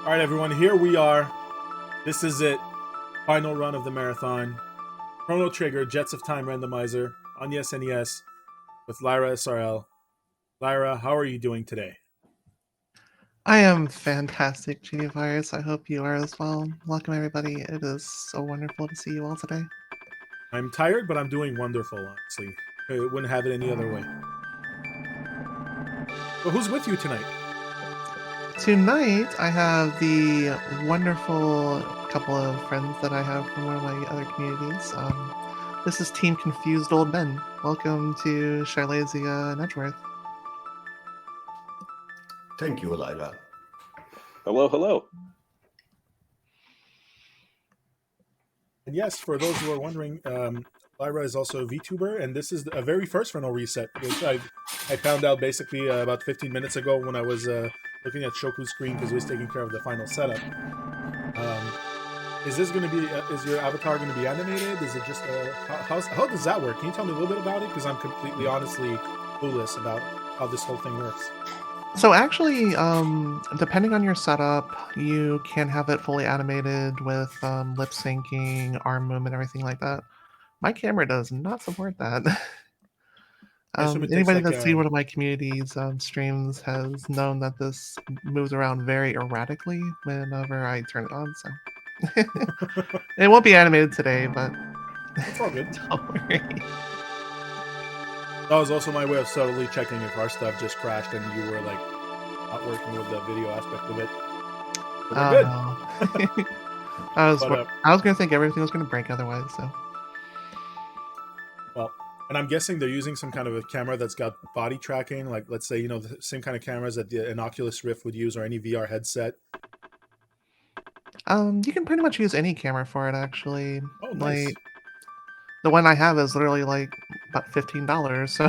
All right, everyone, here we are. This is it. Final run of the marathon. Chrono Trigger, Jets of Time Randomizer on the SNES with LyraSRL. Lyra, how are you doing today? I am fantastic, Virus. I hope you are as well. Welcome, everybody. It is so wonderful to see you all today. I'm tired, but I'm doing wonderful, honestly. I wouldn't have it any other way. So who's with you tonight? Tonight, I have the wonderful couple of friends that I have from one of my other communities. This is Team Confused Old Men. Welcome to Charlesia and Edgeworth. Thank you, Lyra. Hello, hello. And yes, for those who are wondering, Lyra is also a VTuber, and this is a very first for NoReset, which I found out basically about 15 minutes ago when I was looking at Shoku's screen because he was taking care of the final setup. Is this going to be? Is your avatar going to be animated? Is it just how does that work? Can you tell me a little bit about it? Because I'm completely, honestly, clueless about how this whole thing works. So actually, depending on your setup, you can have it fully animated with lip syncing, arm movement, everything like that. My camera does not support that. Anybody that's seen one of my community's streams has known that this moves around very erratically whenever I turn it on. So it won't be animated today, but it's all good. Don't worry. That was also my way of subtly checking if our stuff just crashed and you were like not working with the video aspect of it. So we're good. No. I was gonna think everything was gonna break otherwise. So. Well, and I'm guessing they're using some kind of a camera that's got body tracking, like let's say the same kind of cameras that an Oculus Rift would use or any VR headset. You can pretty much use any camera for it, actually. Oh, nice. Like, the one I have is literally like about $15, so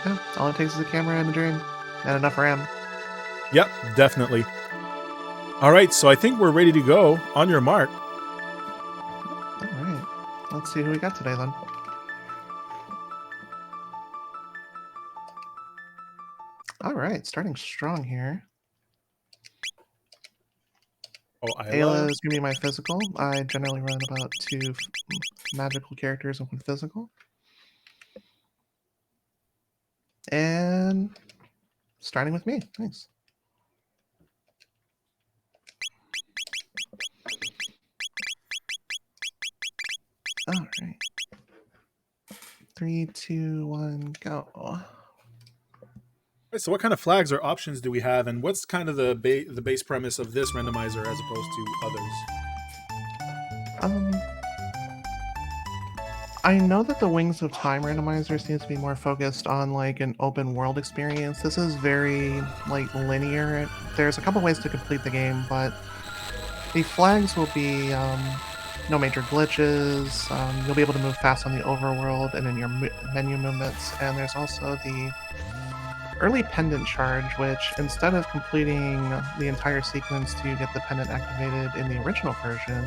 yeah, all it takes is a camera and a dream and enough RAM. Yep, definitely. All right, so I think we're ready to go. On your mark. All right, let's see who we got today then. All right, starting strong here. Oh, Ayla is going to be my physical. I generally run about 2 magical characters and 1 physical. And starting with me. Nice. All right. 3, 2, 1, go. So what kind of flags or options do we have, and what's kind of the base premise of this randomizer as opposed to others? I know that the Wings of Time randomizer seems to be more focused on like an open world experience. This is very like linear. There's a couple ways to complete the game, but the flags will be no major glitches. You'll be able to move fast on the overworld and in your menu movements, and there's also the early pendant charge, which instead of completing the entire sequence to get the pendant activated in the original version,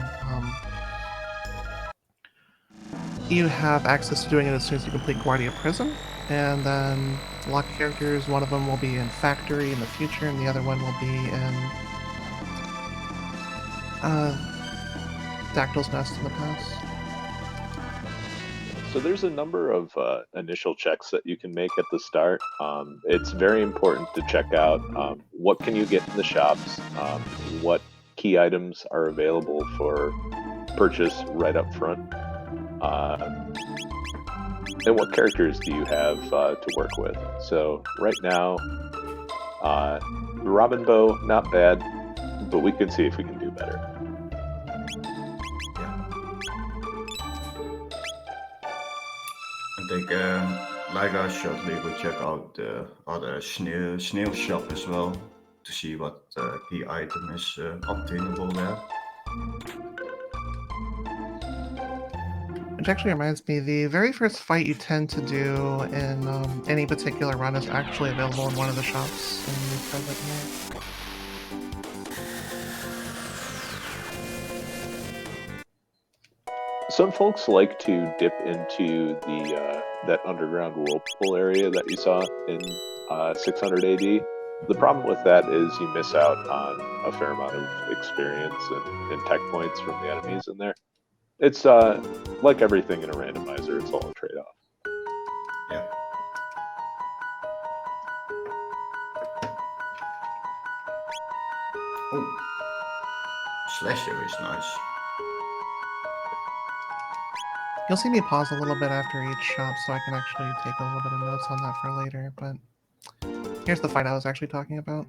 you have access to doing it as soon as you complete Guardia Prison, and then locked characters, one of them will be in Factory in the future, and the other one will be in Dactyl's Nest in the past. So there's a number of initial checks that you can make at the start. It's very important to check out what can you get in the shops, what key items are available for purchase right up front, and what characters do you have to work with. So right now, Robin Bow, not bad, but we can see if we can do better. I think Lyra shortly will check out the other snail shop as well to see what key item is obtainable there. Which actually reminds me, the very first fight you tend to do in any particular run is actually available in one of the shops in the present here. Some folks like to dip into the that underground whirlpool area that you saw in 600 AD. The problem with that is you miss out on a fair amount of experience and tech points from the enemies in there. It's like everything in a randomizer, it's all a trade-off. Yeah. Oh, slasher is nice. You'll see me pause a little bit after each shop so I can actually take a little bit of notes on that for later, but here's the fight I was actually talking about.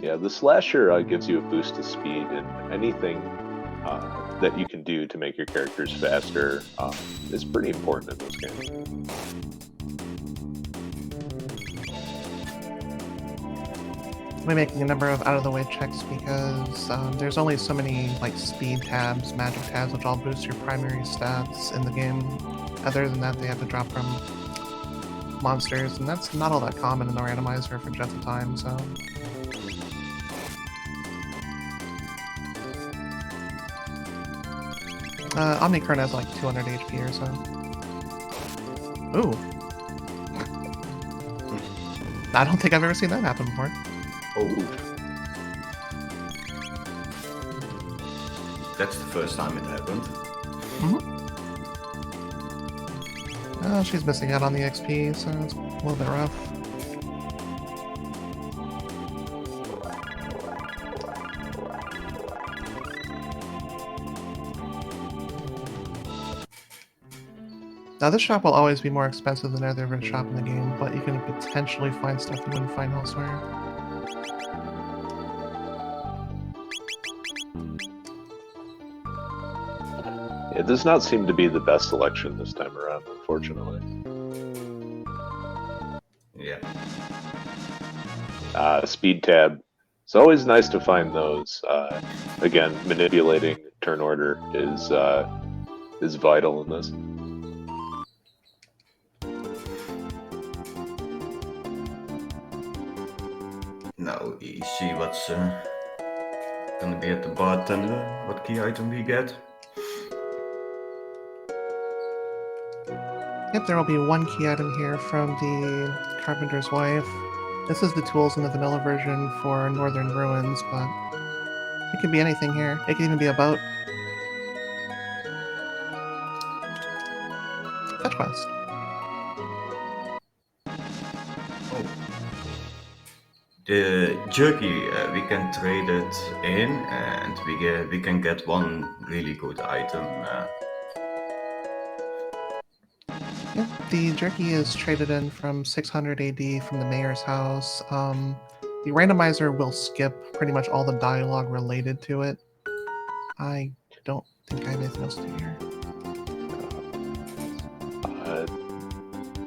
Yeah, the slasher gives you a boost to speed, and anything that you can do to make your characters faster is pretty important in those games. I'll be making a number of out-of-the-way checks because there's only so many like speed tabs, magic tabs, which all boost your primary stats in the game. Other than that, they have to drop from monsters, and that's not all that common in the randomizer for Jets of Time, so... Chrono has like 200 HP or so. Ooh. I don't think I've ever seen that happen before. Oh. That's the first time it happened. Oh, she's missing out on the XP, so it's a little bit rough. Now, this shop will always be more expensive than every other shop in the game, but you can potentially find stuff you wouldn't find elsewhere. It does not seem to be the best selection this time around, unfortunately. Yeah. Speed tab. It's always nice to find those. Again, manipulating turn order is vital in this. Now we see what's gonna be at the bartender, what key item we get. Yep, there will be one key item here from the Carpenter's Wife. This is the tools in the vanilla version for Northern Ruins, but it can be anything here. It can even be a boat. Fetch quest. Oh. The jerky, we can trade it in, and we can get one really good item. Yep, the jerky is traded in from 600 AD from the mayor's house. The randomizer will skip pretty much all the dialogue related to it. I don't think I have anything else to do here.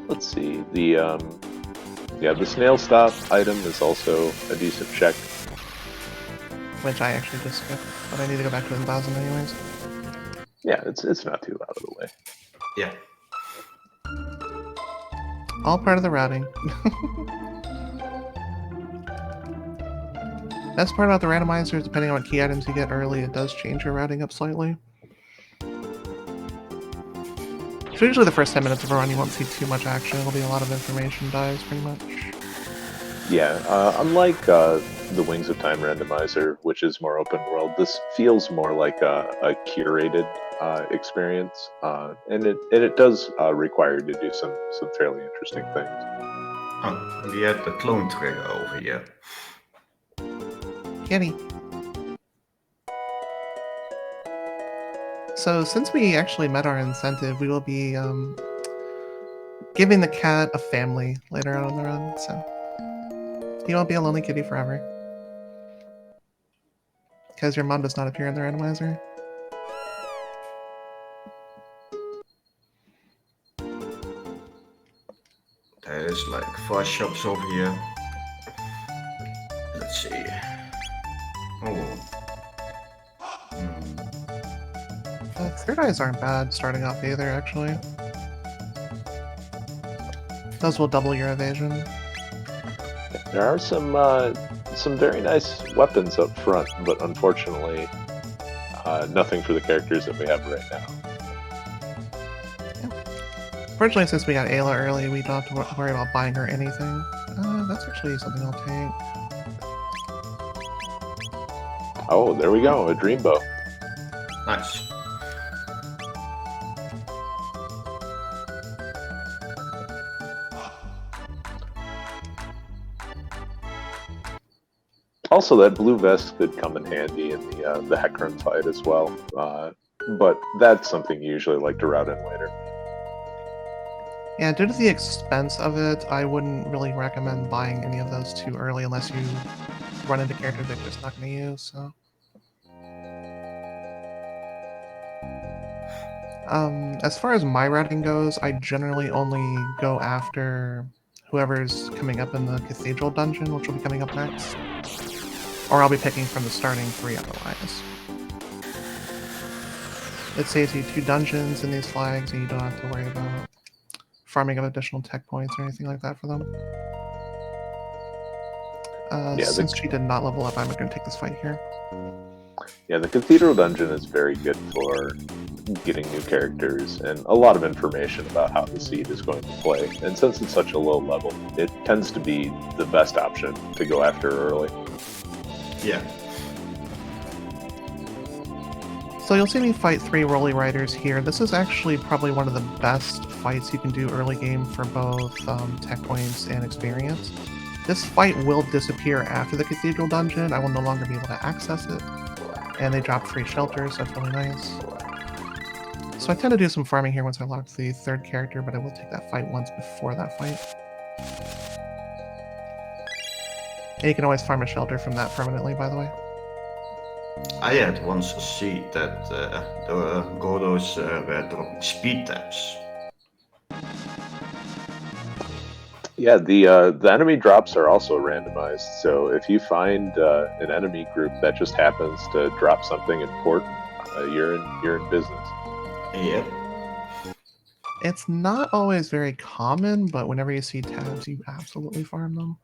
Let's see. The snail stop item is also a decent check. Which I actually just skipped, but I need to go back to the 1000 anyways. Yeah, it's not too out of the way. Yeah. All part of the routing. Best part about the randomizer is depending on what key items you get early, it does change your routing up slightly. So usually the first 10 minutes of a run you won't see too much action, it'll be a lot of information dives pretty much. Yeah, unlike the Wings of Time randomizer, which is more open world, this feels more like a curated experience, and it does require you to do some fairly interesting things. Oh, we have the clone trigger over here. Kitty. So since we actually met our incentive, we will be giving the cat a family later on in the run, so he won't be a lonely kitty forever. Because your mom does not appear in the randomizer. There's like 4 shops over here. Let's see. Oh. Third eyes aren't bad starting off either, actually. Those will double your evasion. There are some very nice weapons up front, but unfortunately, nothing for the characters that we have right now. Yeah. Fortunately, since we got Ayla early, we don't have to worry about buying her anything. That's actually something I'll take. Oh, there we go, a dreambow. Nice. Also, that blue vest could come in handy in the Hecarim fight as well. But that's something you usually like to route in later. Yeah, due to the expense of it, I wouldn't really recommend buying any of those too early unless you run into characters that you're just not going to use. So, as far as my routing goes, I generally only go after whoever's coming up in the Cathedral dungeon, which will be coming up next. Or I'll be picking from the starting 3 otherwise. It saves you 2 dungeons in these flags, and you don't have to worry about farming up additional tech points or anything like that for them. Since she did not level up, I'm going to take this fight here. Yeah, the Cathedral dungeon is very good for getting new characters and a lot of information about how the seed is going to play. And since it's such a low level, it tends to be the best option to go after early. Yeah. So you'll see me fight 3 Rolly Riders here. This is actually probably one of the best fights you can do early game for both tech points and experience. This fight will disappear after the Cathedral dungeon. I will no longer be able to access it. And they drop free shelters, so that's really nice. So I tend to do some farming here once I lock the 3rd character, but I will take that fight once before that fight. And you can always farm a shelter from that permanently, by the way. I had once a seed that the Godos were dropping speed tabs. Yeah, the enemy drops are also randomized, so if you find an enemy group that just happens to drop something important, you're in business. Yep. It's not always very common, but whenever you see tabs, you absolutely farm them.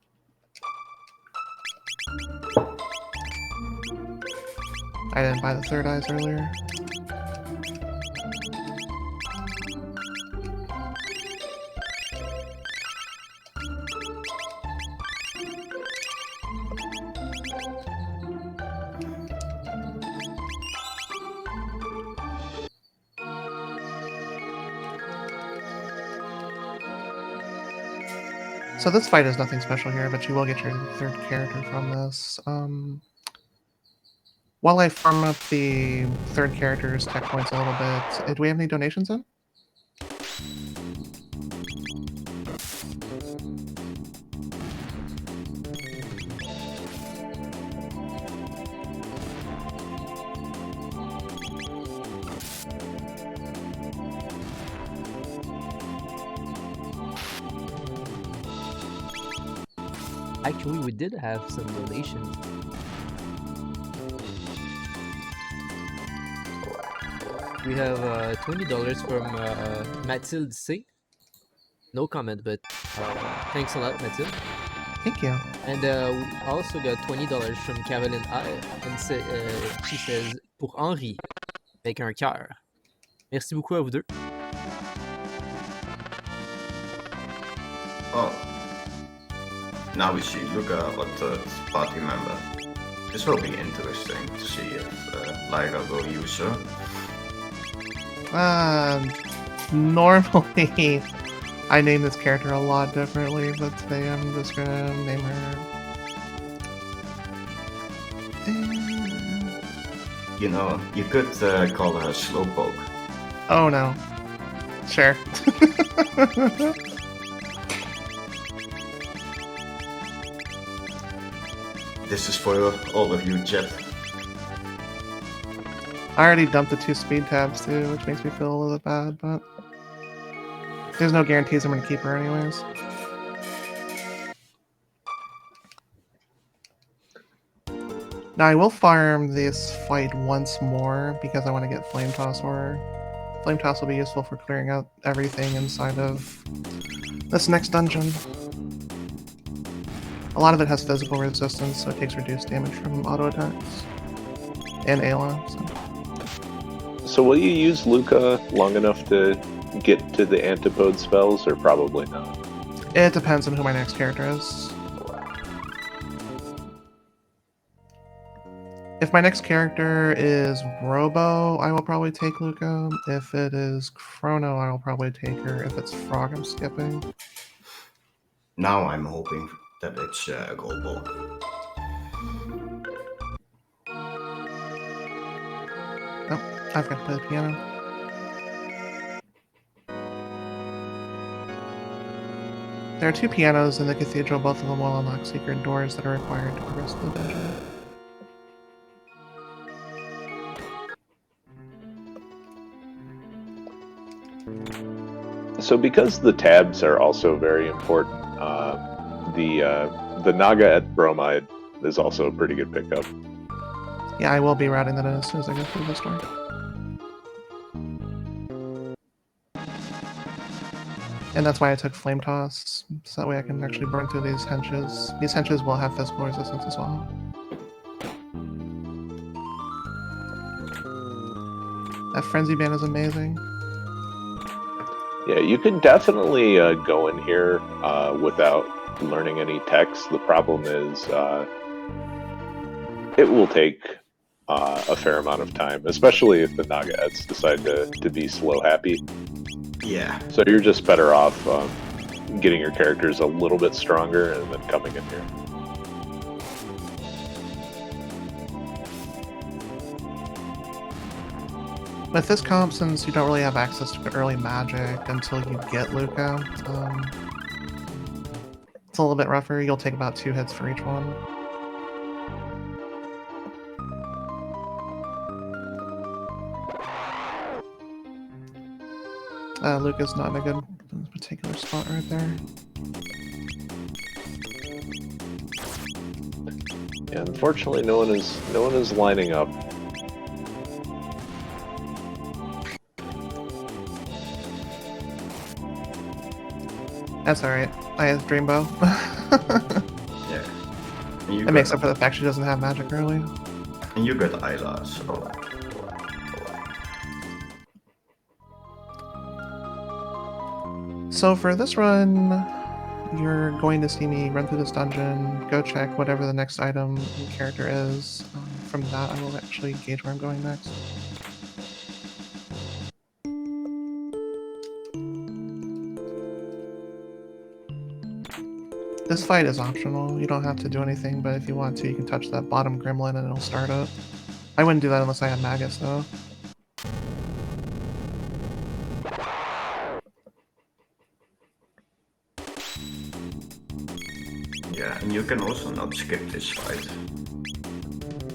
I didn't buy the 3rd eyes earlier. So this fight is nothing special here, but you will get your 3rd character from this. While I farm up the 3rd character's tech points a little bit, do we have any donations in? Actually, we did have some donations. We have $20 from Mathilde C. No comment, but thanks a lot, Mathilde. Thank you. And we also got $20 from Caroline R. And she says, pour Henri, avec un cœur. Merci beaucoup à vous deux. Oh. Now we see Luca, what third party member. This will be interesting to see if Lyra will use her. Normally, I name this character a lot differently, but today I'm just gonna name her. You know, you could call her Slowpoke. Oh no. Sure. This is for all of you, chat. I already dumped the 2 speed tabs too, which makes me feel a little bit bad, but there's no guarantees I'm gonna keep her anyways. Now I will farm this fight once more because I want to get Flame Toss Horror. Flame Toss will be useful for clearing out everything inside of this next dungeon. A lot of it has physical resistance, so it takes reduced damage from auto attacks. And Ayla, So will you use Luca long enough to get to the antipode spells, or probably not? It depends on who my next character is. If my next character is Robo, I will probably take Luca. If it is Chrono, I will probably take her. If it's Frog, I'm skipping. Now I'm hoping that it's Robo. Oh, I've got to play the piano. There are 2 pianos in the cathedral, both of them will unlock secret doors that are required to progress through the dungeon. So because the tabs are also very important, the Naga at Bromide is also a pretty good pickup. Yeah, I will be routing that in as soon as I go through this door. And that's why I took Flame Toss, so that way I can actually burn through these henches. These henches will have physical resistance as well. That Frenzy Band is amazing. Yeah, you can definitely go in here without learning any text. The problem is it will take a fair amount of time, especially if the Nagaheads decide to be slow happy. Yeah. So you're just better off getting your characters a little bit stronger and then coming in here. With this comp, since you don't really have access to early magic until you get Luca, it's a little bit rougher. You'll take about 2 hits for each one. Luca's not in a good particular spot right there. Yeah, unfortunately, no one is lining up. That's alright. I have Dreambow. Yeah. It makes up for the fact she doesn't have magic early. And you got Isla, so... So for this run, you're going to see me run through this dungeon, go check whatever the next item and character is. From that, I will actually gauge where I'm going next. This fight is optional. You don't have to do anything, but if you want to, you can touch that bottom gremlin and it'll start it. I wouldn't do that unless I had Magus, though. Yeah, and you can also not skip this fight.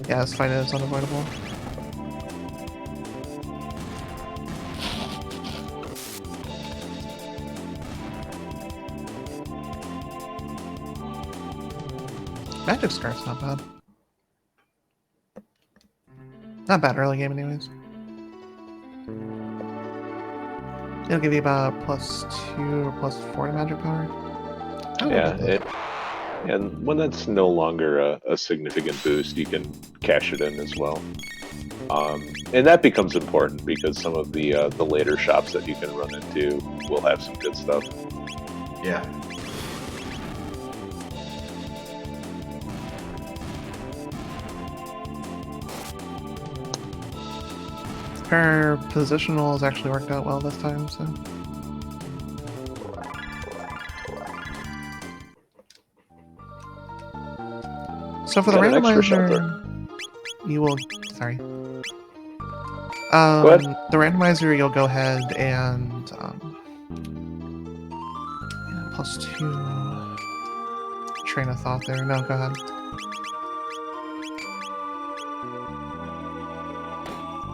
Yeah, this fight is unavoidable. Magic Scarf's not bad. Not bad early game anyways. It'll give you about +2 or +4 to magic power. Yeah, and when that's no longer a significant boost, you can cash it in as well. And that becomes important because some of the later shops that you can run into will have some good stuff. Yeah. Her positional has actually worked out well this time, so. So for the Got an extra randomizer, you will. Sorry. Go ahead. The randomizer, you'll go ahead and +2 train of thought there. No, go ahead.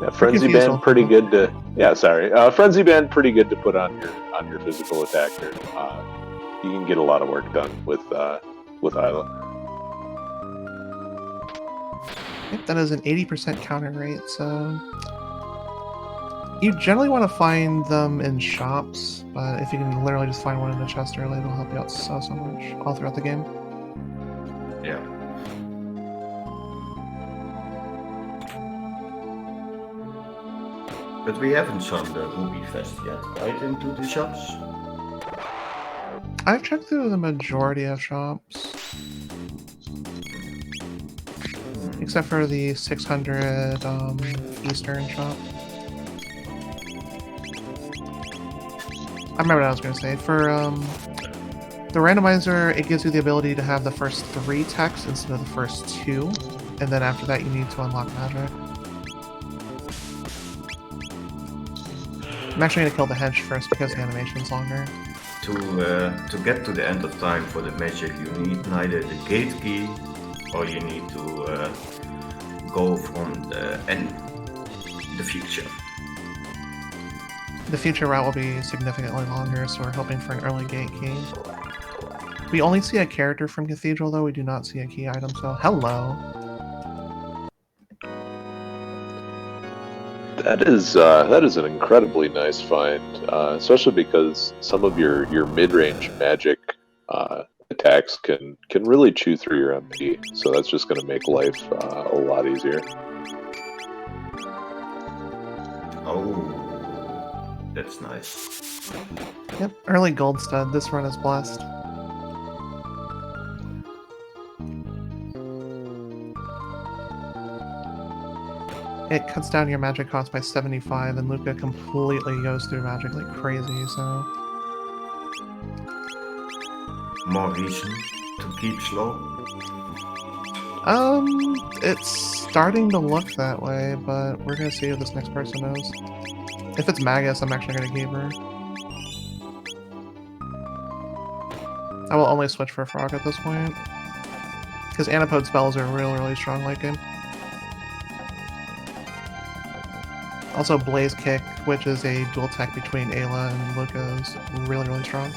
Yeah, Frenzy confused Band all pretty people. good to. Yeah, sorry. Frenzy Band pretty good to put on your physical attacker. You can get a lot of work done with Isla. Yep, that is an 80% counter rate, so you generally want to find them in shops, but if you can literally just find one in the chest early, it'll help you out so much all throughout the game. Yeah. But we haven't shown the Ruby Fest yet, right, into the shops? I've checked through the majority of shops. Except for the 600 Eastern shop. I remember what I was going to say. For the randomizer, it gives you the ability to have the first 3 texts instead of the first 2. And then after that, you need to unlock magic. I'm actually going to kill the hench first because the animation's longer. To get to the end of time for the magic, you need neither the gate key or you need to go from the end, the future. The future route will be significantly longer, so we're hoping for an early gate key. We only see a character from Cathedral, though. We do not see a key item, so hello. That is an incredibly nice find, especially because some of your mid-range magic attacks can really chew through your MP. So that's just going to make life a lot easier. Oh, that's nice. Yep, early gold stud. This run is blessed. It cuts down your magic cost by 75, and Luca completely goes through magic like crazy, so... More reason to keep slow? It's starting to look that way, but we're gonna see who this next person knows. If it's Magus, I'm actually gonna keep her. I will only switch for Frog at this point. Because Antipode spells are really strong late game. Also, Blaze Kick, which is a dual tech between Ayla and Luca, is really strong.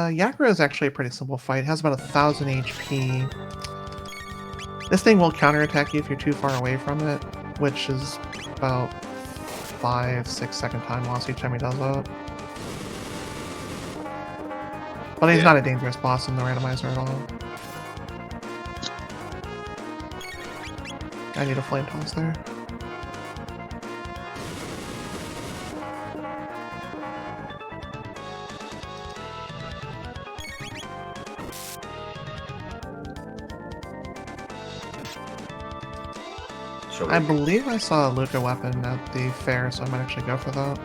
Yakra is actually a pretty simple fight. It has about 1000 HP. This thing will counterattack you if you're too far away from it, which is about 5-6 second time loss each time he does that. But he's not a dangerous boss in the randomizer at all. I need a flame toss there. I believe I saw a Luca weapon at the fair, so I might actually go for that.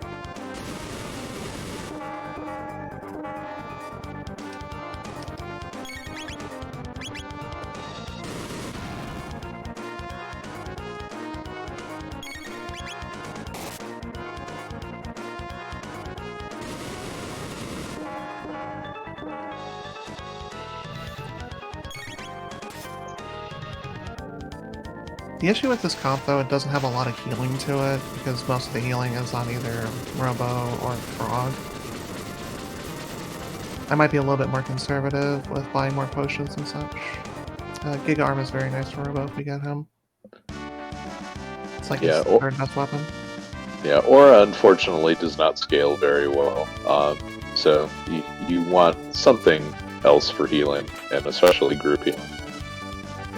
The issue with this comp, though, it doesn't have a lot of healing to it, because most of the healing is on either Robo or Frog. I might be a little bit more conservative with buying more potions and such. Giga Arm is very nice for Robo if we get him. It's like his third best weapon. Yeah, Aura unfortunately does not scale very well. So you want something else for healing, and especially group healing.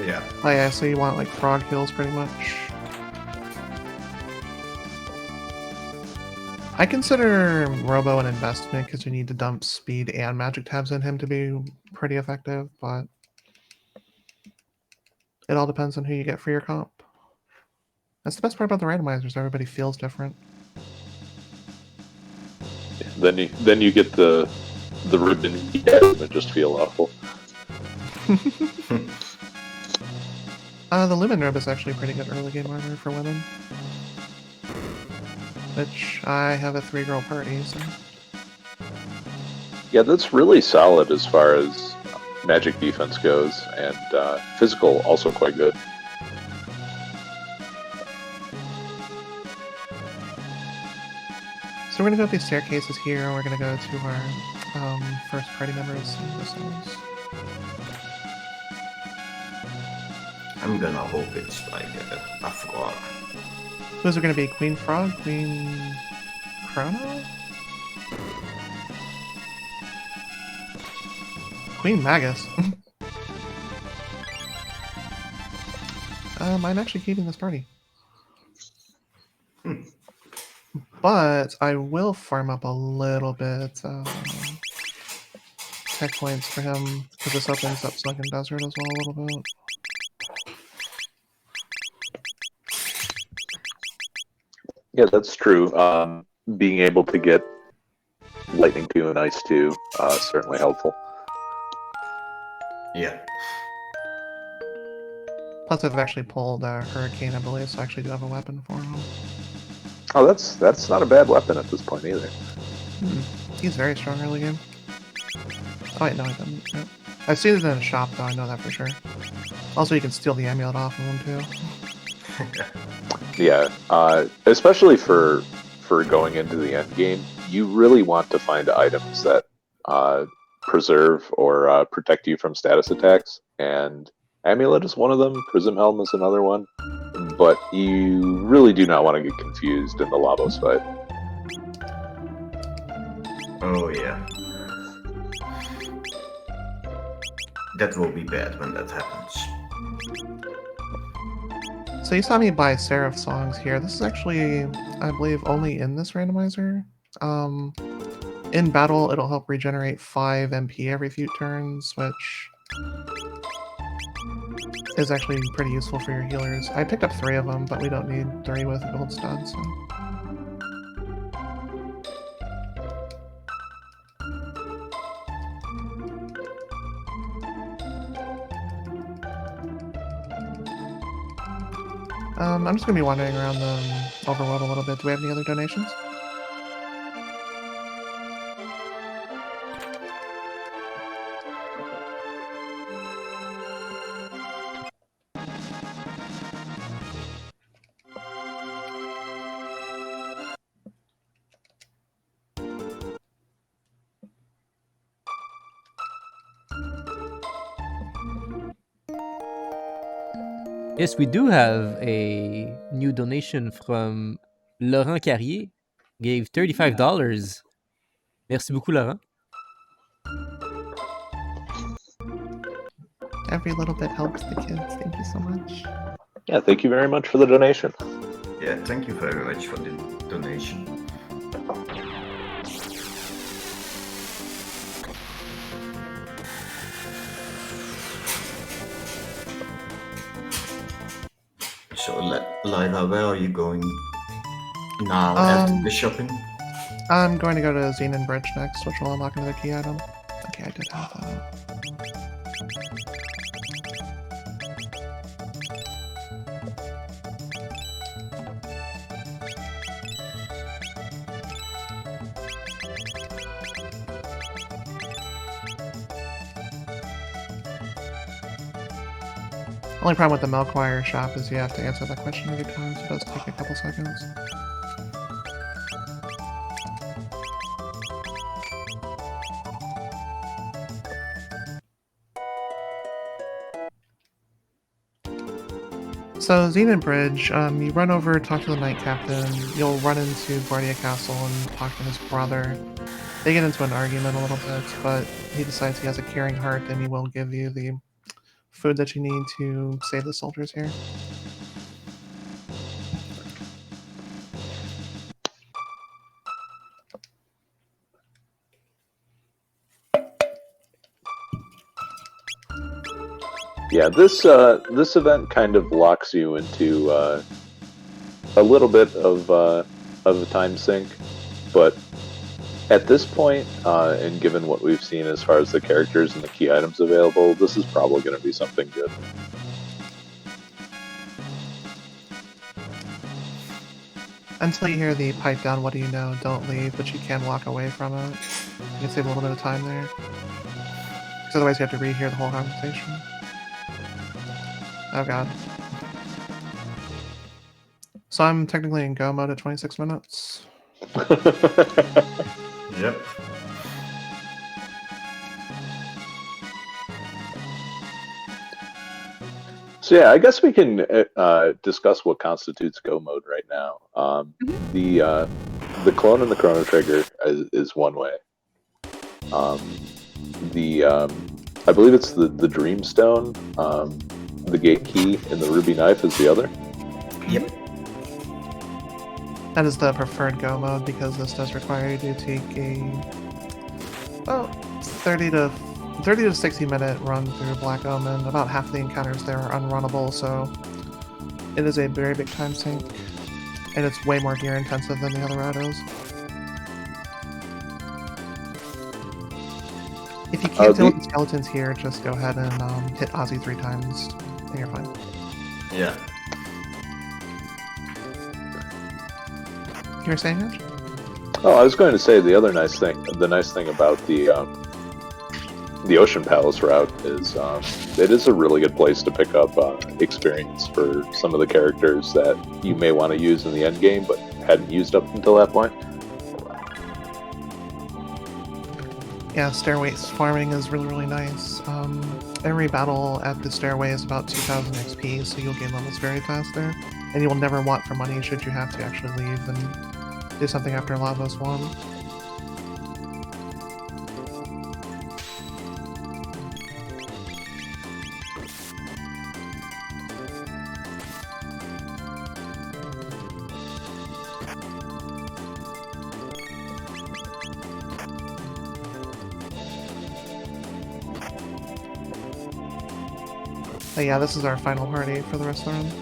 Yeah. Oh yeah, so you want like frog heals pretty much. I consider Robo an investment because you need to dump speed and magic tabs in him to be pretty effective, but it all depends on who you get for your comp. That's the best part about the randomizers, everybody feels different. Then you get the ribbon and just feel awful. The Lumen Robe is actually pretty good early game armor for women. Which, I have a 3-girl party, so... Yeah, that's really solid as far as magic defense goes, and physical also quite good. So we're gonna go up these staircases here, and we're gonna go to our first party members. I'm gonna hope it's like a frog. Those are gonna be Queen Frog, Queen Chrono? Queen Magus. I'm actually keeping this party. But I will farm up a little bit tech points for him, because this opens up Sunken Desert as well a little bit. Yeah, that's true. Being able to get Lightning 2 and Ice 2 certainly helpful. Yeah. Plus, I've actually pulled Hurricane, I believe, so I actually do have a weapon for him. Oh, that's not a bad weapon at this point either. He's very strong early game. Oh wait, no, I didn't. Yep. I've seen it in a shop, though, I know that for sure. Also, you can steal the amulet off of him, too. Yeah, especially for going into the end game, you really want to find items that preserve or protect you from status attacks, and Amulet is one of them, Prism Helm is another one, but you really do not want to get confused in the Lavos fight. Oh yeah. That will be bad when that happens. So you saw me buy Seraph songs here. This is actually, I believe, only in this randomizer. In battle, it'll help regenerate 5 MP every few turns, which is actually pretty useful for your healers. I picked up 3 of them, but we don't need 3 with a gold stud, so... I'm just going to be wandering around the overworld a little bit. Do we have any other donations? Yes, we do have a new donation from Laurent Carrier. Gave $35. Merci beaucoup, Laurent. Every little bit helps the kids. Thank you so much. Yeah, thank you very much for the donation. Yeah, thank you very much for the donation. So, Lyra, where are you going now after the shopping? I'm going to go to Xenon Bridge next, which will unlock another key item. Okay, I did have that. Only problem with the Melkwire shop is you have to answer that question every time, so it does take a couple seconds. So, Xenon Bridge, you run over, talk to the Knight Captain, you'll run into Guardia Castle and talk to his brother. They get into an argument a little bit, but he decides he has a caring heart and he will give you the food that you need to save the soldiers here. Yeah, this event kind of locks you into a little bit of a time sink, but at this point, and given what we've seen as far as the characters and the key items available, this is probably going to be something good. Until you hear the pipe down, what do you know? Don't leave, but you can walk away from it. You can save a little bit of time there. Because otherwise you have to rehear the whole conversation. Oh god. So I'm technically in go mode at 26 minutes. Yep. So yeah, I guess we can discuss what constitutes go mode right now. The clone and the chrono trigger is one way. The I believe it's the Dreamstone, the Gate Key, and the Ruby Knife is the other. Yep. That is the preferred go mode because this does require you to take a 30 to 60 minute run through Black Omen. About half the encounters there are unrunnable, so it is a very big time sink, and it's way more gear intensive than the other routes. If you can't deal with the skeletons here, just go ahead and hit Ozzy 3 times, and you're fine. Yeah. You were saying, Mitch? Oh, I was going to say the nice thing about the Ocean Palace route is it is a really good place to pick up experience for some of the characters that you may want to use in the end game but hadn't used up until that point. Yeah, stairways farming is really, really nice. Every battle at the stairway is about 2000 XP, so you'll gain levels very fast there. And you will never want for money should you have to actually leave and do something after Lava Swan. But yeah, this is our final party for the rest of the run.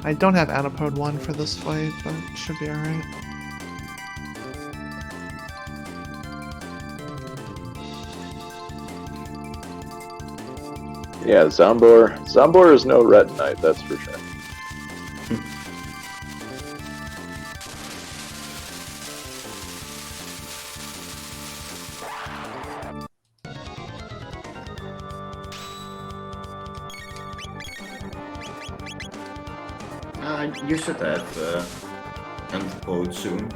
I don't have Antipode 1 for this fight, but it should be alright. Yeah, Zombor is no Red Knight, that's for sure. You should have Antipode soon.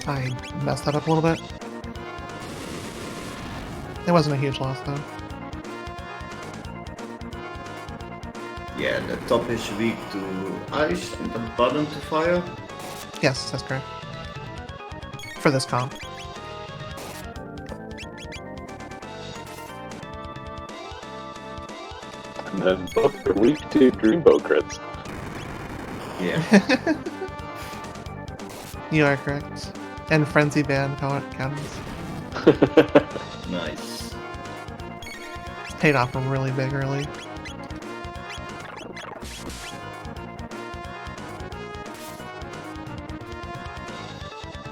I messed that up a little bit. It wasn't a huge loss though. Yeah, the top is weak to ice and the bottom to fire. Yes, that's correct. For this comp. And then both are weak to Dreambow crits. Yeah. You are correct. And Frenzy Band counters. Nice. It's paid off really big early.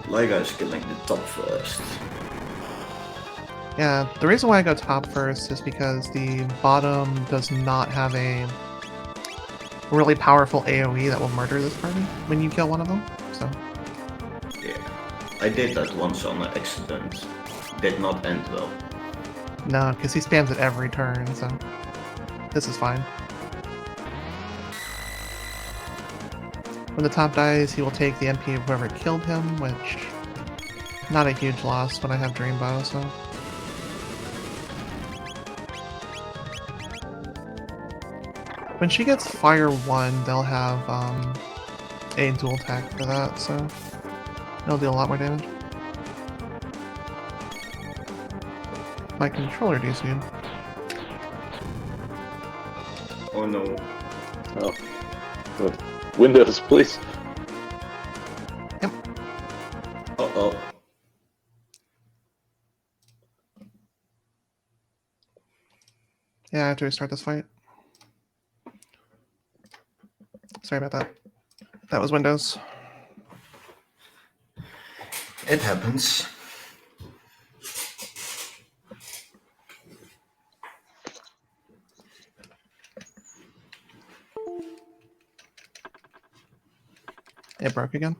Lyra is killing the top first. Yeah, the reason why I go top first is because the bottom does not have a really powerful AoE that will murder this party when you kill one of them, so... Yeah. I did that once on accident. Did not end well. No, because he spams it every turn, so... This is fine. When the top dies, he will take the MP of whoever killed him, which... Not a huge loss when I have Dreambow, so... When she gets Fire 1, they'll have a dual attack for that, so it'll do a lot more damage. My controller DC. Oh no. Oh. Windows, please. Yep. Uh-oh. Yeah, I have to restart this fight. Sorry about that. That was Windows. It happens. It broke again.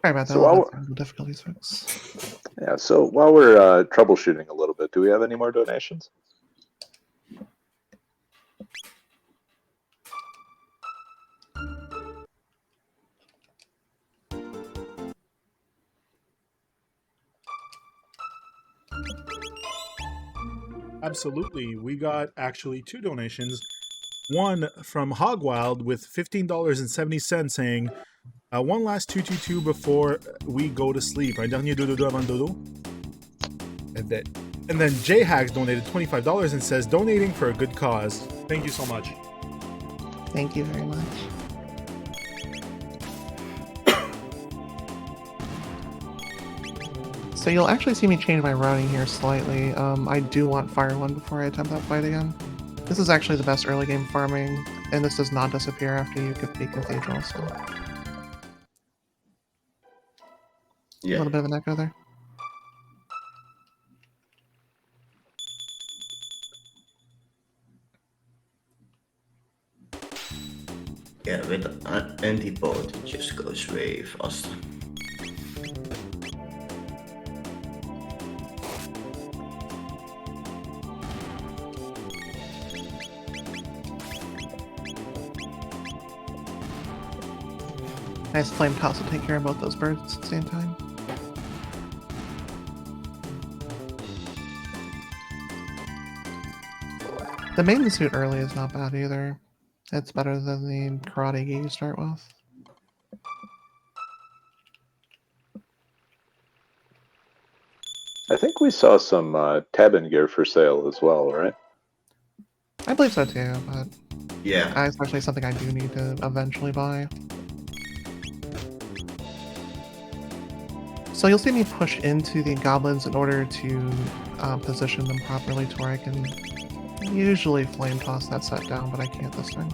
Sorry about that. So while That's the difficulties fix. Yeah, so while we're troubleshooting a little bit, do we have any more donations? Absolutely. We got actually 2 donations. One from Hogwild with $15.70 saying, one last 222 before we go to sleep. Un dernier dodo avant dodo. And then J Hags donated $25 and says, donating for a good cause. Thank you so much. Thank you very much. So you'll actually see me change my routing here slightly. I do want Fire 1 before I attempt that fight again. This is actually the best early game farming, and this does not disappear after you complete Cathedral, so... A Yeah. little bit of an echo there. Yeah, with an antipode, it just goes way faster. Nice flame toss to take care of both those birds at the same time. The maiden suit early is not bad either. It's better than the karate gi you start with. I think we saw some Tabin gear for sale as well, right? I believe so too, but Yeah. it's actually something I do need to eventually buy. So you'll see me push into the goblins in order to position them properly to where I can usually flame toss that set down, but I can't this time.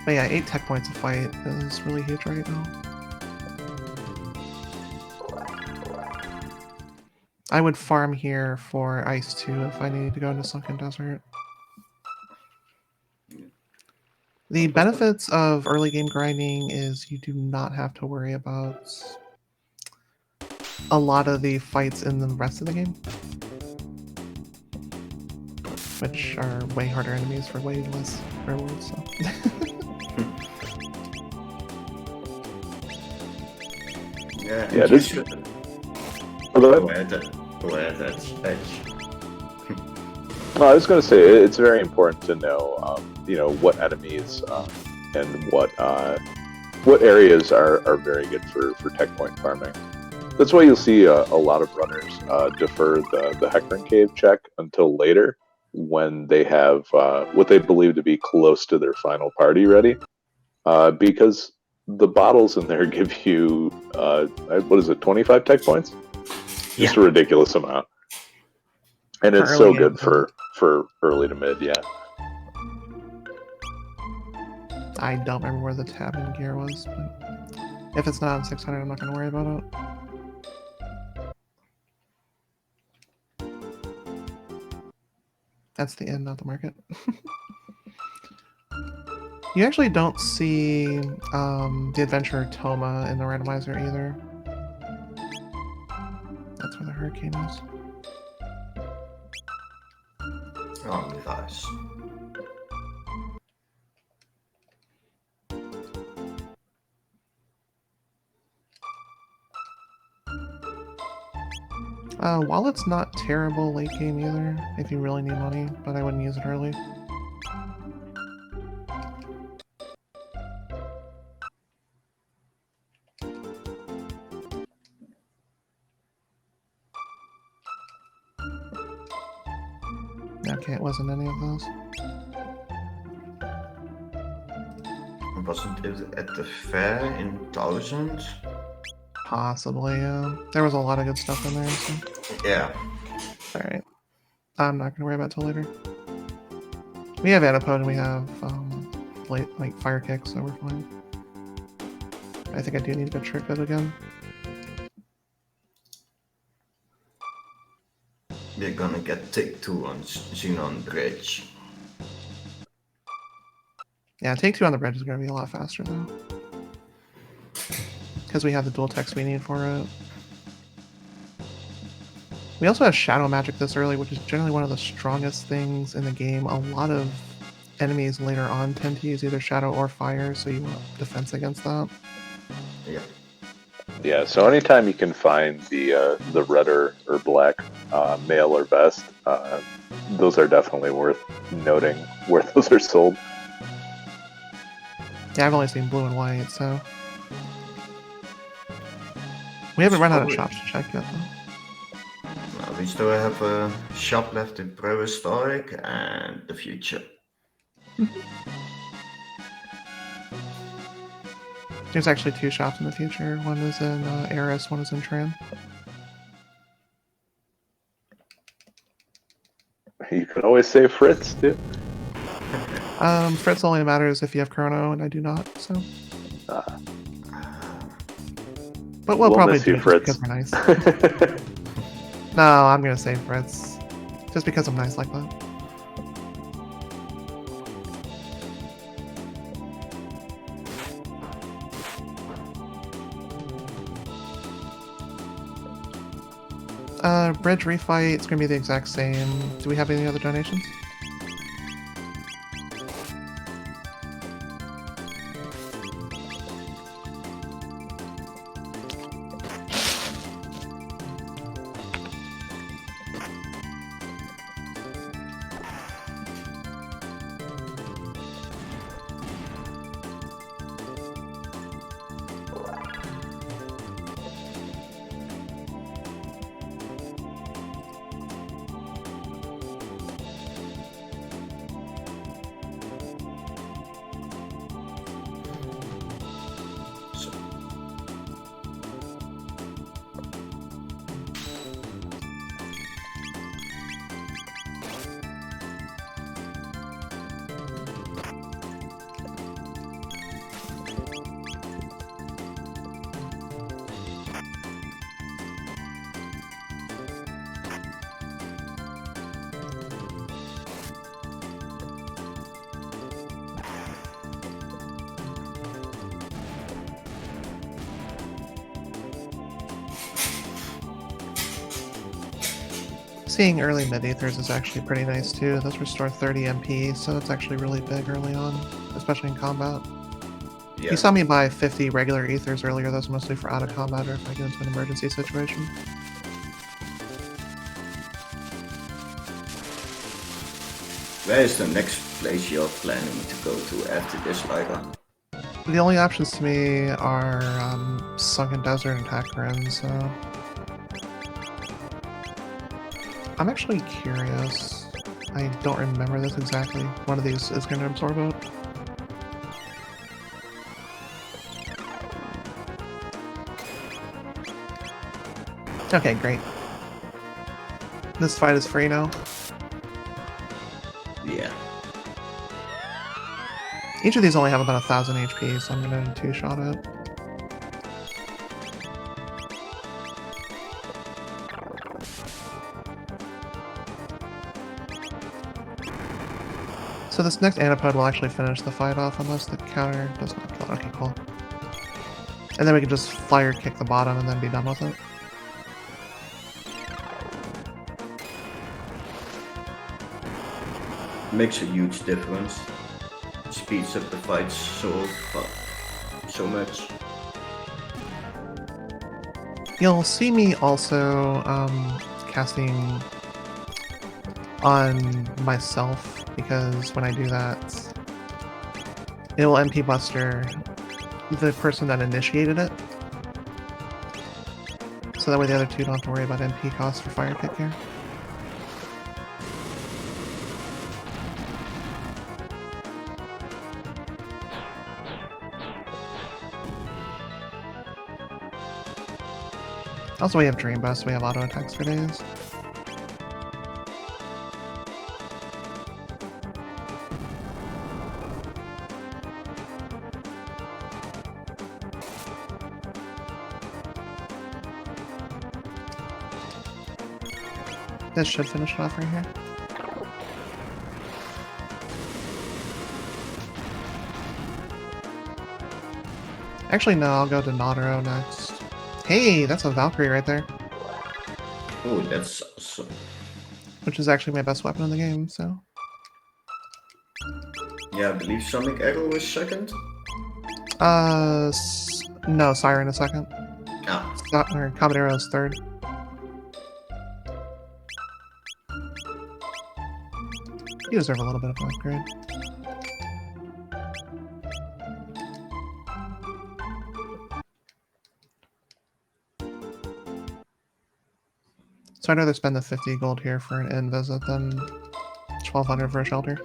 But yeah, 8 tech points a fight is really huge right now. I would farm here for Ice 2 if I need to go into Sunken Desert. The benefits of early game grinding is you do not have to worry about a lot of the fights in the rest of the game, which are way harder enemies for way less rewards. So. Yeah, this should Hello? go ahead, Edge. Well, I was going to say it's very important to know, what enemies and what areas are very good for tech point farming. That's why you'll see a lot of runners defer the Hecarim Cave check until later, when they have what they believe to be close to their final party ready, because the bottles in there give you 25 tech points? Just a ridiculous amount. And it's so good for early to mid, yeah. I don't remember where the tab in gear was, but if it's not on 600, I'm not going to worry about it. That's the end, not the market. You actually don't see the adventurer Toma in the randomizer either. That's where the hurricane is. Oh, nice. Wallet's not terrible late game either, if you really need money, but I wouldn't use it early. Okay, it wasn't any of those. Wasn't it at the fair in 1000? Possibly, yeah. There was a lot of good stuff in there, so... Yeah. Alright. I'm not gonna worry about it till later. We have Antipode and we have, Fire Kick, so we're fine. I think I do need to trick it again. we're gonna get take 2 on Xenon Bridge. Yeah, take 2 on the bridge is going to be a lot faster though, because we have the dual text we need for it. We also have shadow magic this early, which is generally one of the strongest things in the game. A lot of enemies later on tend to use either shadow or fire, so you want defense against that. Yeah. Yeah, so anytime you can find the red or black male or vest, those are definitely worth noting where those are sold. Yeah, I've only seen blue and white, so we haven't run out of shops to check yet, though. We still have a shop left in Prehistoric and the Future. There's actually 2 shops in the future. One is in Eris, one is in Tran. You can always say Fritz, too. Fritz only matters if you have Chrono, and I do not, so. But we'll probably miss you, do it Fritz. just because we're nice. No, I'm gonna say Fritz. Just because I'm nice like that. Bridge refight, it's gonna be the exact same. Do we have any other donations? Seeing early mid-aethers is actually pretty nice too. Those restore 30 MP, so it's actually really big early on, especially in combat. Yeah. You saw me buy 50 regular ethers earlier, those mostly for out of combat or if I get into an emergency situation. Where is the next place you're planning to go to after this, Lyra? The only options to me are Sunken Desert and Takarin, so... I'm actually curious. I don't remember this exactly. One of these is going to absorb it. Okay, great. This fight is free now. Yeah. Each of these only have about 1,000 HP, so I'm going to two-shot it. So this next Antipode will actually finish the fight off unless the counter does not kill it. Okay, cool. And then we can just fire kick the bottom and then be done with it. Makes a huge difference. Speeds up the fight so much. You'll see me also casting on myself, because when I do that, it will MP Buster the person that initiated it. So that way the other two don't have to worry about MP costs for fire kick here. Also, we have Dream Bust, we have auto attacks for days. This should finish it off right here. Actually, no, I'll go to Notaro next. Hey, that's a Valkyrie right there, Oh, that's awesome. which is actually my best weapon in the game, so. Yeah, I believe Sonic Arrow was second. No, Siren is second. Ah, Or Comet Arrow is third. You deserve a little bit of an upgrade. So I'd rather spend the 50 gold here for an inn visit than 1200 for a shelter.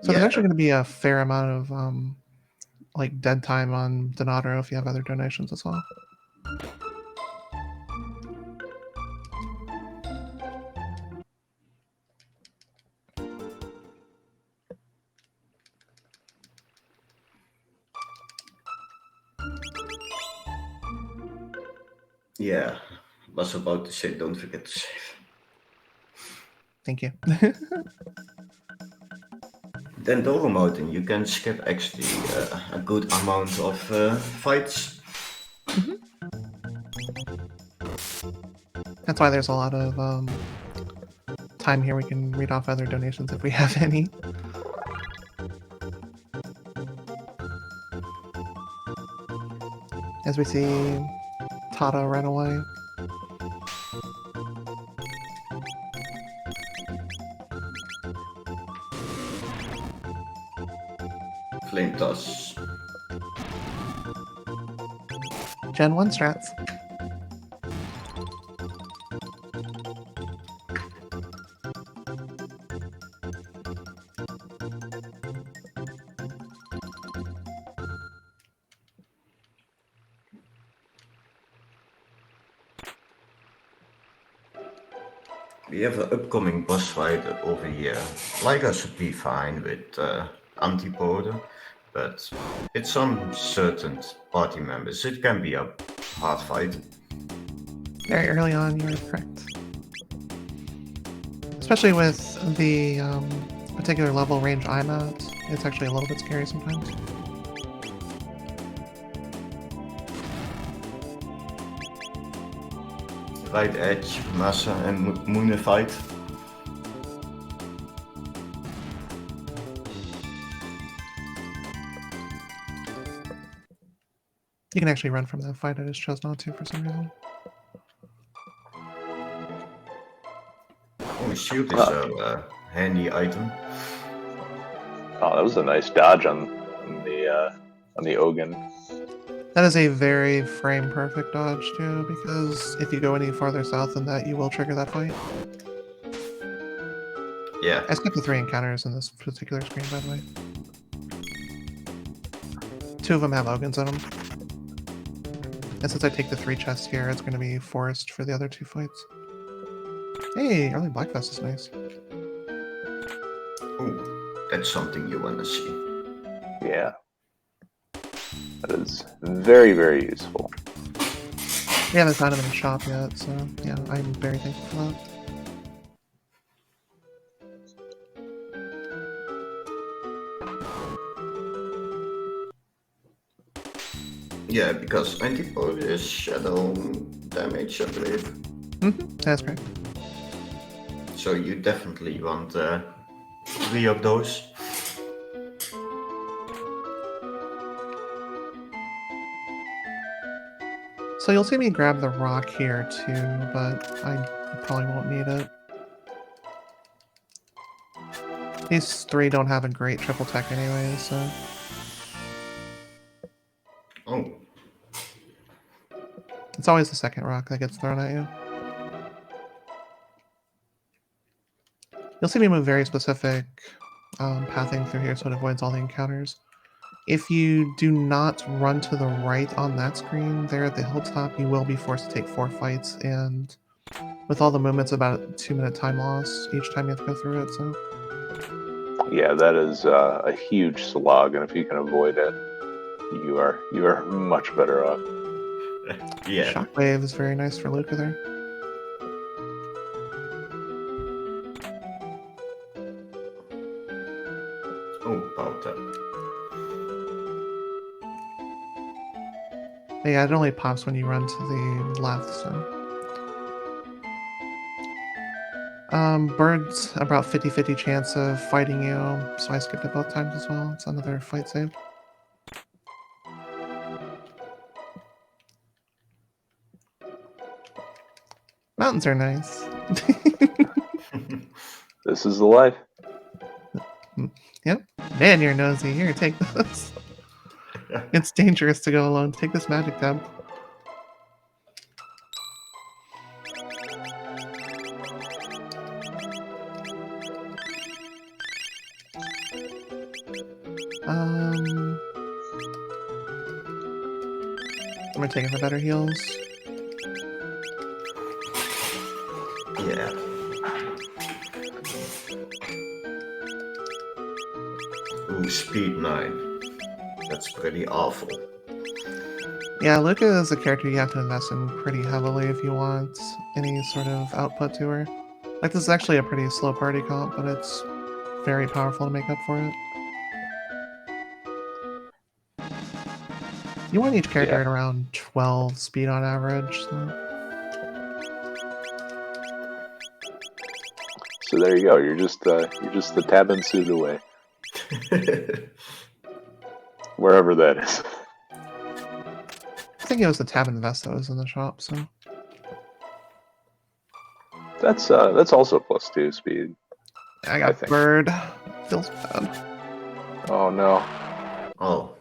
So there's actually going to be a fair amount of like dead time on Donato if you have other donations as well. yeah. Was about to say, don't forget to save. Thank you. Then Doromoten, you can skip actually a good amount of fights. That's why there's a lot of time here we can read off other donations if we have any. As we see Tata run away. Flame toss. Gen 1 strats. We have an upcoming boss fight over here. Lyra should be fine with Antipode, but with some certain party members it can be a hard fight. Very early on, you're correct. Especially with the particular level range I'm at, it's actually a little bit scary sometimes. Right edge, Massa and Moone fight. You can actually run from that fight, I just chose not to for some reason. Oh, shield is a handy item. Oh, that was a nice dodge on the Ogun. That is a very frame perfect dodge too, because if you go any farther south than that, you will trigger that fight. Yeah. I skipped the 3 encounters in this particular screen, by the way. 2 of them have Ogans in them. And since I take the 3 chests here, it's going to be forest for the other 2 fights. Hey, early Blackfest is nice. Oh, that's something you want to see. Yeah. That is very, very useful. We haven't found them in the shop yet, so yeah, I'm very thankful for that. Yeah, because Antipode is shadow damage, I believe. That's great. So you definitely want 3 of those. So you'll see me grab the rock here too, but I probably won't need it. These 3 don't have a great triple tech anyway, so... Oh. It's always the second rock that gets thrown at you. You'll see me move very specific pathing through here so it avoids all the encounters. If you do not run to the right on that screen there at the hilltop, you will be forced to take 4 fights, and with all the movements, about a 2-minute time loss each time you have to go through it, so... Yeah, that is a huge slog, and if you can avoid it, you are much better off. Yeah. Shockwave is very nice for Luca there. Oh, about that. But yeah, it only pops when you run to the left, so. Bird's about 50-50 chance of fighting you, so I skipped it both times as well. It's another fight save. Mountains are nice. This is the life. Yep. Man, you're nosy. Here, take this. It's dangerous to go alone. Take this magic tab. I'm gonna take it for better heals. Yeah. Ooh, speed 9. That's pretty awful. Yeah, Luca is a character you have to invest in pretty heavily if you want any sort of output to her. Like, this is actually a pretty slow party comp, but it's very powerful to make up for it. You want each character Yeah. at around 12 speed on average. So there you go. You're just the tab and suit away, wherever that is. I think it was the tab and vest that was in the shop, so. That's also +2 speed. I I got think. bird. Feels bad. Oh no. Oh.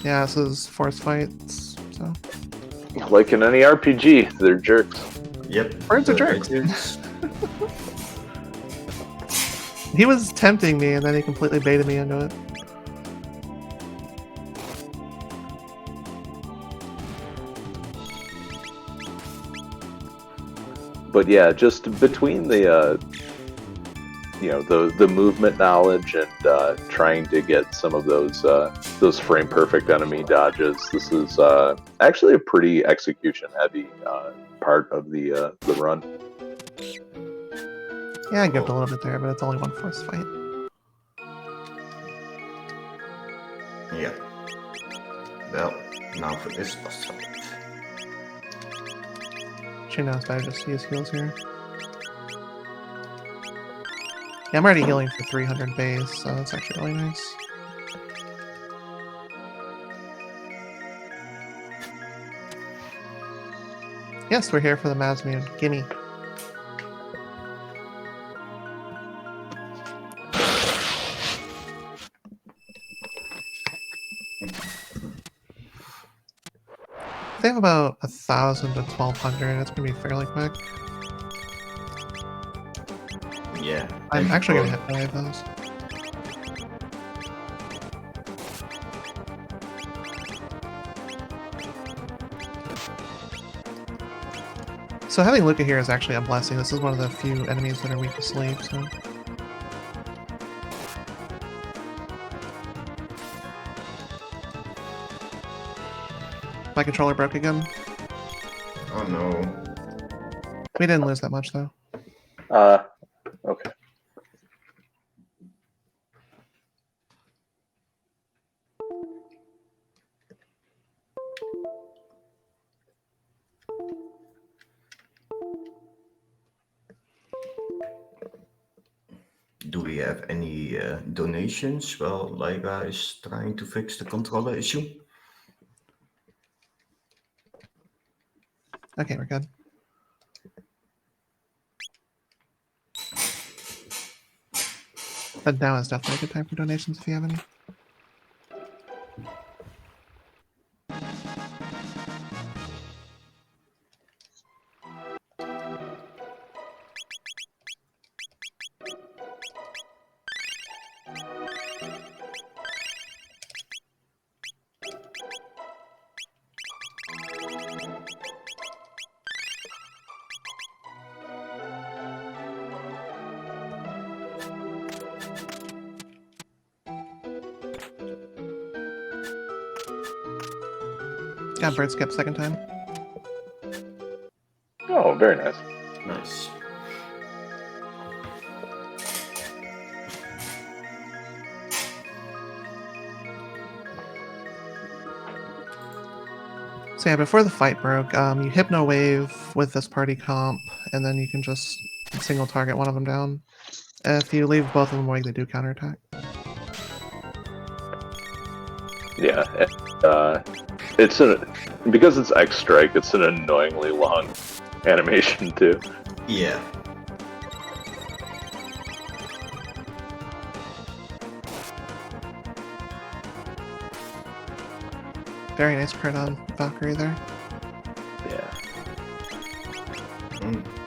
Yeah, this is force fights, so. Like in any RPG, they're jerks. Yep. Birds are they're jerks. jerks. He was tempting me, and then he completely baited me into it. But yeah, just between the the movement knowledge and trying to get some of those frame perfect enemy dodges, this is actually a pretty execution heavy part of the run. Yeah, I gipped a little bit there, but it's only one force fight. Yeah. Well, now for this boss fight. She knows better just to use heals here. Yeah, I'm already healing for 300 base, so that's actually really nice. Yes, we're here for the Mazmune. Gimme. They have about 1,000 to 1,200. It's gonna be fairly quick. Yeah. I'm actually gonna hit away those. So having Luca here is actually a blessing. This is one of the few enemies that are weak to sleep, so. My controller broke again. Oh no. We didn't lose that much though. Okay. Do we have any donations while Lyra is trying to fix the controller issue? Okay, we're good. But now is definitely a good time for donations if you have any. got bird skip second time. Oh, very nice. Nice. So yeah, before the fight broke, you hypno wave with this party comp, and then you can just single target one of them down. If you leave both of them awake, they do counterattack. Yeah, it's because it's X strike. It's an annoyingly long animation too. Yeah. Very nice crit on Valkyrie there. Yeah.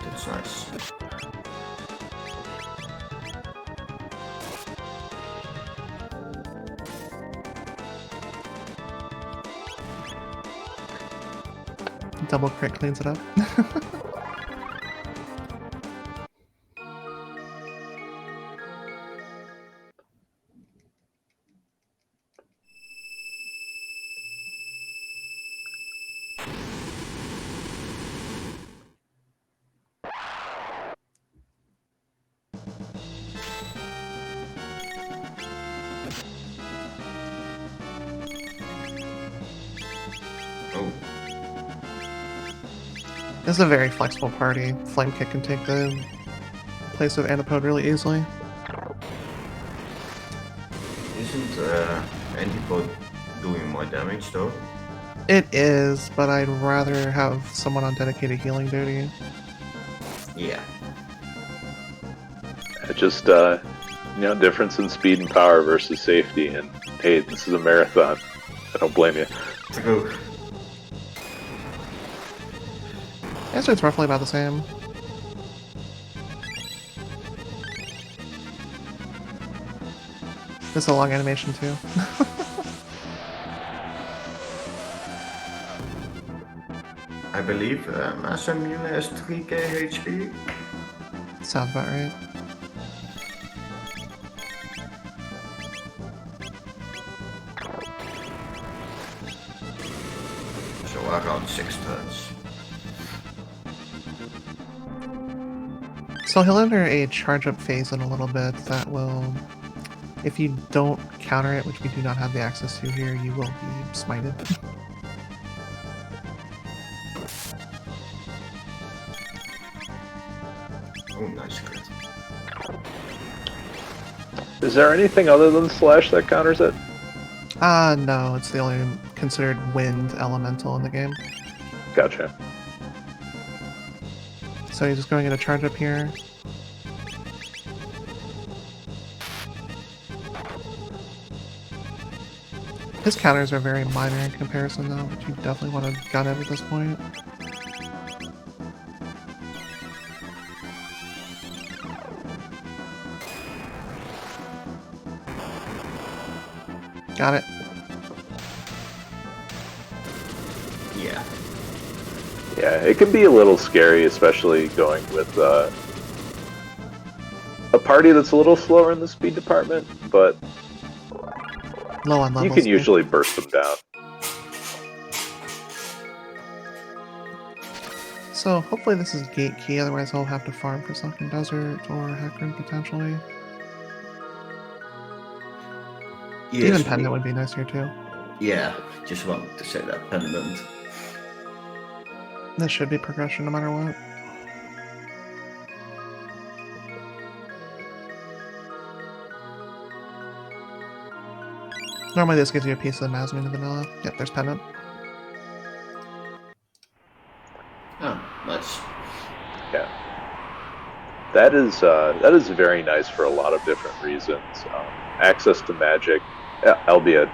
That's nice. Double crit cleans it up. Oh, This is a very flexible party. Flame Kick can take the place of Antipode really easily. isn't Antipode doing more damage though? It is, but I'd rather have someone on dedicated healing duty. Yeah. It just difference in speed and power versus safety. And hey, this is a marathon. I don't blame you. True. Yeah, so it's roughly about the same. This is a long animation too. I believe SMU has 3k HP. Sounds about right. So around 6 turns. So he'll enter a charge up phase in a little bit that will, if you don't counter it, which we do not have the access to here, you will be smited. Oh, nice crit. Is there anything other than Slash that counters it? No, it's the only considered wind elemental in the game. Gotcha. So you're just going to get a charge up here. His counters are very minor in comparison though, but you definitely want to gun it at this point. Got it. Yeah. Yeah, it can be a little scary, especially going with a party that's a little slower in the speed department, but Low on you level can speed. usually burst them down. So hopefully this is gate key, otherwise I'll have to farm for Sunken Desert or Hecarim potentially. Yes, Even Pendant would be nice here too. Yeah, just wanted to say that pendant. This should be progression no matter what. Normally this gives you a piece of the Masmin and Vanilla. Yep, there's Pendant. Oh, nice. Yeah, that is very nice for a lot of different reasons. Access to magic, albeit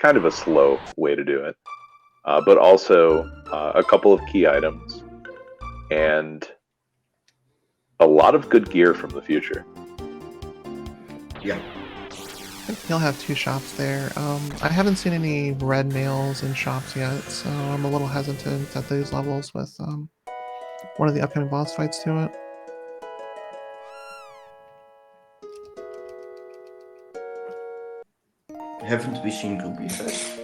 kind of a slow way to do it, but also a couple of key items and a lot of good gear from the future. Yeah. I think he'll have two shops there. I haven't seen any red nails in shops yet, so I'm a little hesitant at these levels with one of the upcoming boss fights to it. Haven't we seen Ruby Fest?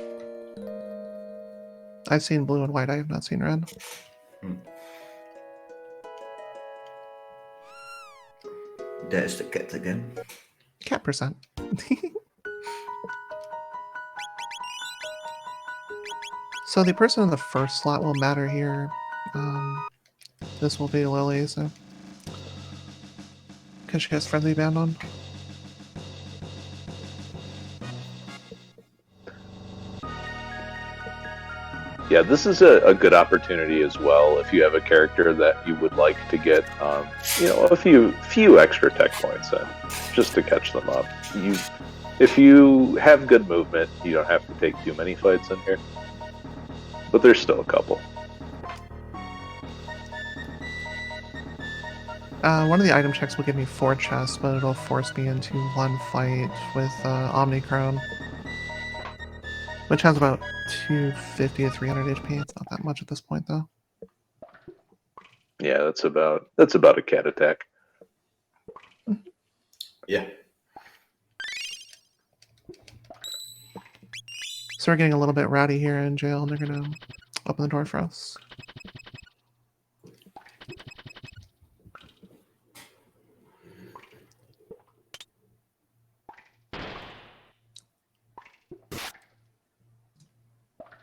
I've seen blue and white. I have not seen red. There's the cat again. Cat percent. So the person in the first slot will matter here. This will be Lily, so because she has friendly band on. Yeah, this is a good opportunity as well if you have a character that you would like to get, a few extra tech points in, just to catch them up. If you have good movement, you don't have to take too many fights in here, but there's still a couple. One of the item checks will give me 4 chests, but it'll force me into 1 fight with Omnicron, which has about 250 to 300 HP. It's not that much at this point, though. Yeah, that's about a cat attack. Yeah. So we're getting a little bit rowdy here in jail, and they're gonna open the door for us.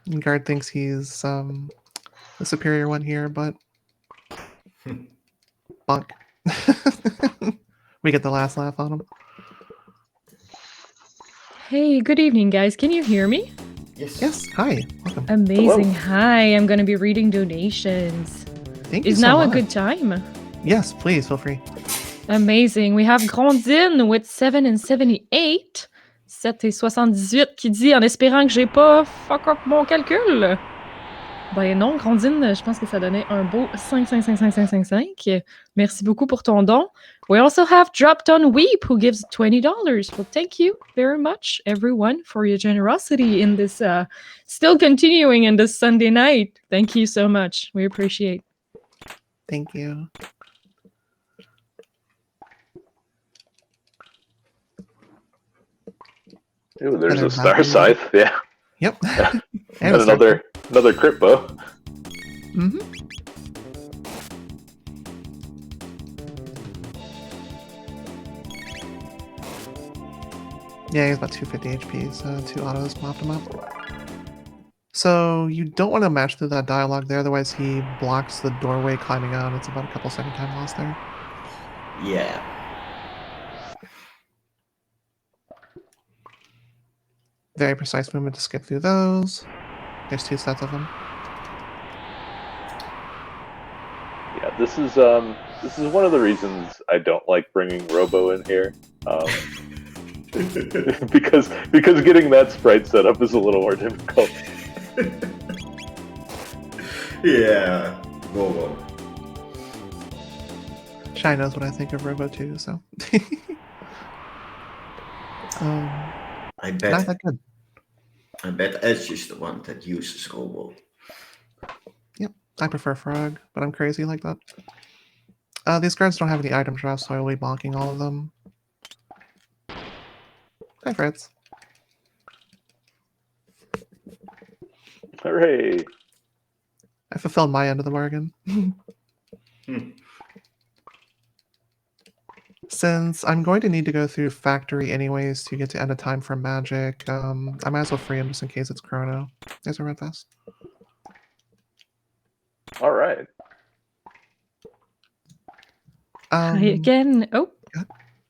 And guard thinks he's the superior one here, but bonk. We get the last laugh on him. Hey, good evening, guys. Can you hear me? Yes, hi. Welcome. Amazing. Hello. Hi, I'm going to be reading donations. Thank you Is so now much. a good time? Yes, please, feel free. Amazing. We have Grandine with 7 and 78. 7 et 78 qui dit en espérant que j'ai pas fuck up mon calcul. Ben non, Grandine, je pense que ça donnait un beau 5, 5, 5, 5, 5, 5, 5. Merci beaucoup pour ton don. We also have Dropped on Weep who gives $20. Well, thank you very much, everyone, for your generosity in this, still continuing in this Sunday night. Thank you so much. We appreciate. Thank you. Ooh, there's Better a Star not. Scythe. Yeah, Yep. and another crit bow. Mm-hmm. Yeah, he's about 250 HP, so 2 autos mopped him up. So you don't want to match through that dialogue there, otherwise he blocks the doorway climbing out. It's about a couple second time loss there. Yeah. Very precise movement to skip through those. There's 2 sets of them. Yeah, this is one of the reasons I don't like bringing Robo in here, because getting that sprite set up is a little more difficult. Yeah. Whoa. Shai knows what I think of Robo too, so. I Not bet that good. Edge is the one that uses Robo. Yep, I prefer Frog, but I'm crazy like that. These guards don't have any item drops, so I will be bonking all of them. Hi, Fritz. Hooray! I fulfilled my end of the bargain. Since I'm going to need to go through factory anyways to get to end of time for magic, I might as well free him just in case it's Chrono. There's a red vest. All right. Hi again. Oh.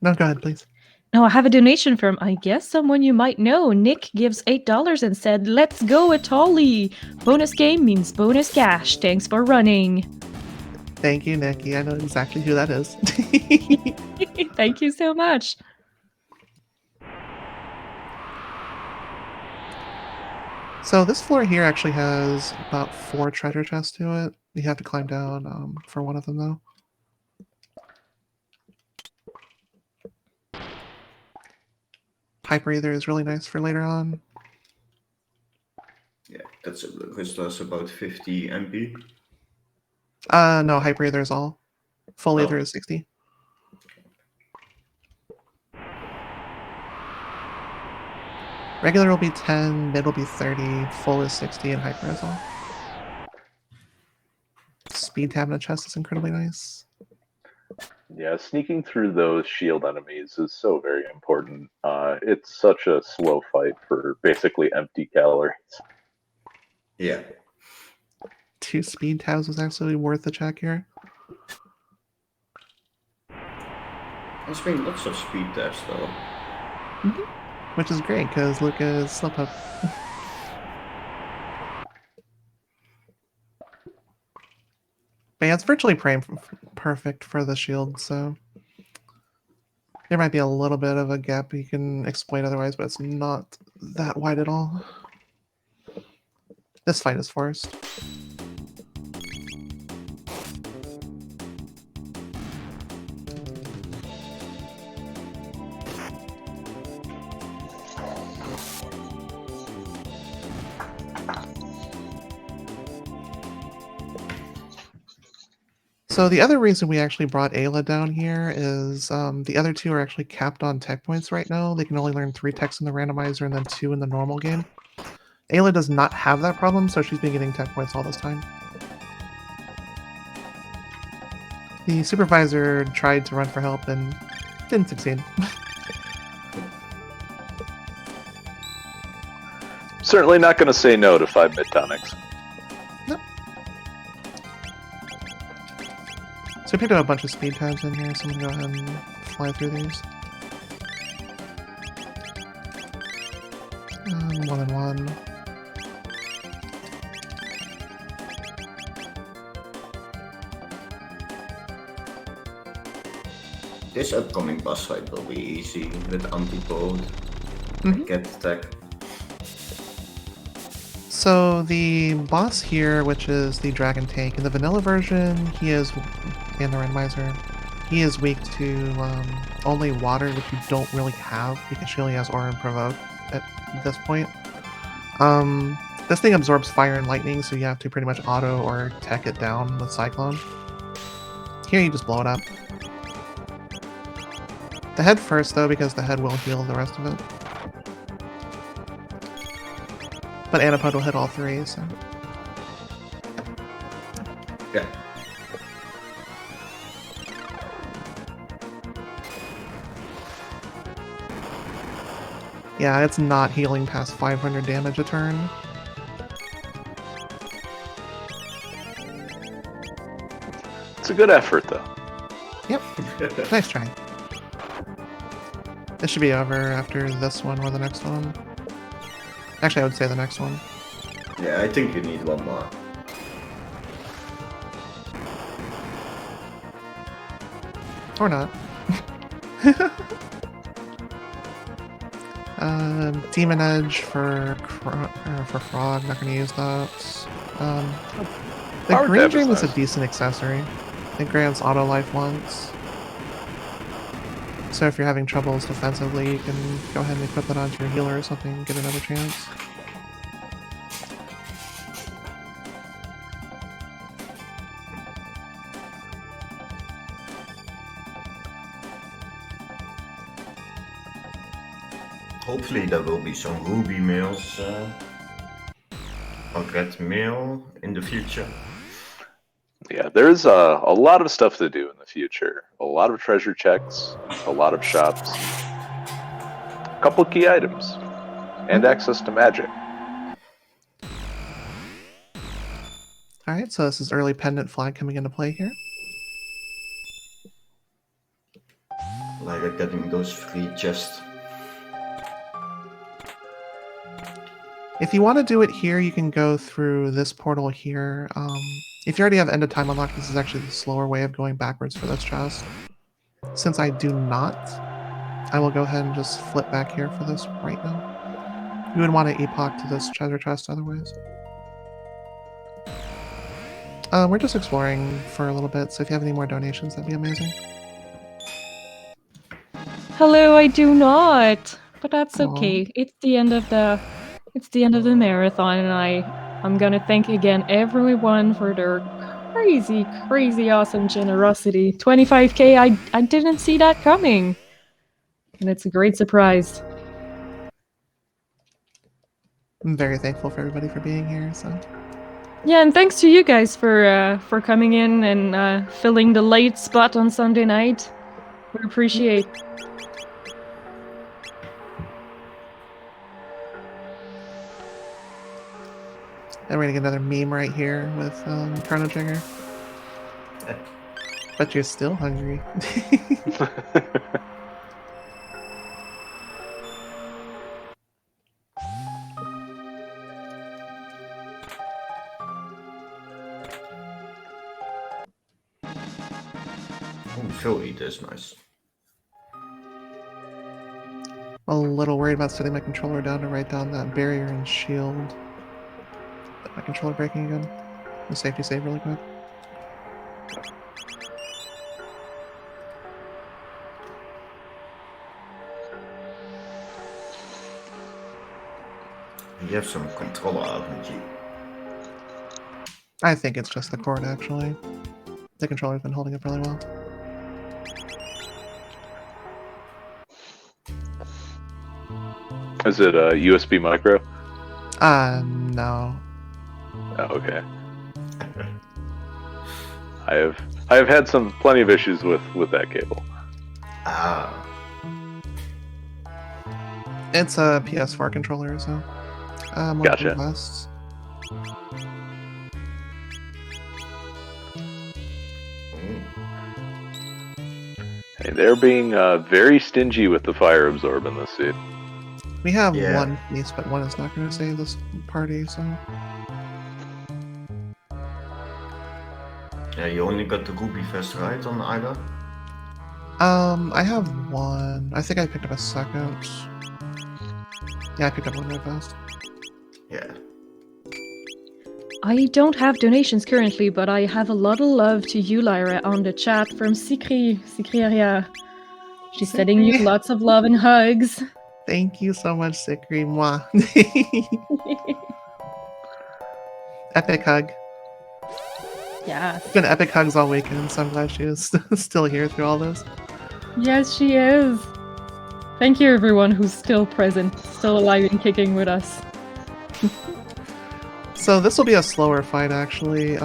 No, go ahead, please. No, I have a donation from, I guess, someone you might know. Nick gives $8 and said, "Let's go, Atali. Bonus game means bonus cash. Thanks for running." Thank you, Nikki. I know exactly who that is. Thank you so much. So this floor here actually has about 4 treasure chests to it. You have to climb down for one of them, though. Hyper Ether is really nice for later on. Yeah, that's about 50 MP. No, Hyper Ether is all. Full Oh. Ether is 60. Regular will be 10, mid will be 30, full is 60, and hyper is all. speed tab in a chest is incredibly nice. Yeah, sneaking through those shield enemies is so very important. It's such a slow fight for basically empty calories. Yeah. 2 speed tabs was actually worth the check here. There's been lots of speed tabs though. Which is great, because Luca is slowpoke. But yeah, it's virtually perfect for the shield, so... There might be a little bit of a gap you can exploit otherwise, but it's not that wide at all. This fight is forced. So the other reason we actually brought Ayla down here is the other two are actually capped on tech points right now. They can only learn 3 techs in the randomizer and then 2 in the normal game. Ayla does not have that problem, so she's been getting tech points all this time. The supervisor tried to run for help and didn't succeed. Certainly not going to say no to 5 mid-tonics. So I picked up a bunch of speed tabs in here, so I'm gonna go ahead and fly through these. 1 and 1. This upcoming boss fight will be easy with anti-pode. Get tech. So the boss here, which is the dragon tank, in the vanilla version, he is, and the randomizer, he is weak to only water, which you don't really have because she only has aura and provoke at this point. This thing absorbs fire and lightning, so you have to pretty much auto or tech it down with cyclone. Here you just blow it up. The head first though, because the head will heal the rest of it. But Anapod will hit all 3, so... Yeah. Yeah, it's not healing past 500 damage a turn. It's a good effort, though. Yep. Nice try. This should be over after this one or the next one. Actually, I would say the next one. Yeah, I think you need one more. Or not. Demon Edge for Frog, not gonna use that. The Power Green Dab is Dream is a nice. decent accessory. It grants auto life once. So if you're having troubles defensively, you can go ahead and equip it onto your healer or something and get another chance. Hopefully there will be some ruby mails or red mail in the future. Yeah, there's a lot of stuff to do in the future. A lot of treasure checks, a lot of shops, a couple key items, and access to magic. Alright, so this is early pendant flag coming into play here. Like getting those free chests. If you want to do it here, you can go through this portal here. If you already have end of time unlocked, this is actually the slower way of going backwards for this chest. Since I do not, I will go ahead and just flip back here for this right now. You would want to epoch to this treasure chest otherwise. We're just exploring for a little bit, so if you have any more donations, that'd be amazing. Hello, I do not. But that's Aw. okay. It's the end of the marathon, and I'm gonna thank again everyone for their crazy awesome generosity. 25k, I didn't see that coming. And it's a great surprise. I'm very thankful for everybody for being here, so Yeah, and thanks to you guys for coming in and filling the late spot on Sunday night. We appreciate. And we're gonna get another meme right here with Chrono Trigger. But you're still hungry. Philly, that's nice. A little worried about setting my controller down to write down that barrier and shield. My controller breaking again. A safety save really quick. You have some controller, haven't you? I think it's just the cord, actually. The controller's been holding up really well. Is it a USB micro? No. Oh, okay. I have had plenty of issues with that cable. Ah. It's a PS4 controller, so... more Gotcha. requests. Hey, they're being very stingy with the fire absorb in this seat. We have Yeah. one piece, but one is not going to save this party, so... Yeah, you only got the Ruby Fest right on Ida? I have one. I think I picked up a second. Yeah, I picked up one really fast. Yeah. I don't have donations currently, but I have a lot of love to you, Lyra, on the chat from Sikri Aria. She's sending you Sikri. lots of love and hugs. Thank you so much, Sikri. Mwah. Epic hug. Yeah. It's been epic hugs all weekend, so I'm glad she is still here through all this. Yes, she is. Thank you, everyone who's still present, still alive and kicking with us. So this will be a slower fight, actually.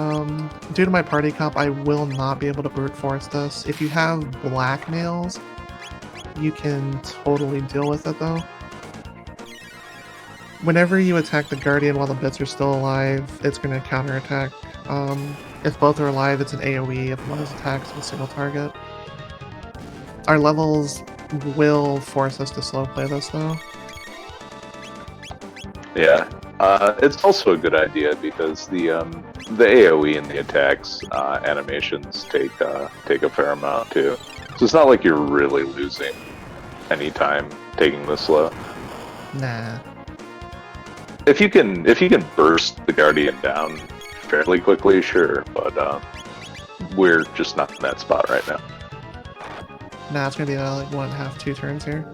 Due to my party comp, I will not be able to brute force this. If you have blackmails, you can totally deal with it, though. Whenever you attack the Guardian while the bits are still alive, it's going to counterattack. If both are alive, it's an AoE if one is attacked with a single target. Our levels will force us to slow play this, though. Yeah, it's also a good idea because the AOE and the attacks animations take a fair amount too. So it's not like you're really losing any time taking this slow. Nah. If you can burst the Guardian down fairly quickly, sure, but we're just not in that spot right now. Nah, it's gonna be like 1.5, 2 turns here.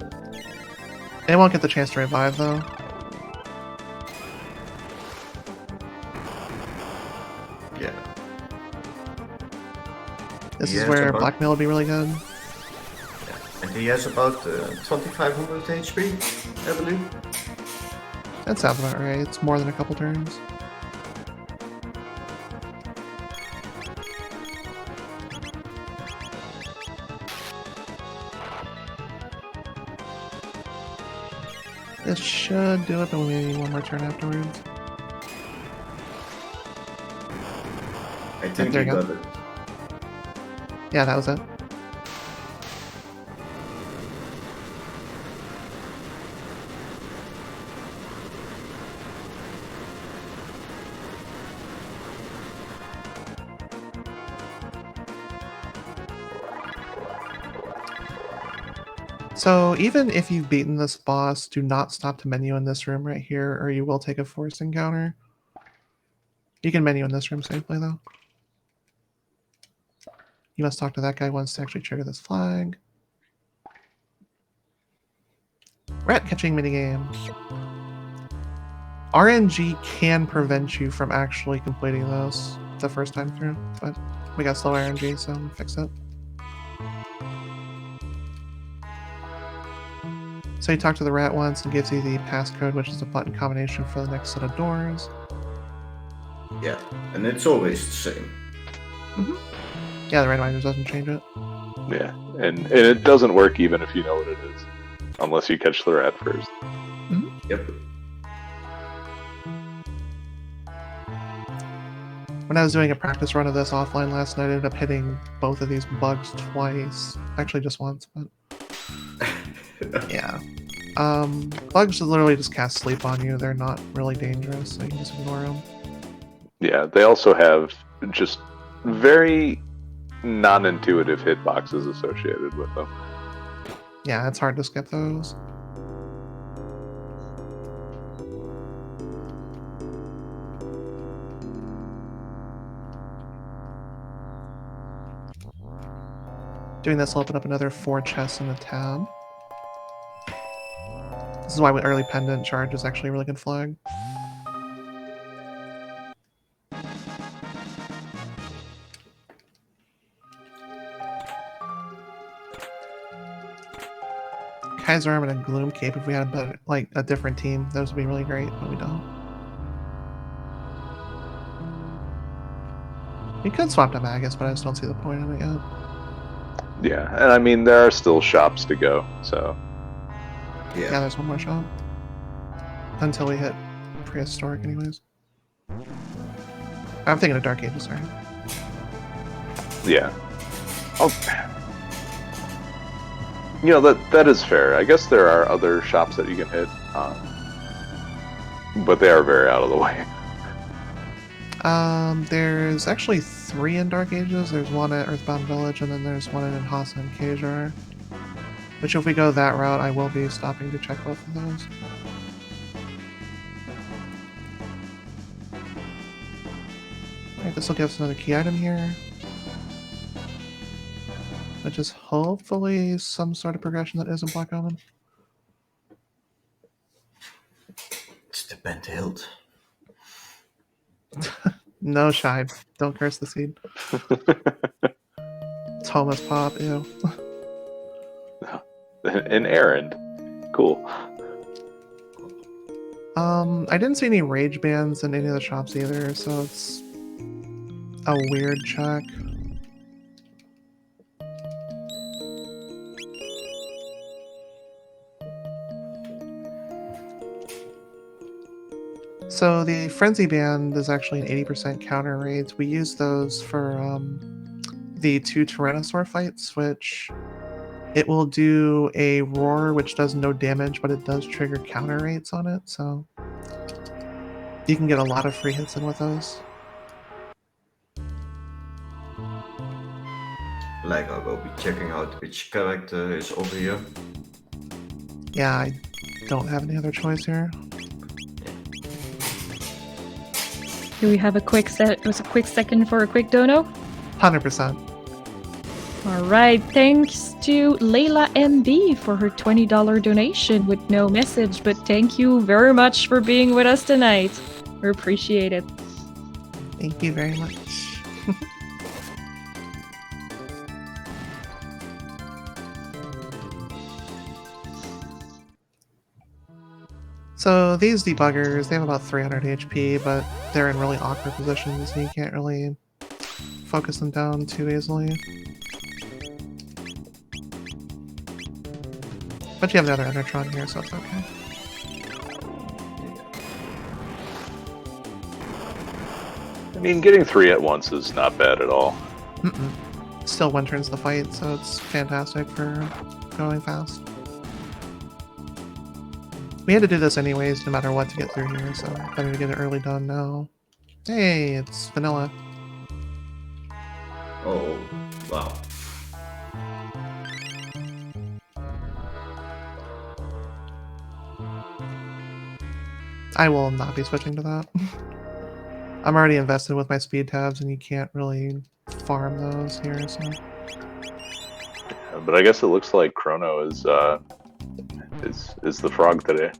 They won't get the chance to revive, though. Yeah. This Yeah, is it's where about- blackmail will be really good. And he has about 2500 HP, I believe. That sounds about right. It's more than a couple turns. This should do it, but we may need one more turn afterwards. I think there he you go. got it. Yeah, that was it. So even if you've beaten this boss, do not stop to menu in this room right here, or you will take a force encounter. You can menu in this room safely, though. You must talk to that guy once to actually trigger this flag. Rat catching minigame. RNG can prevent you from actually completing this the first time through, but we got slow RNG, so we'll fix it. So you talk to the rat once and gives you the passcode, which is a button combination for the next set of doors. Yeah, and it's always the same. Yeah, the randomizers doesn't change it. Yeah, and it doesn't work even if you know what it is, unless you catch the rat first. Yep. When I was doing a practice run of this offline last night, I ended up hitting both of these bugs twice. Actually, just once, but yeah. Bugs literally just cast sleep on you. They're not really dangerous, so you can just ignore them. Yeah, they also have just very non-intuitive hitboxes associated with them. Yeah, it's hard to skip those. Doing this will open up another 4 chests in the tab. This is why early pendant charge is actually a really good flag. Kaiser Arm and a Gloom Cape, if we had a better, like a different team, those would be really great, but we don't. We could swap to Magus, but I just don't see the point in it yet. Yeah, and I mean, there are still shops to go, so... Yeah, there's one more shop. Until we hit prehistoric anyways. I'm thinking of Dark Ages, sorry. Yeah. Oh. You know, that is fair. I guess there are other shops that you can hit, but they are very out of the way. There's actually 3 in Dark Ages. There's one at Earthbound Village, and then there's one in Hasa and Kajar. Which, if we go that route, I will be stopping to check both of those. Alright, this will give us another key item here. Which is hopefully some sort of progression that isn't Black Omen. It's the bent hilt. No, Shy. Don't curse the seed. Thomas Pop, ew. An errand. Cool. I didn't see any rage bands in any of the shops either, so it's a weird check. So the Frenzy Band is actually an 80% counter raids. We use those for the 2 Tyrannosaur fights, which it will do a roar which does no damage, but it does trigger counter rates on it, so you can get a lot of free hits in with those. Like, I will be checking out which character is over here. Yeah, I don't have any other choice here. Do we have a quick second for a quick dono? 100%. All right, thanks to Layla MB for her $20 donation with no message, but thank you very much for being with us tonight. We appreciate it. Thank you very much. So these debuggers, they have about 300 HP, but they're in really awkward positions, so you can't really focus them down too easily. But you have another Enertron here, so it's okay. I mean, getting 3 at once is not bad at all. Still one turns the fight, so it's fantastic for going fast. We had to do this anyways, no matter what, to get through here, so better to get it early done now. Hey, it's vanilla. Oh, wow. I will not be switching to that. I'm already invested with my speed tabs, and you can't really farm those here, so... But I guess it looks like Chrono is the frog today.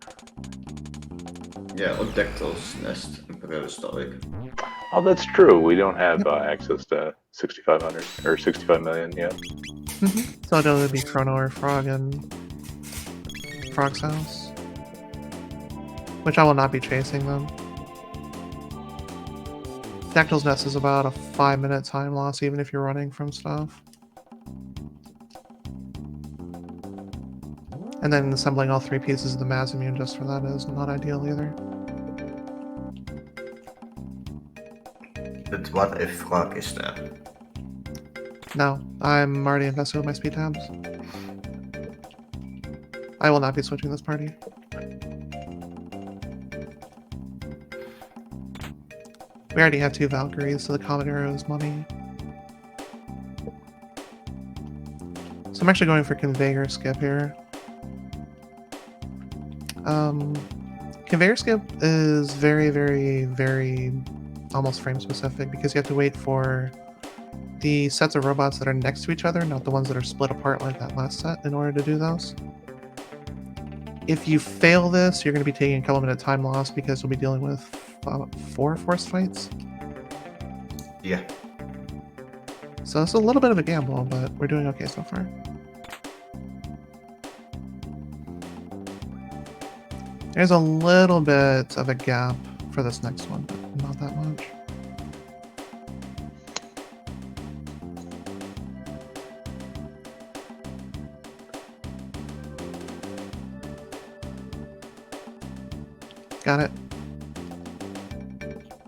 Yeah, Odecto's nest in prehistoric. Oh, that's true. We don't have access to 6,500 or 65 million yet. So it'll either be Chrono or Frog and Frog's house. Which I will not be chasing them. Dactyl's Nest is about a 5-minute time loss, even if you're running from stuff. And then assembling all 3 pieces of the Mazimmune just for that is not ideal either. But what if Frog is there? No, I'm already invested with my speed tabs. I will not be switching this party. We already have 2 Valkyries, so the Comet Arrow is money. So I'm actually going for Conveyor Skip here. Conveyor Skip is very, very, very almost frame specific because you have to wait for the sets of robots that are next to each other, not the ones that are split apart like that last set, in order to do those. If you fail this, you're going to be taking a couple minute time loss because you'll be dealing with 4 force fights. Yeah. So it's a little bit of a gamble, but we're doing okay so far. There's a little bit of a gap for this next one, but not that much. Got it.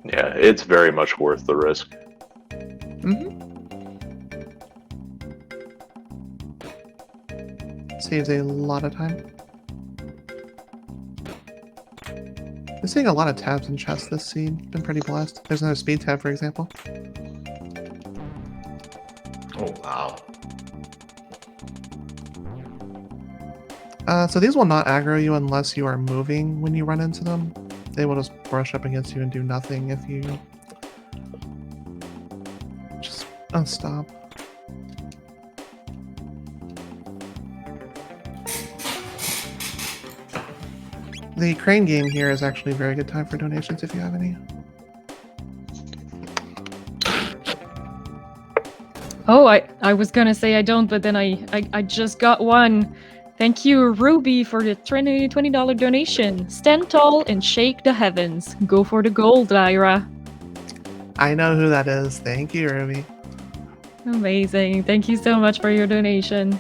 Yeah, it's very much worth the risk. Saves a lot of time. I'm seeing a lot of tabs and chests this seed. Been pretty blessed. There's another speed tab, for example. Oh, wow. So these will not aggro you unless you are moving when you run into them. They will just brush up against you and do nothing if you just unstop. The crane game here is actually a very good time for donations if you have any. Oh, I was gonna say I don't, but then I just got one. Thank you, Ruby, for the $20 donation. Stand tall and shake the heavens. Go for the gold, Lyra. I know who that is. Thank you, Ruby. Amazing. Thank you so much for your donation.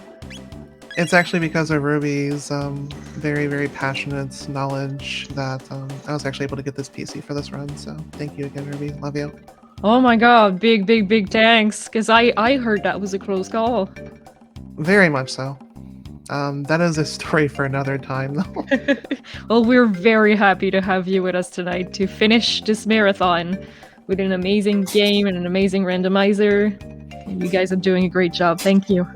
It's actually because of Ruby's very, very passionate knowledge that I was actually able to get this PC for this run. So thank you again, Ruby. Love you. Oh my god, big thanks. Because I heard that was a close call. Very much so. That is a story for another time, though. Well, we're very happy to have you with us tonight to finish this marathon with an amazing game and an amazing randomizer. You guys are doing a great job. Thank you.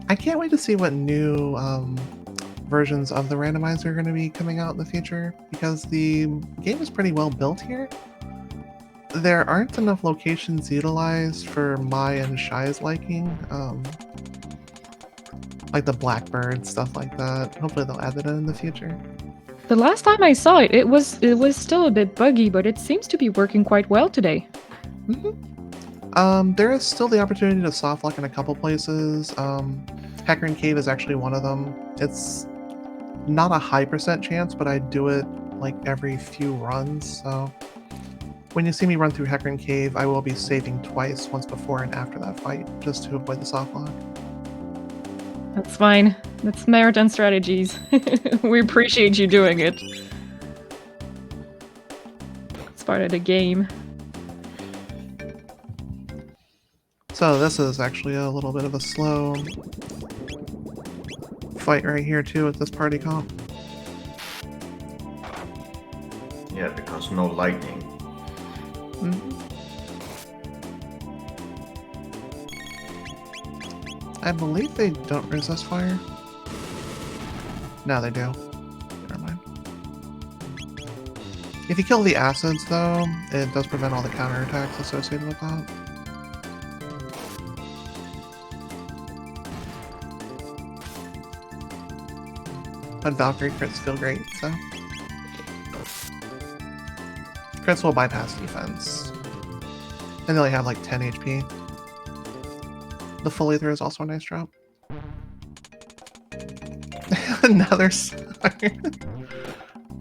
I can't wait to see what new versions of the randomizer are going to be coming out in the future, because the game is pretty well built here. There aren't enough locations utilized for my and Shai's liking. Like the Blackbird, stuff like that. Hopefully they'll add that in the future. The last time I saw it, it was still a bit buggy, but it seems to be working quite well today. There is still the opportunity to soft lock in a couple places. Hacker and Cave is actually one of them. It's not a high % chance, but I do it like every few runs, so when you see me run through Hacker and Cave, I will be saving twice, once before and after that fight, just to avoid the soft lock. That's fine. That's marathon strategies. We appreciate you doing it. It's part of the game. So this is actually a little bit of a slow fight right here too with this party comp. Yeah, because no lightning. I believe they don't resist fire. No, they do. Never mind. If you kill the acids, though, it does prevent all the counterattacks associated with that. But Valkyrie crits feel great, so. Crits will bypass defense. And they only have like 10 HP. The full ether is also a nice drop. Another star.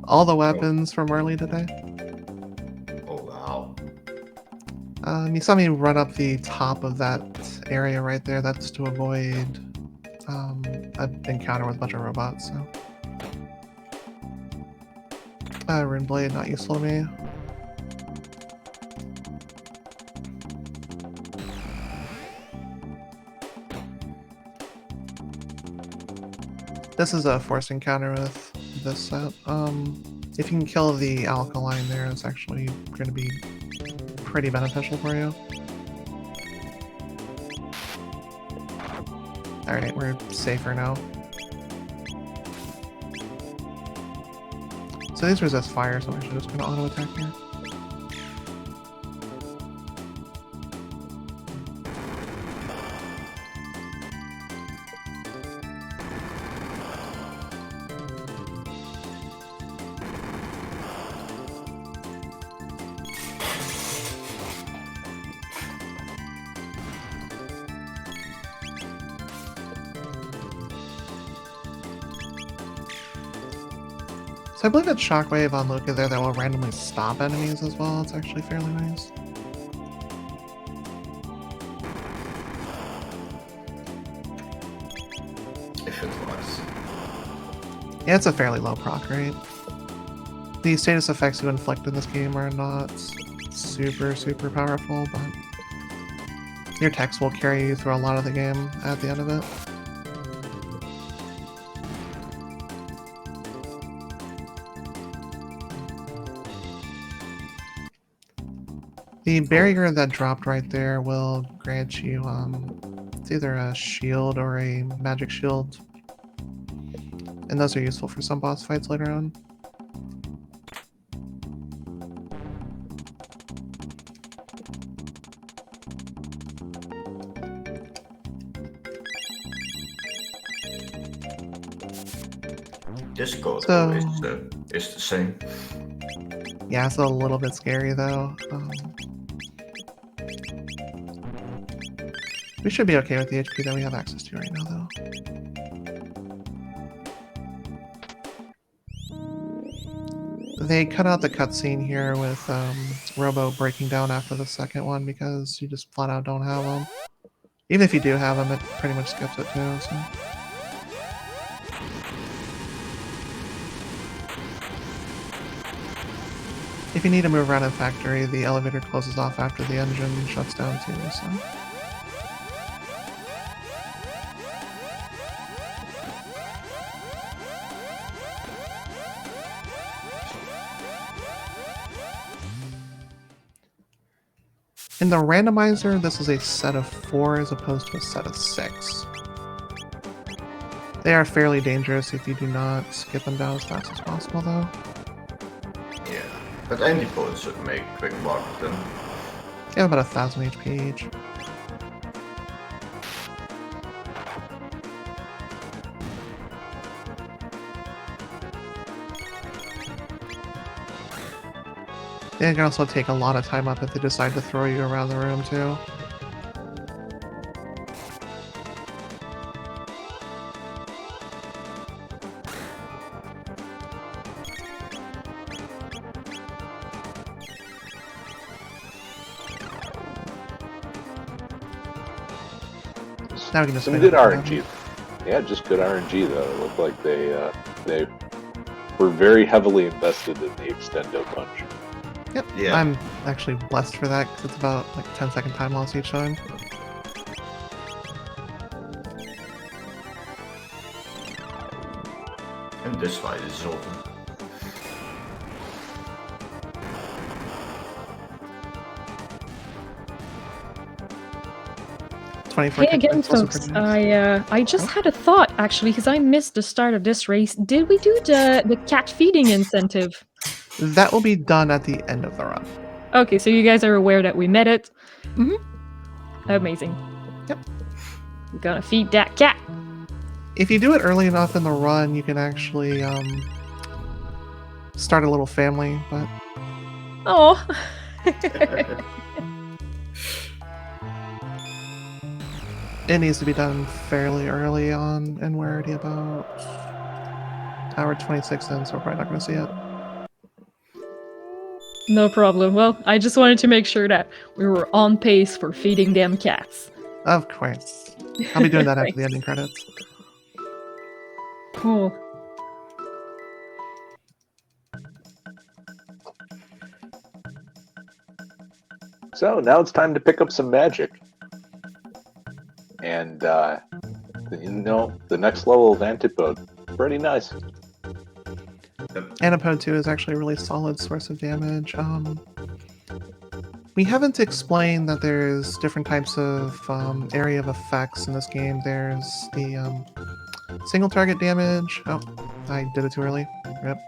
All the weapons from early today. Oh, wow. You saw me run up the top of that area right there. That's to avoid an encounter with a bunch of robots. So, Rune Blade not useful to me. This is a forced encounter with this set. If you can kill the alkaline there, it's actually going to be pretty beneficial for you. Alright, we're safer now. So these resist fire, so I'm actually just going to auto-attack here. So I believe it's Shockwave on Luca there that will randomly stop enemies as well. It's actually fairly nice. If it was. Yeah, it's a fairly low proc rate. The status effects you inflict in this game are not super powerful, but your text will carry you through a lot of the game at the end of it. The barrier that dropped right there will grant you it's either a shield or a magic shield. And those are useful for some boss fights later on. This code So- is the same. Yeah, it's a little bit scary though. We should be okay with the HP that we have access to right now though. They cut out the cutscene here with Robo breaking down after the second one because you just flat out don't have them. Even if you do have them, it pretty much skips it too. So. If you need to move around in factory, the elevator closes off after the engine shuts down too. So. In the randomizer, this is a set of 4 as opposed to a set of 6. They are fairly dangerous if you do not get them down as fast as possible, though. Yeah, but antipodes should make quick work of them. They have about 1,000 HP each. They can also take a lot of time up if they decide to throw you around the room, too. Now we can just Some wait good for them. RNG. Yeah, just good RNG though. It looked like they were very heavily invested in the extendo punch. Yep, Yeah. I'm actually blessed for that because it's about like 10-second time loss each time. And this fight is over. Hey again, folks. I just had a thought actually, because I missed the start of this race. Did we do the cat feeding incentive? That will be done at the end of the run. Okay, so you guys are aware that we met it. Mhm. Amazing. Yep. We're gonna feed that cat. If you do it early enough in the run, you can actually start a little family, but Oh. it needs to be done fairly early on, and we're already about hour 26 in, so we're probably not going to see it. No problem. Well, I just wanted to make sure that we were on pace for feeding them cats. Of course. I'll be doing that after the Thanks. ending credits. Cool. So now it's time to pick up some magic. And, the next level of Antipode, pretty nice. Antipode 2 is actually a really solid source of damage. We haven't explained that there's different types of area of effects in this game. There's the single target damage. Oh, I did it too early. Rip.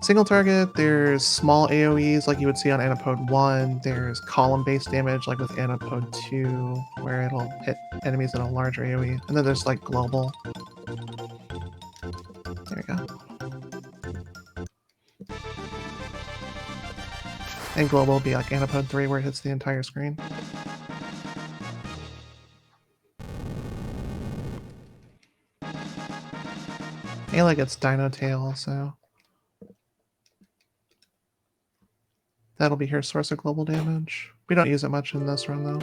Single target, there's small AoEs like you would see on Antipode 1. There's column-based damage like with Antipode 2, where it'll hit enemies in a larger AoE. And then there's like global. There we go. And global will be like Antipode 3 where it hits the entire screen. Ayla gets Dino Tail, so that'll be her source of global damage. We don't use it much in this run though.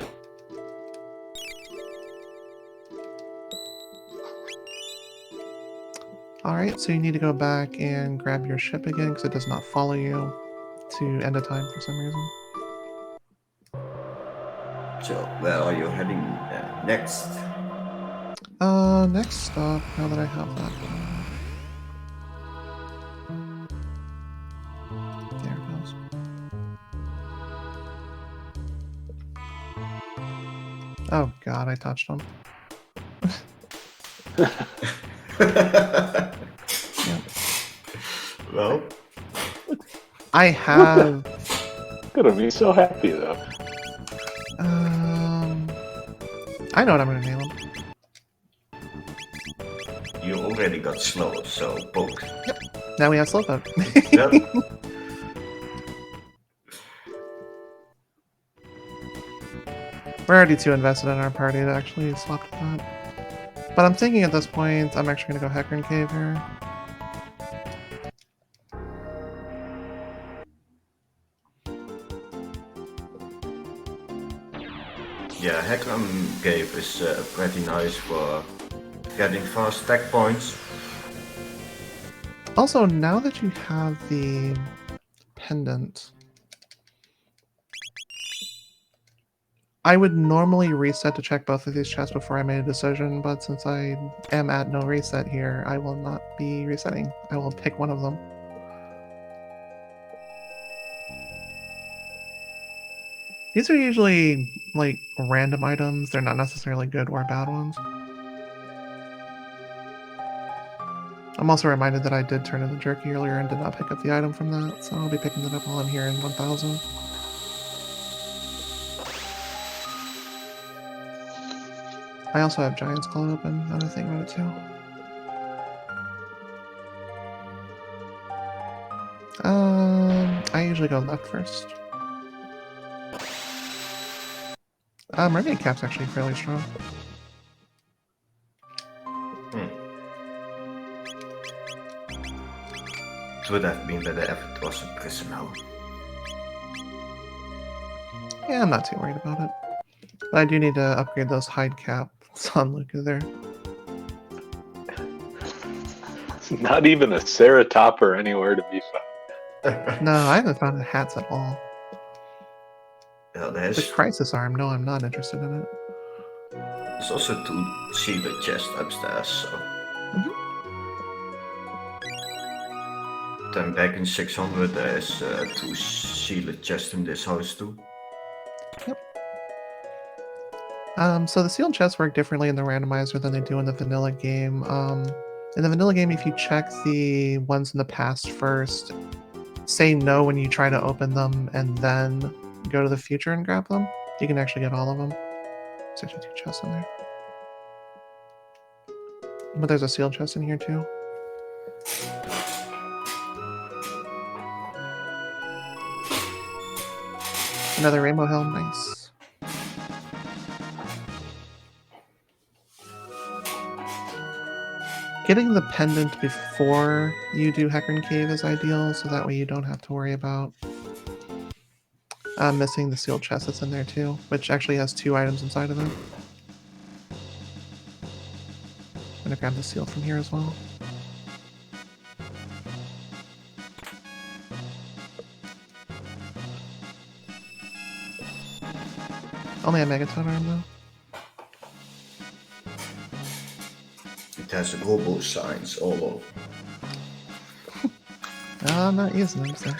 Alright, so you need to go back and grab your ship again because it does not follow you to end of time for some reason. So, where are you heading next? Next stop, now that I have that. There it goes. Oh god, I touched him. Yep. Well, I have... Gonna be so happy though. I know what I'm gonna name him. you already got slow, so poke. Now we have Slowpoke. Yep. We're already too invested in our party to actually swap that. But I'm thinking at this point, I'm actually gonna go Hecarim Cave here. Yeah, Hecarim Cave is pretty nice for getting fast stack points. Also, now that you have the pendant, I would normally reset to check both of these chests before I made a decision, but since I am at no reset here, I will not be resetting. I will pick one of them. These are usually, like, random items. They're not necessarily good or bad ones. I'm also reminded that I did turn in the jerky earlier and did not pick up the item from that, so I'll be picking it up while I'm here in 1000. I also have Giant's Claw open, now that I think about it too. I usually go left first. Mermaid Cap's actually fairly strong. It would have been better if it was a prisoner. Yeah, I'm not too worried about it. But I do need to upgrade those hide caps on Luca there. Not even a Ceratopper anywhere to be found. No, I haven't found the hats at all. Yeah, The there's Crisis Arm, no, I'm not interested in it. also 2 sealer chests upstairs, so. Then back in 600 there's 2 sealer chests in this house too. So the sealed chests work differently in the randomizer than they do in the vanilla game. In the vanilla game, if you check the ones in the past first, say no when you try to open them, and then go to the future and grab them, you can actually get all of them. There's actually 2 chests in there. But there's a sealed chest in here too. Another rainbow helm, nice. Getting the pendant before you do Hecarim Cave is ideal, so that way you don't have to worry about missing the sealed chest that's in there too, which actually has 2 items inside of it. I'm gonna grab the seal from here as well. Only a Megaton arm though. It has robo signs all over. I'm not using them, so.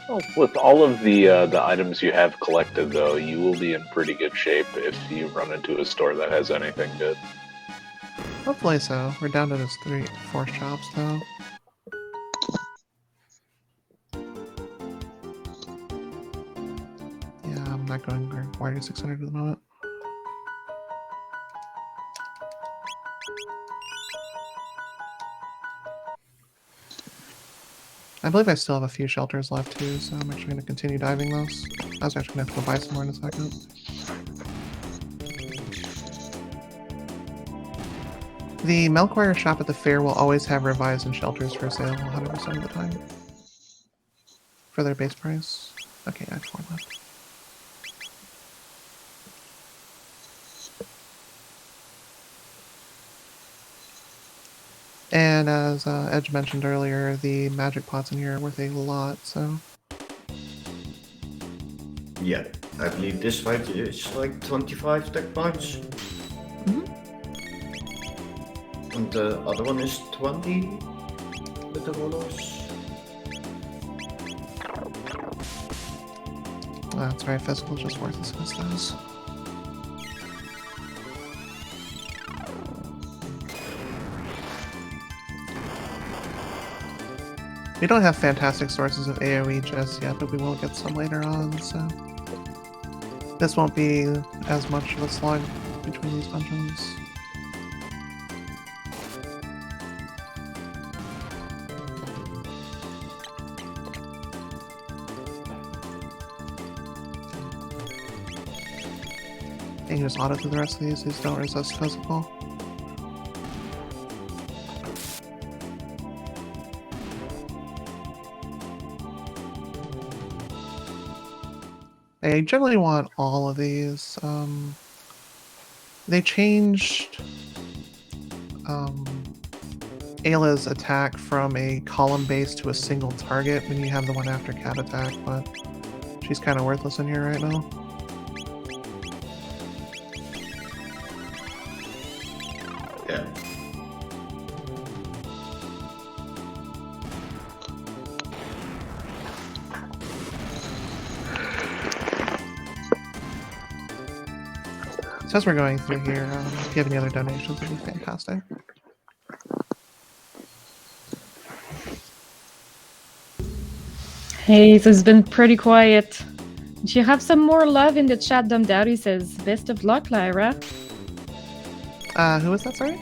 Well, with all of the items you have collected, though, you will be in pretty good shape if you run into a store that has anything good. Hopefully so. We're down to just 4 shops though. Yeah, I'm not going Warrior 600 at the moment. I believe I still have a few shelters left too, so I'm actually going to continue diving those. I was actually going to have to go buy some more in a second. The Melkwire shop at the fair will always have revives and shelters for sale 100% of the time. For their base price. Okay, I have 4 left. And as Edge mentioned earlier, the magic pots in here are worth a lot, so... Yeah, I believe this fight is like 25 tech points. Mm-hmm. And the other one is 20 with the rollers. Oh, that's right, physical is just worth as good as. We don't have fantastic sources of AoE just yet, but we will get some later on, so... This won't be as much of a slog between these dungeons. You can just auto through the rest of these don't resist physical. I generally want all of these. They changed Ayla's attack from a column base to a single target when you have the one after cat attack, but she's kind of worthless in here right now. Yeah. So as we're going through here, if you have any other donations, would be fantastic. Hey, this has been pretty quiet. Do you have some more love in the chat? Dumb Dowdy says, best of luck, Lyra. Who is that, sorry?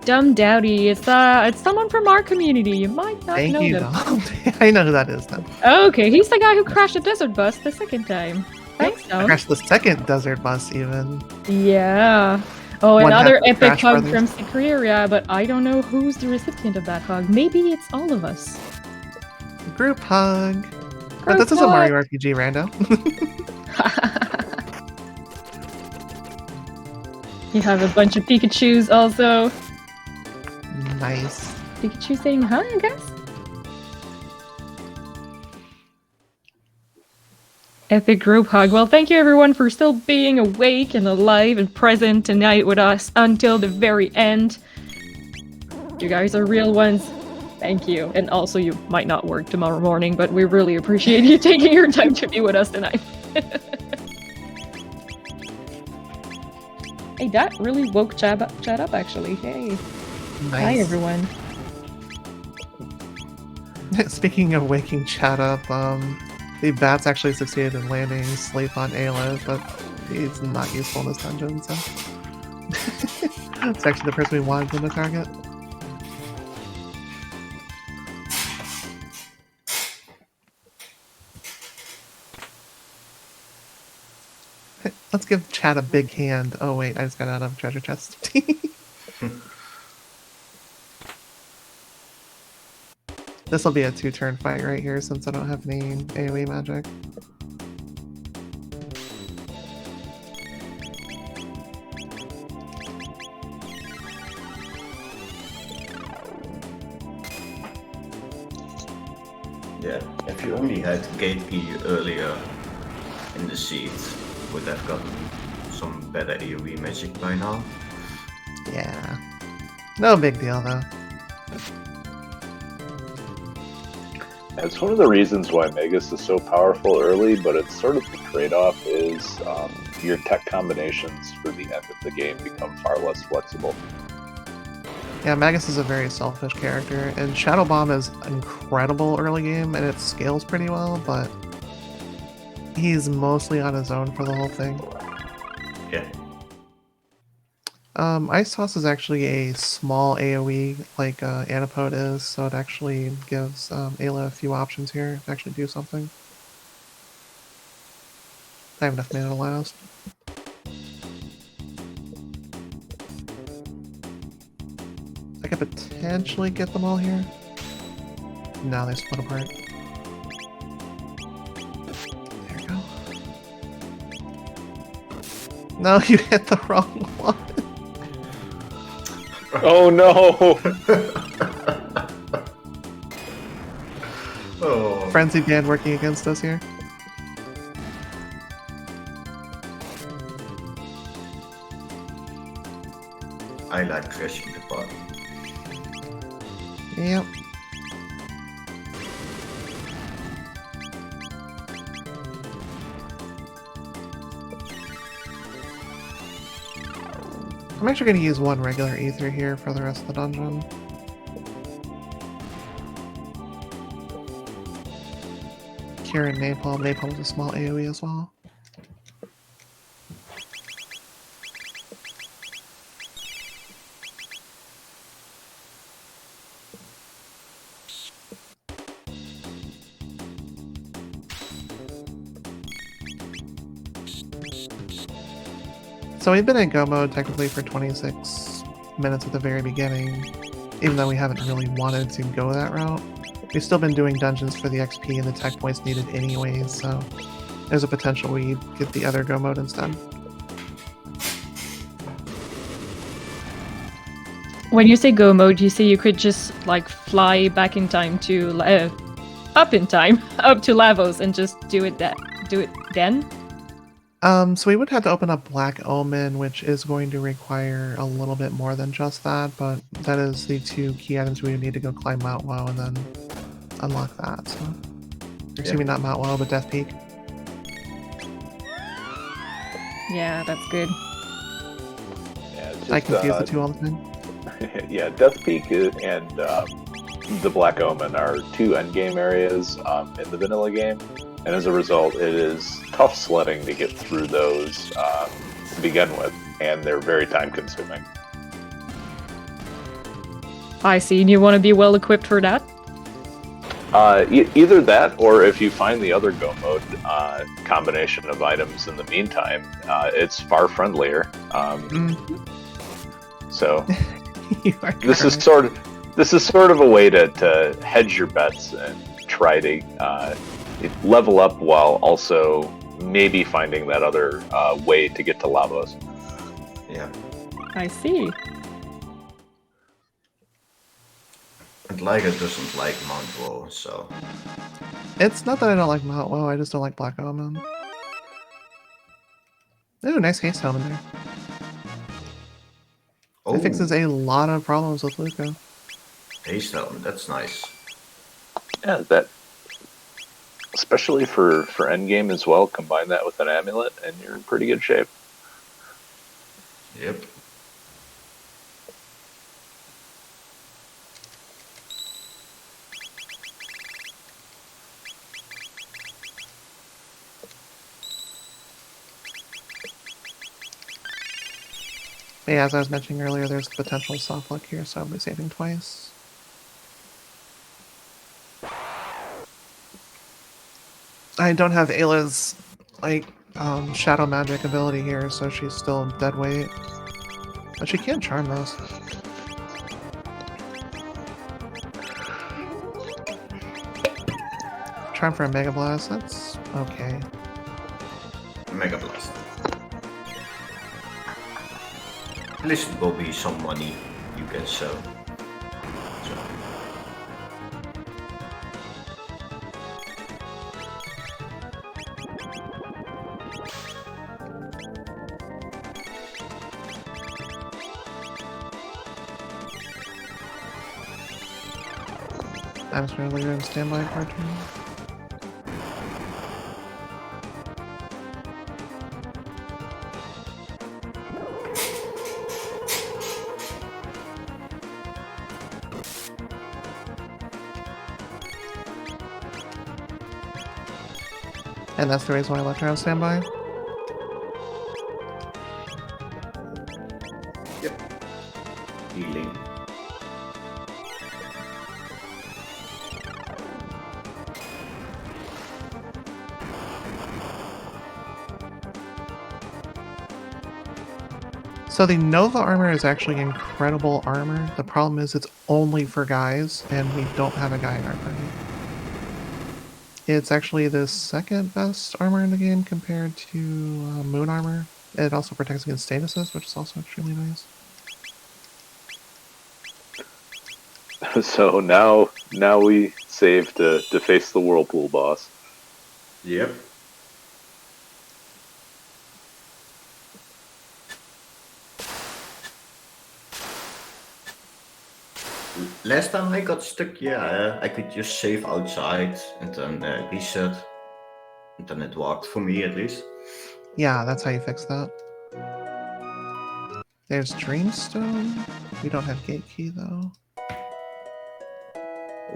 Dumb Dowdy. It's someone from our community. You might not Thank know you, them. Dom. I know who that is then. Okay, he's the guy who crashed the desert bus the second time. Thanks, I Dom. crashed the second desert bus even. Yeah. Oh, One another half the epic Crash hug Brothers. from Secreria, but I don't know who's the recipient of that hug. Maybe it's all of us. Group hug. But Group this is a hug. Mario RPG rando. You have a bunch of Pikachus also. Nice. Pikachu saying hi, I guess. Epic group hug. Well, thank you everyone for still being awake and alive and present tonight with us until the very end. You guys are real ones. Thank you. And also, you might not work tomorrow morning, but we really appreciate you taking your time to be with us tonight. Hey, that really woke chat up, actually. Hey. Nice. Hi, everyone. Speaking of waking chat up, the bats actually succeeded in landing sleep on Ayla, but he's not useful in this dungeon, so... It's actually the person we wanted in the target. Let's give Chad a big hand. Oh wait, I just got out of treasure chest. This will be a 2-turn fight right here since I don't have any AoE magic. Yeah, if you only had gate key earlier in the seed, would have gotten some better AoE magic by now. Yeah. No big deal though. It's one of the reasons why Magus is so powerful early, but it's sort of the trade-off is your tech combinations for the end of the game become far less flexible. Yeah, Magus is a very selfish character, and Shadow Bomb is incredible early game, and it scales pretty well, but he's mostly on his own for the whole thing. Yeah. Ice Toss is actually a small AoE, like Antipode is, so it actually gives Ayla a few options here to actually do something. I have enough mana to last. I could potentially get them all here. No, they split apart. There we go. No, you hit the wrong one. Oh no! Oh. Frenzy Band working against us here. I like crashing the party. Yep. I'm actually going to use one regular ether here for the rest of the dungeon. Cure and Napalm. Napalm is a small AoE as well. So we've been in go mode technically for 26 minutes at the very beginning, even though we haven't really wanted to go that route. We've still been doing dungeons for the XP and the tech points needed anyways, so there's a potential we get the other go mode instead. When you say go mode, you say you could just like fly back in time to up in time up to Lavos and just do it then? So we would have to open up Black Omen, which is going to require a little bit more than just that, but that is the two key items we would need to go climb Mount Woe and then unlock that. So, excuse me, not Mount Woe, but Death Peak. Yeah, that's good. Yeah, it's just, I confuse the two all the time. yeah, Death Peak and the Black Omen are two endgame areas in the vanilla game, and as a result, it is tough sledding to get through those to begin with, and they're very time-consuming. I see. And you want to be well equipped for that? Either that, or if you find the other go mode combination of items in the meantime, it's far friendlier. So this is sort of a way to hedge your bets and try to level up while also maybe finding that other way to get to Lavos. Yeah. I see. And Lyra doesn't like Mount Woe, so... It's not that I don't like Mount Woe, I just don't like Black Omen. Ooh, nice haste helmet there. Oh, It fixes a lot of problems with Luca. haste helmet, that's nice. Yeah, that especially for endgame as well. Combine that with an amulet, and you're in pretty good shape. Yep. But yeah, as I was mentioning earlier, there's potential soft luck here, so I'll be saving twice. I don't have Ayla's like shadow magic ability here, so she's still dead weight. But she can charm those. Charm for a Mega Blast, that's okay. Mega Blast. At least it will be some money you can sell. So. I'm just gonna leave it in standby for a turn. And that's the reason why I left her on standby. Yep. Healing. So the Nova armor is actually incredible armor. The problem is it's only for guys, and we don't have a guy in our party. It's actually the second best armor in the game compared to Moon armor. It also protects against statuses, which is also extremely nice. So now we save to face the Whirlpool boss. Yep. Last time I got stuck, I could just save outside and then reset. And then it worked for me at least. Yeah, that's how you fix that. There's Dreamstone. We don't have Gate Key though.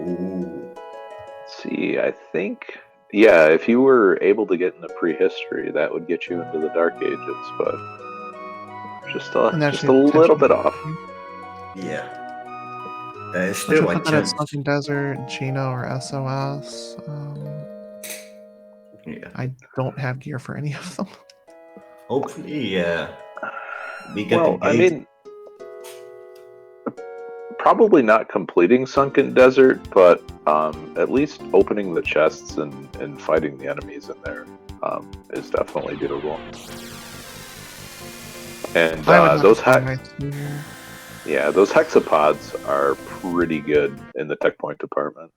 Ooh. Let's see, I think, yeah, if you were able to get into prehistory, that would get you into the Dark Ages, but just a little bit off. Yeah. Which Still, would I put that at changed. Sunken Desert, Gino, or SOS. Yeah. I don't have gear for any of them. Hopefully, we get Well, the I gate. mean, probably not completing Sunken Desert, but at least opening the chests and fighting the enemies in there is definitely doable. And those those hexapods are pretty good in the tech point department.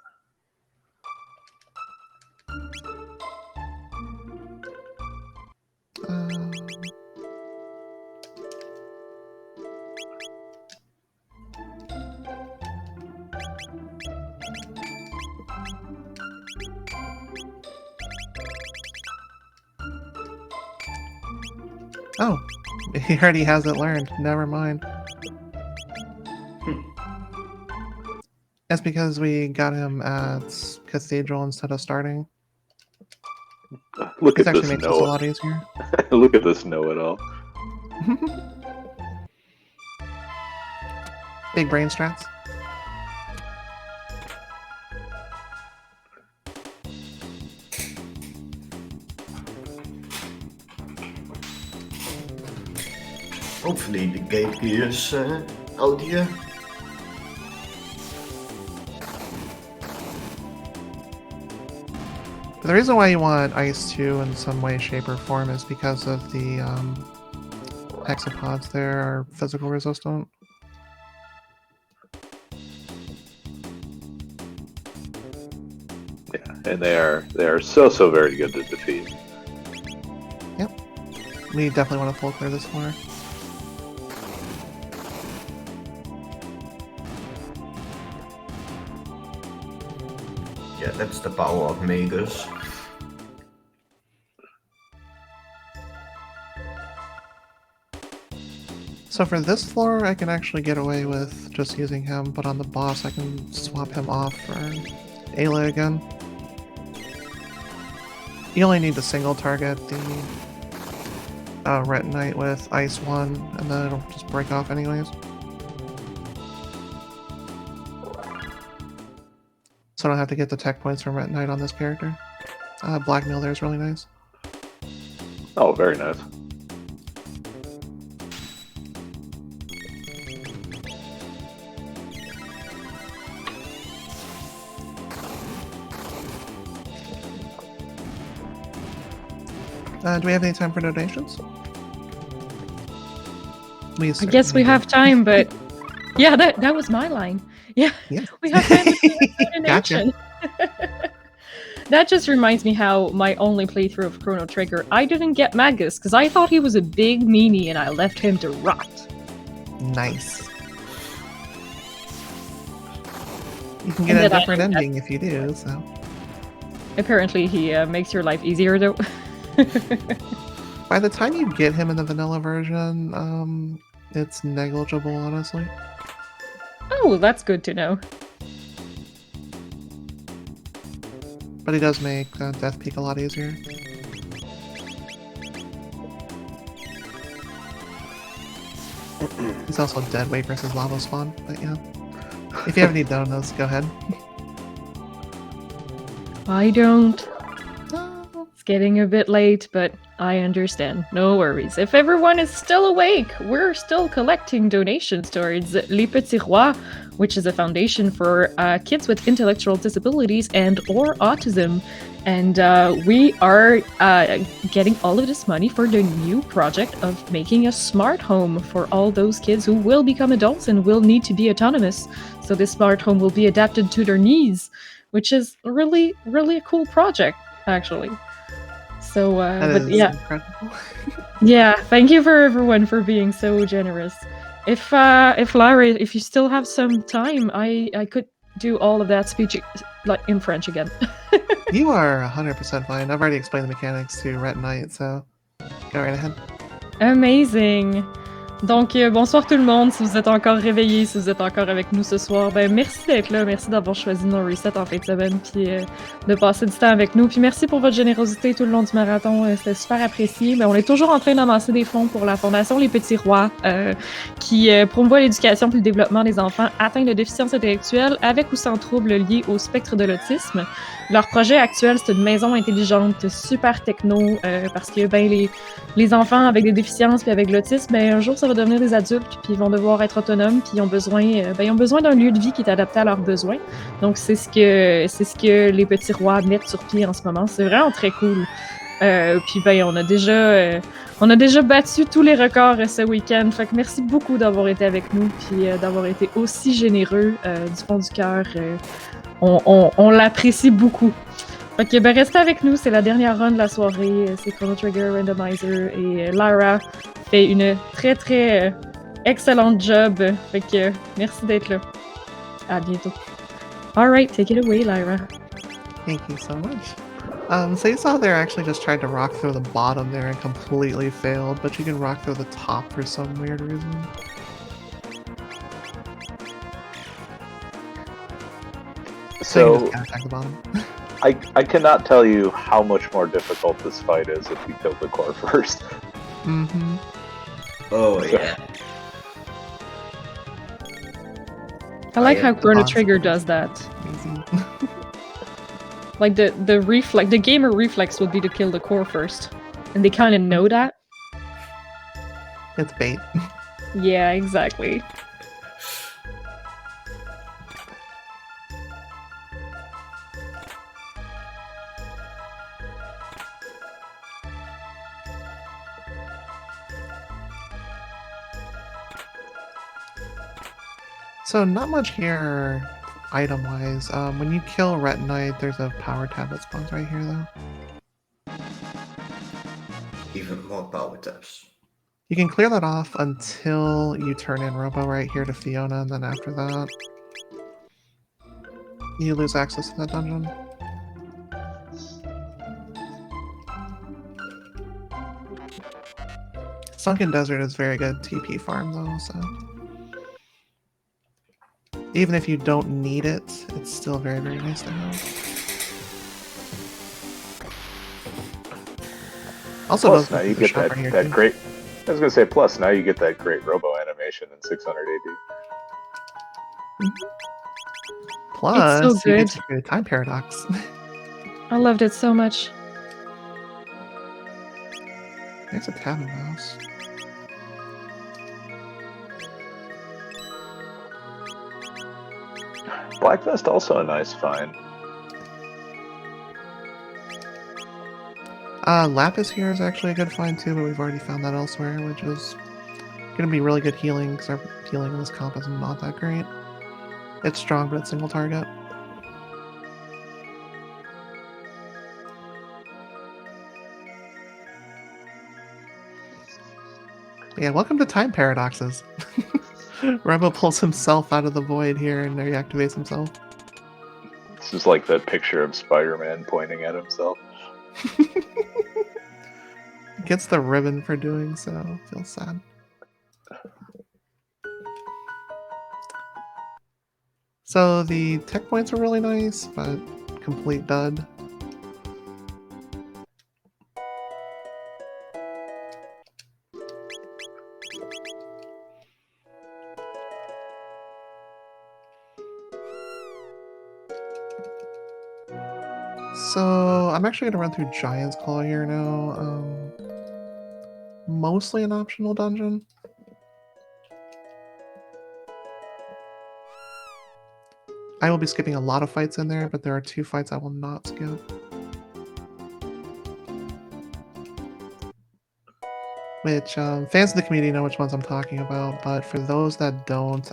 Oh, he already has it learned. Never mind. That's because we got him at Cathedral instead of starting. Look This at actually this makes this a lot easier. Look at this know-it-all. Big brain strats. Hopefully the gate key is out here. The reason why you want Ice 2 in some way, shape, or form is because of the hexapods there are physical resistant. Yeah, and they are so very good to defeat. Yep. We definitely want to full clear this floor. Yeah, that's the power of Magus. So for this floor, I can actually get away with just using him, but on the boss, I can swap him off for Ayla again. You only need to single target the Retinite with Ice 1, and then it'll just break off anyways. So I don't have to get the tech points from Retinite on this character. Blackmail there is really nice. Oh, very nice. Do we have any time for donations? I guess we have time, but yeah, that was my line. Yeah, Yes. we have time for the Gotcha. donation. That just reminds me how my only playthrough of Chrono Trigger, I didn't get Magus because I thought he was a big meanie and I left him to rot. Nice. You can get a different ending if you do, so. Apparently he makes your life easier though. By the time you get him in the vanilla version, it's negligible, honestly. Oh, that's good to know. But he does make Death Peak a lot easier. He's also dead weight versus lava spawn, but yeah. If you have any donuts, go ahead. I don't. It's getting a bit late, but I understand. No worries. If everyone is still awake, we're still collecting donations towards Les Petits Rois, which is a foundation for kids with intellectual disabilities and or autism. And we are getting all of this money for the new project of making a smart home for all those kids who will become adults and will need to be autonomous. So this smart home will be adapted to their needs, which is really, really a cool project, actually. So, but yeah, incredible. yeah. Thank you for everyone for being so generous. If Lyra, if you still have some time, I could do all of that speech like in French again. You are 100% fine. I've already explained the mechanics to Ret Knight, so go right ahead. Amazing. Donc, bonsoir tout le monde, si vous êtes encore réveillés, si vous êtes encore avec nous ce soir, ben merci d'être là, merci d'avoir choisi NoReset en fin de semaine, puis de passer du temps avec nous, puis merci pour votre générosité tout le long du marathon, c'était super apprécié. Ben, on est toujours en train d'amasser des fonds pour la Fondation Les Petits Rois, qui promouvoit l'éducation et le développement des enfants atteints de déficience intellectuelle avec ou sans troubles liés au spectre de l'autisme. Leur projet actuel, c'est une maison intelligente, super techno, parce que ben les enfants avec des déficiences puis avec l'autisme, ben un jour ça va devenir des adultes puis ils vont devoir être autonomes puis ils ont besoin d'un lieu de vie qui est adapté à leurs besoins. Donc c'est ce que les Petits Rois mettent sur pied en ce moment. C'est vraiment très cool. Puis ben on a déjà battu tous les records ce week-end. Fait que merci beaucoup d'avoir été avec nous puis d'avoir été aussi généreux du fond du cœur. On l'apprécie beaucoup. Fait que ben restez avec nous, c'est la dernière run de la soirée, c'est Chrono Trigger Randomizer et Lyra fait une très très excellente job. Fait que merci d'être là. À bientôt. Alright, take it away, Lyra. Thank you so much. So you saw there actually just tried to rock through the bottom there and completely failed, but you can rock through the top for some weird reason. So you can just attack the bottom. I cannot tell you how much more difficult this fight is if you kill the core first. Mm-hmm. Oh, yeah. I like how Chrono Trigger does that. Easy. Like the gamer reflex would be to kill the core first. And they kind of know that. It's bait. Yeah, exactly. So not much here item-wise. When you kill Ret Knight, there's a power tablet spawns right here though. Even more power tabs. You can clear that off until you turn in Robo right here to Fiona, and then after that, you lose access to that dungeon. Sunken Desert is very good TP farm though, so even if you don't need it, it's still very, very nice to have. Also, Plus, now you get that great. I was gonna say, plus now you get that great Robo animation in 600 AD. Plus, it's so you good. get your time paradox. I loved it so much. There's a tab mouse. Blackfest also a nice find. Lapis here is actually a good find too, but we've already found that elsewhere, which is going to be really good healing, because our healing in this comp is not that great. It's strong, but it's single target. Yeah, welcome to time paradoxes. Rebo pulls himself out of the void here and reactivates himself. This is like that picture of Spider-Man pointing at himself. Gets the ribbon for doing so. Feels sad. So the tech points are really nice, but complete dud. So I'm actually going to run through Giant's Claw here now. Mostly an optional dungeon. I will be skipping a lot of fights in there, but there are 2 fights I will not skip. Which fans of the community know which ones I'm talking about, but for those that don't,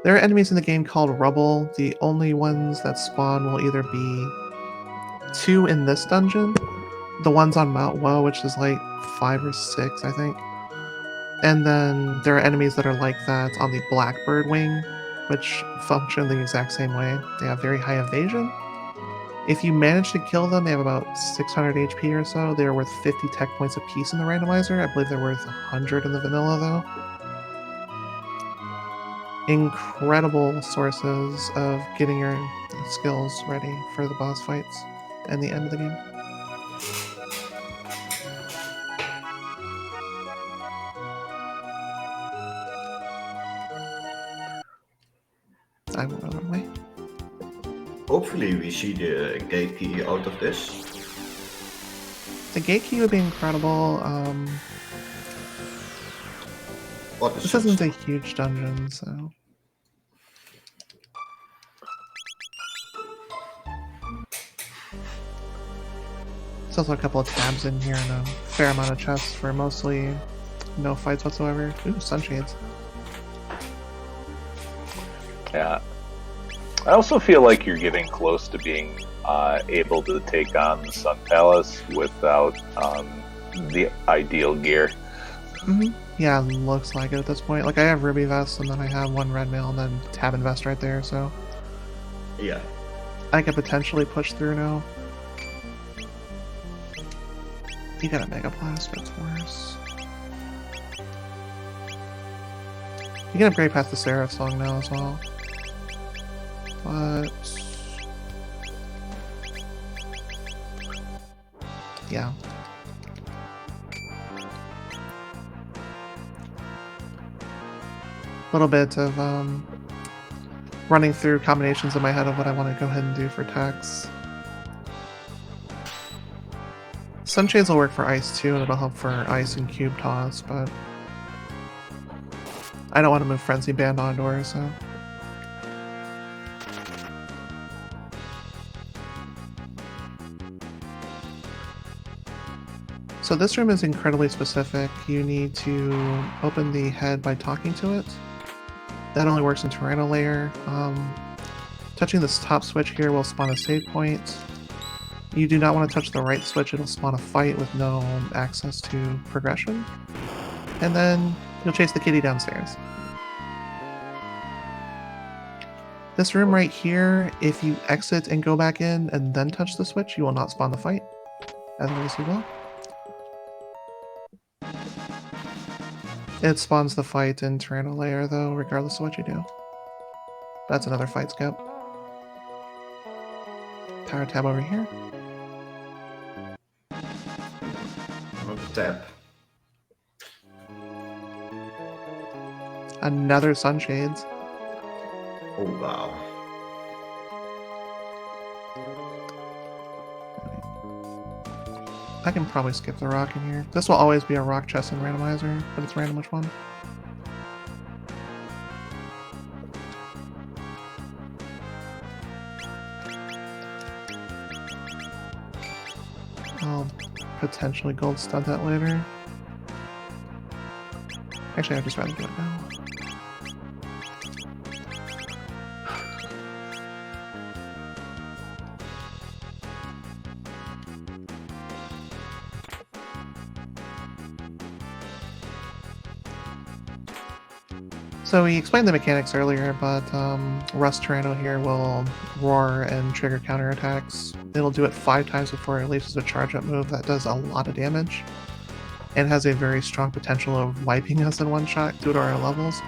there are enemies in the game called Rubble. The only ones that spawn will either be 2 in this dungeon, the ones on Mount Woe, which is like 5 or 6, I think. And then there are enemies that are like that on the Blackbird Wing, which function the exact same way. They have very high evasion. If you manage to kill them, they have about 600 HP or so. They're worth 50 tech points apiece in the randomizer. I believe they're worth 100 in the vanilla, though. Incredible sources of getting your skills ready for the boss fights and the end of the game. I will run away. Hopefully we see the gate key out of this. The gate key would be incredible. What is This isn't a huge dungeon, so... There's also a couple of tabs in here and a fair amount of chests for mostly no fights whatsoever. Ooh, sunshades. Yeah. I also feel like you're getting close to being able to take on the Sun Palace without the ideal gear. Mm-hmm. Yeah, looks like it at this point. Like, I have Ruby Vest, and then I have 1 Red Mail, and then Tab and Vest right there, so... Yeah. I could potentially push through now. You got a Mega Blast, but it's worse. You can upgrade past the Seraph song now as well. But... yeah. A little bit of running through combinations in my head of what I want to go ahead and do for techs. Sunshades will work for ice too, and it'll help for ice and cube toss, but I don't want to move Frenzy Band onto her, so... So this room is incredibly specific. You need to open the head by talking to it. That only works in Tyranno layer. Touching this top switch here will spawn a save point. You do not want to touch the right switch, it'll spawn a fight with no access to progression. And then you'll chase the kitty downstairs. This room right here, if you exit and go back in and then touch the switch, you will not spawn the fight. Otherwise you will. It spawns the fight in Tyranno layer though, regardless of what you do. That's another fight skip. Power tab over here. Another tab. Another Sunshades. Oh wow. I can probably skip the rock in here. This will always be a rock chest and randomizer, but it's random which one. I'll potentially gold stud that later. Actually, I'd just rather do it now. So we explained the mechanics earlier, but Rust Chrono here will roar and trigger counterattacks. It'll do it 5 times before it releases a charge-up move that does a lot of damage, and has a very strong potential of wiping us in one shot due to our levels.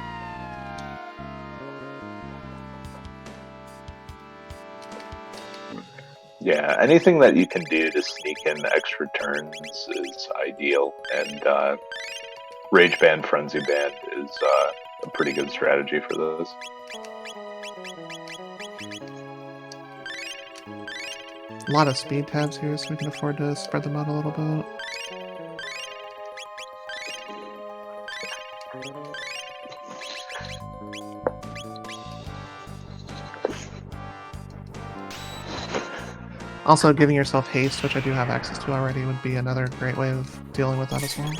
Yeah, anything that you can do to sneak in extra turns is ideal, and Rage Band, Frenzy Band is a pretty good strategy for those. A lot of speed tabs here, so we can afford to spread them out a little bit. Also, giving yourself haste, which I do have access to already, would be another great way of dealing with that as well.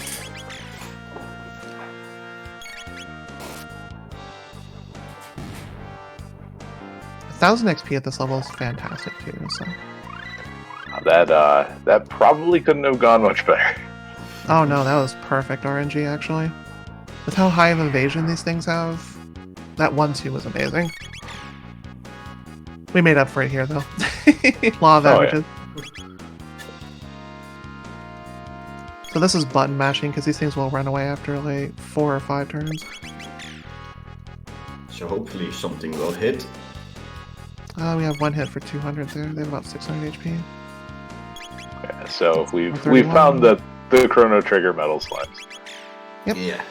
$1,000 XP at this level is fantastic too. So That probably couldn't have gone much better. oh no, that was perfect RNG actually. With how high of evasion these things have, that 1-2 was amazing. We made up for it here though. Law of averages. Yeah. So this is button mashing because these things will run away after like 4 or 5 turns. So hopefully something will hit. We have 1 hit for 200 there. They have about 600 HP. Yeah, so we've found the Chrono Trigger metal slimes. Yep. Yeah.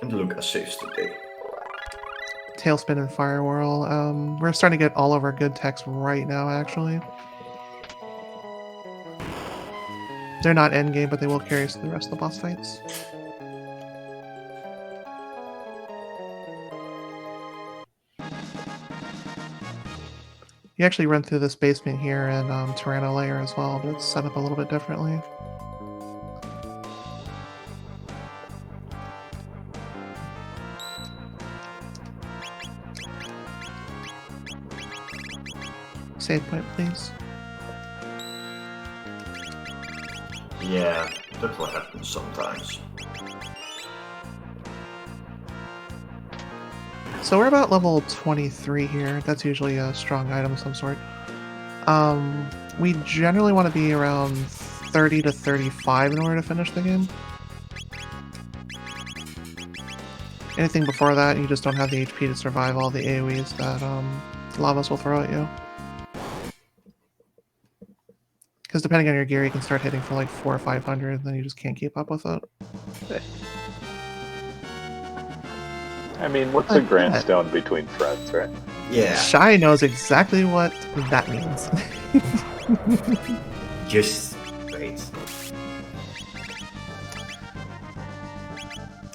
And Lucas saves the day. Tailspin and Fire Whirl. We're starting to get all of our good techs right now, actually. They're not endgame, but they will carry us through the rest of the boss fights. You actually run through this basement here in Tyranno Layer as well, but it's set up a little bit differently. Save point, please. Yeah, that will happen sometimes. So we're about level 23 here. That's usually a strong item of some sort. We generally want to be around 30 to 35 in order to finish the game. Anything before that, you just don't have the HP to survive all the AoEs that Lavas will throw at you. Because depending on your gear, you can start hitting for like 400 or 500, then you just can't keep up with it. I mean, what's a grandstone between friends, right? Yeah. Shy knows exactly what that means. Just wait.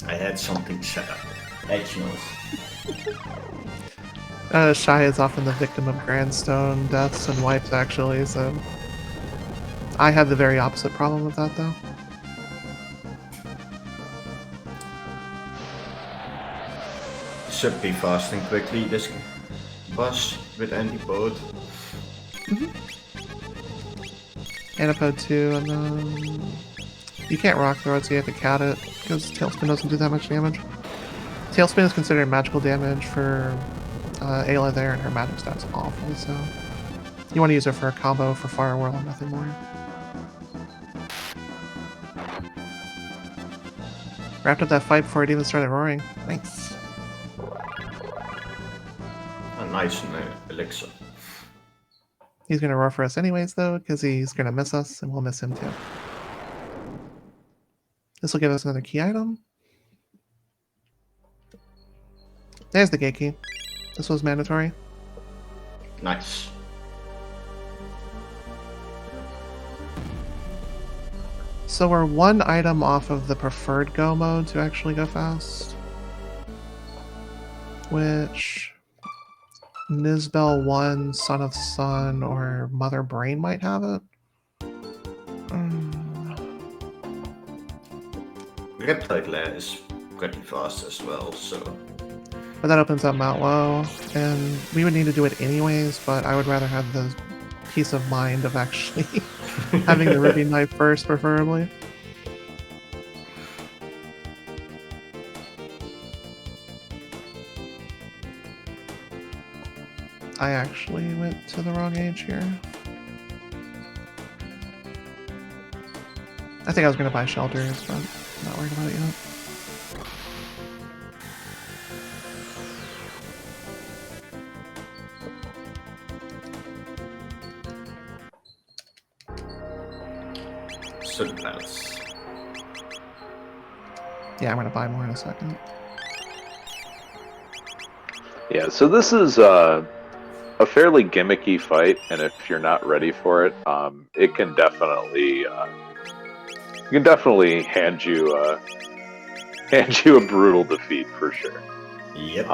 I had something set up. Edge knows. Shy is often the victim of grandstone deaths and wipes, actually, so... I have the very opposite problem with that, though. Should be fasting quickly this boss with antipode. Antipode 2, and then... You can't rock throw it, so you have to cat it, because Tailspin doesn't do that much damage. Tailspin is considered magical damage for Ayla there, and her magic stat's awful, so... You want to use her for a combo for Fire Whirl and nothing more. Wrapped up that fight before it even started roaring. Nice. A nice elixir. He's gonna roar for us anyways, though, because he's gonna miss us, and we'll miss him too. This will give us another key item. There's the gate key. This was mandatory. Nice. So we're 1 item off of the preferred go mode to actually go fast. Which Nizbel 1, Son of Sun, or Mother Brain might have it. Reptile Lair is pretty fast as well, so... But that opens up Mount Low, and we would need to do it anyways, but I would rather have the peace of mind of actually having the Ruby Knife first, preferably. I actually went to the wrong age here. I think I was going to buy shelters, but I'm not worried about it yet. Sunpaths. Yeah, I'm going to buy more in a second. Yeah, so this is a fairly gimmicky fight, and if you're not ready for it, it can definitely hand you a brutal defeat for sure. Yep.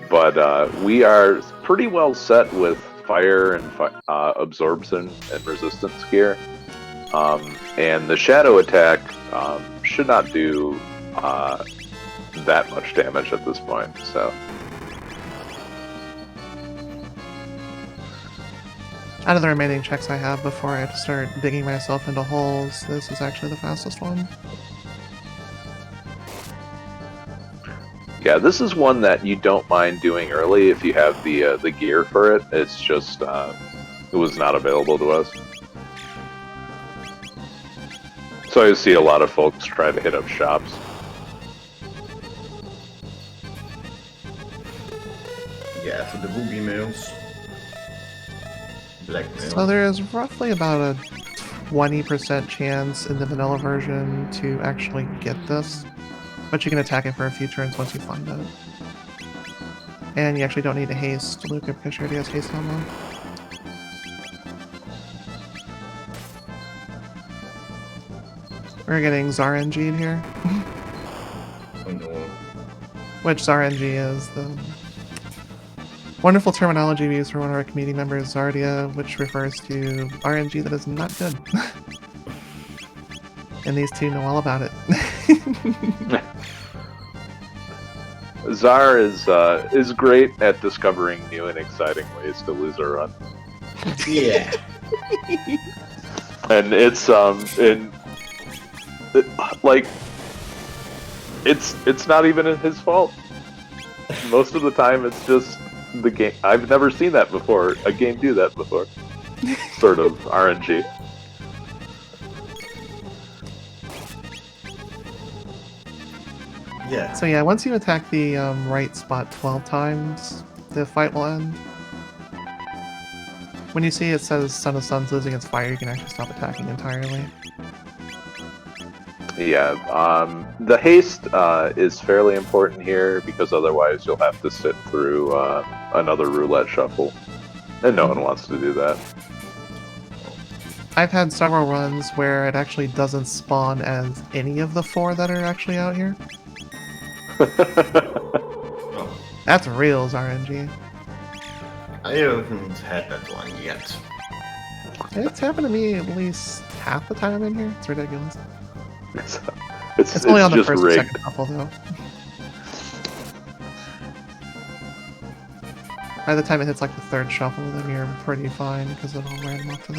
But we are pretty well set with fire and absorption and resistance gear, and the shadow attack should not do that much damage at this point. So. Out of the remaining checks I have before I have to start digging myself into holes, this is actually the fastest one. Yeah, this is one that you don't mind doing early if you have the gear for it. It's just it was not available to us. So I see a lot of folks try to hit up shops. Yeah, for the boogie mails. Blackmail. So there is roughly about a 20% chance in the vanilla version to actually get this, but you can attack it for a few turns once you find it. And you actually don't need to haste Luca because she already has haste on them. We're getting ZARNG'd here. Oh no. Which ZARNG is the wonderful terminology we use for one of our community members, Zardia, which refers to RNG that is not good. And these two know all about it. Zar is great at discovering new and exciting ways to lose a run. Yeah. And it's it's not even his fault. Most of the time, it's just the game. I've never seen that before. A game do that before. Sort of RNG. Yeah. So yeah, once you attack the right spot 12 times, the fight will end. When you see it says Son of Sun's losing its fire, you can actually stop attacking entirely. Yeah, the haste is fairly important here because otherwise you'll have to sit through another roulette shuffle, and no one wants to do that. I've had several runs where it actually doesn't spawn as any of the 4 that are actually out here. Oh, That's real RNG. I haven't had that one yet. It's happened to me at least half the time I'm in here. It's ridiculous. It's It's only on the just first and rigged. second couple though. By the time it hits like the 3rd shuffle, then you're pretty fine because it'll random up to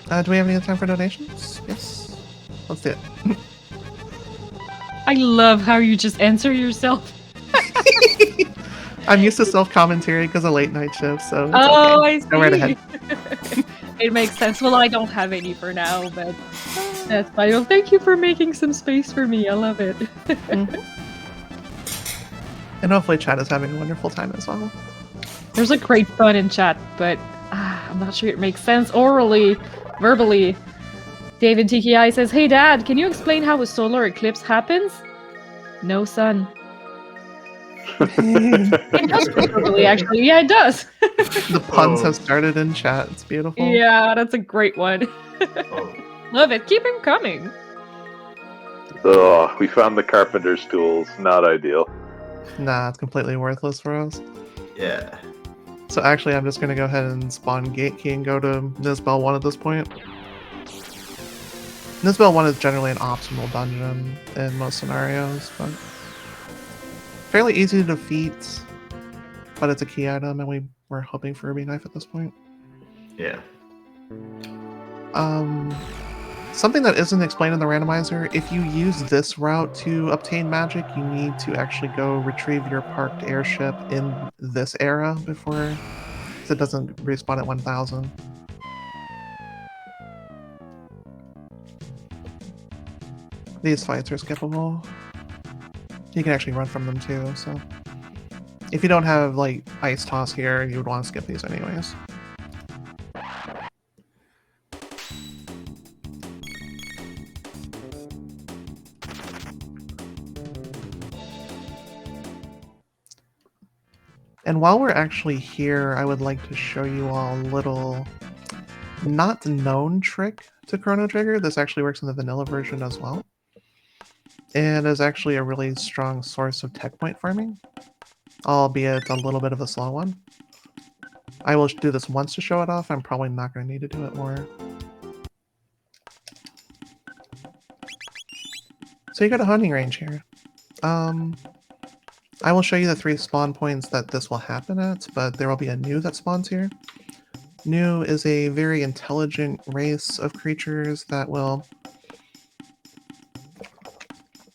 that. Do we have any time for donations? Yes. Let's do it. I love how you just answer yourself. I'm used to self-commentary because of late night shifts, so it's Oh, okay. I see. Go right ahead. It makes sense. Well, I don't have any for now, but that's fine. Well, thank you for making some space for me. I love it. And hopefully chat is having a wonderful time as well. There's a great fun in chat, but I'm not sure it makes sense orally, verbally. David TKI says, "Hey Dad, can you explain how a solar eclipse happens?" No, son. It does verbally, actually. Yeah, it does. The puns have started in chat. It's beautiful. Yeah, that's a great one. Oh, Love it. Keep them coming. Oh, we found the carpenter's tools. Not ideal. Nah, it's completely worthless for us. Yeah. So actually, I'm just going to go ahead and spawn Gate Key and go to Nizbel 1 at this point. Nizbel 1 is generally an optimal dungeon in most scenarios, but fairly easy to defeat, but it's a key item, and we were hoping for Ruby Knife at this point. Yeah. Something that isn't explained in the randomizer, if you use this route to obtain magic, you need to actually go retrieve your parked airship in this era before, because it doesn't respawn at 1000. These fights are skippable. You can actually run from them too, so if you don't have like Ice Toss here, you would want to skip these anyways. And while we're actually here, I would like to show you all a little not known trick to Chrono Trigger. This actually works in the vanilla version as well. And is actually a really strong source of tech point farming, albeit a little bit of a slow one. I will do this once to show it off. I'm probably not going to need to do it more. So you got a hunting range here. I will show you the 3 spawn points that this will happen at, but there will be a new that spawns here. New is a very intelligent race of creatures that will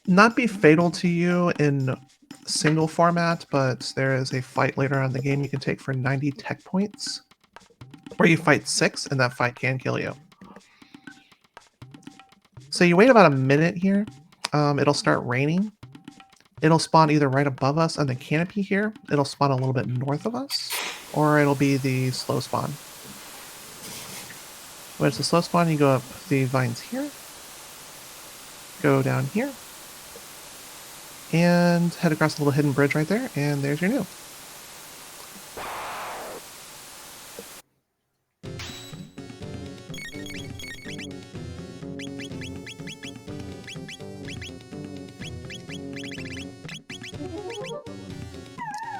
not be fatal to you in single format, but there is a fight later on in the game you can take for 90 tech points, where you fight 6, and that fight can kill you. So you wait about a minute here. It'll start raining. It'll spawn either right above us on the canopy here, it'll spawn a little bit north of us, or it'll be the slow spawn. When it's the slow spawn, you go up the vines here, go down here, and head across the little hidden bridge right there, and there's your new.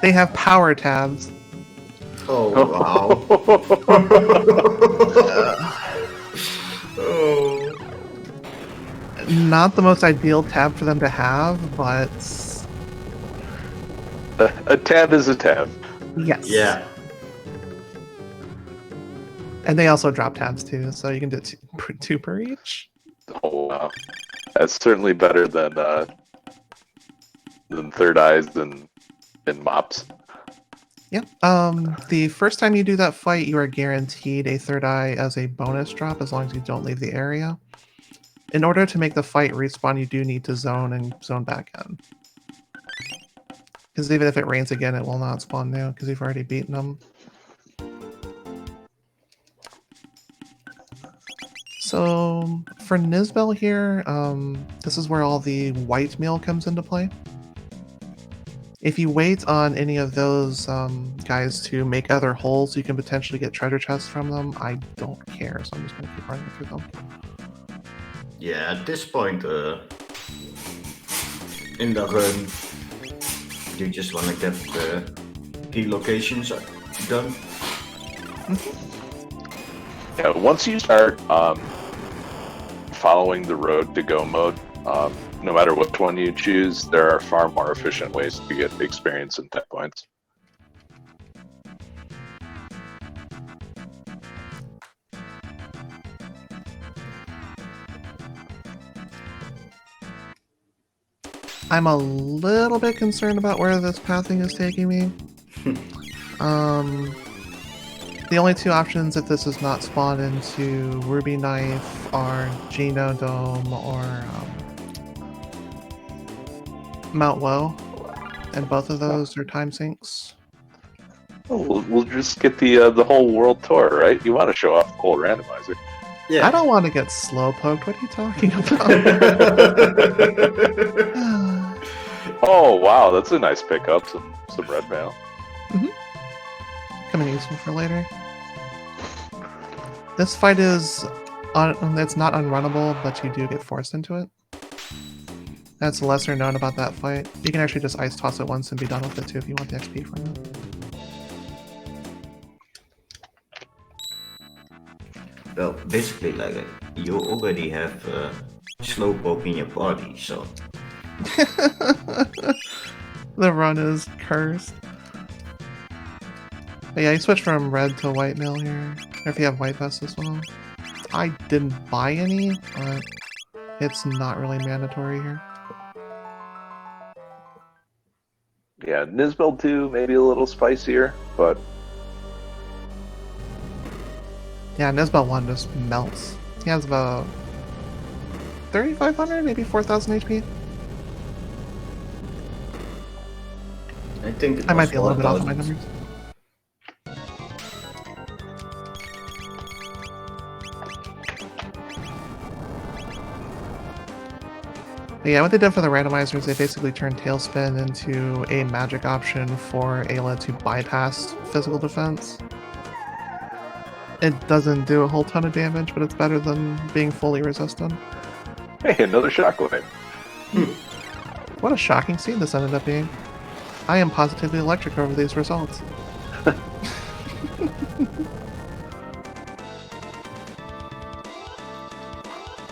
They have power tabs. Oh, wow. Oh. Not the most ideal tab for them to have, but A tab is a tab. yes. Yeah. And they also drop tabs too, so you can do two per each. Oh wow, that's certainly better than Third Eyes and mops. Yep. The first time you do that fight, you are guaranteed a third eye as a bonus drop as long as you don't leave the area. In order to make the fight respawn, you do need to zone and zone back in. Because even if it rains again, it will not spawn new because you've already beaten them. So for Nizbel here, this is where all the white meal comes into play. If you wait on any of those guys to make other holes, you can potentially get treasure chests from them. I don't care, so I'm just going to keep running through them. Yeah, at this point in the run, you just want to get the key locations done. Yeah, once you start following the road to go mode, no matter which one you choose, there are far more efficient ways to get experience and tech points. I'm a little bit concerned about where this pathing is taking me. The only 2 options if this is not spawned into Ruby Knife are Genodome or Mount Woe, and both of those are time sinks. Oh, we'll just get the whole world tour, right? You want to show off the whole randomizer. Yeah. I don't want to get slow poked. What are you talking about? Oh wow, that's a nice pickup. Some red mail. Coming useful for later. This fight is it's not unrunnable, but you do get forced into it. That's lesser known about that fight. You can actually just ice toss it once and be done with it too if you want the XP from it. Well, basically, like you already have Slowpoke in your party, so The run is cursed. But yeah, you switch from red to white mail here. Or if you have white vest as well. I didn't buy any, but it's not really mandatory here. Yeah, Nisbel 2 maybe a little spicier, but Yeah, Nisbel 1 just melts. He has about 3,500, maybe 4,000 HP. I think it I might was be a little bit off on my 1,000. numbers. But yeah, what they did for the randomizers, they basically turned Tailspin into a magic option for Ayla to bypass physical defense. It doesn't do a whole ton of damage, but it's better than being fully resistant. hey, another shockwave. What a shocking scene this ended up being. I am positively electric over these results.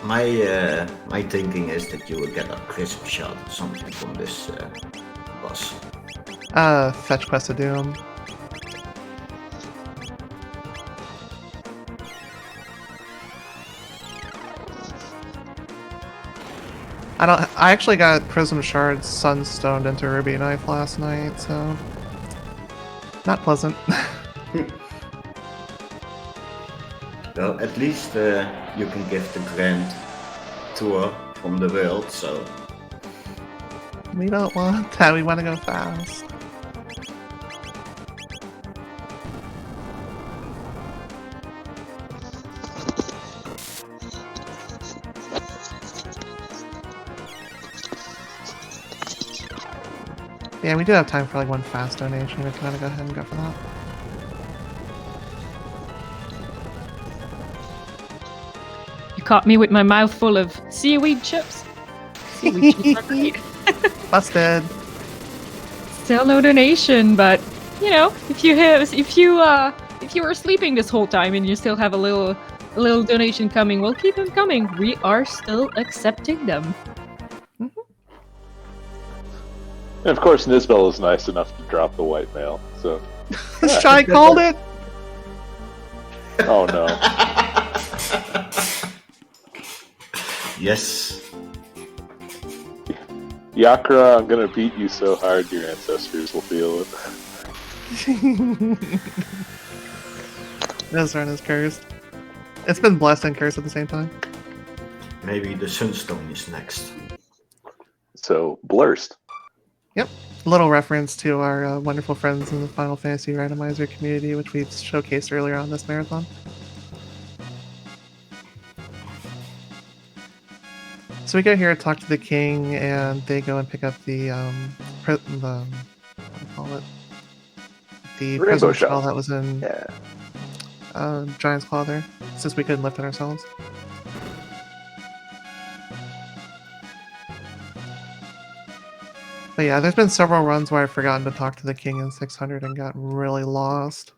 My thinking is that you will get a crisp shot or something from this boss. Fetch Quest of Doom. I actually got Prism Shards Sunstoned into Ruby Knife last night, so not pleasant. Well, at least you can give the grand tour from the world, so We don't want that, we want to go fast. Yeah, we do have time for like one fast donation. We can kind of go ahead and go for that. You caught me with my mouth full of seaweed chips. Seaweed chips are great. Busted. Still no donation, but you know, if you were sleeping this whole time and you still have a little donation coming, we'll keep them coming. We are still accepting them. And of course, Nisbel is nice enough to drop the white mail, so. Shy called it. Oh no. yes. Yakra, I'm gonna beat you so hard your ancestors will feel it. This run is cursed. It's been blessed and cursed at the same time. Maybe the Sunstone is next. So, Blurst. Yep. A little reference to our wonderful friends in the Final Fantasy randomizer community, which we've showcased earlier on this marathon. So we go here, talk to the king, and they go and pick up the what do you call it? The Rainbow prism shell shell. that was in Yeah. Giant's Claw there, since we couldn't lift it ourselves. But yeah, there's been several runs where I've forgotten to talk to the king in 600 and got really lost.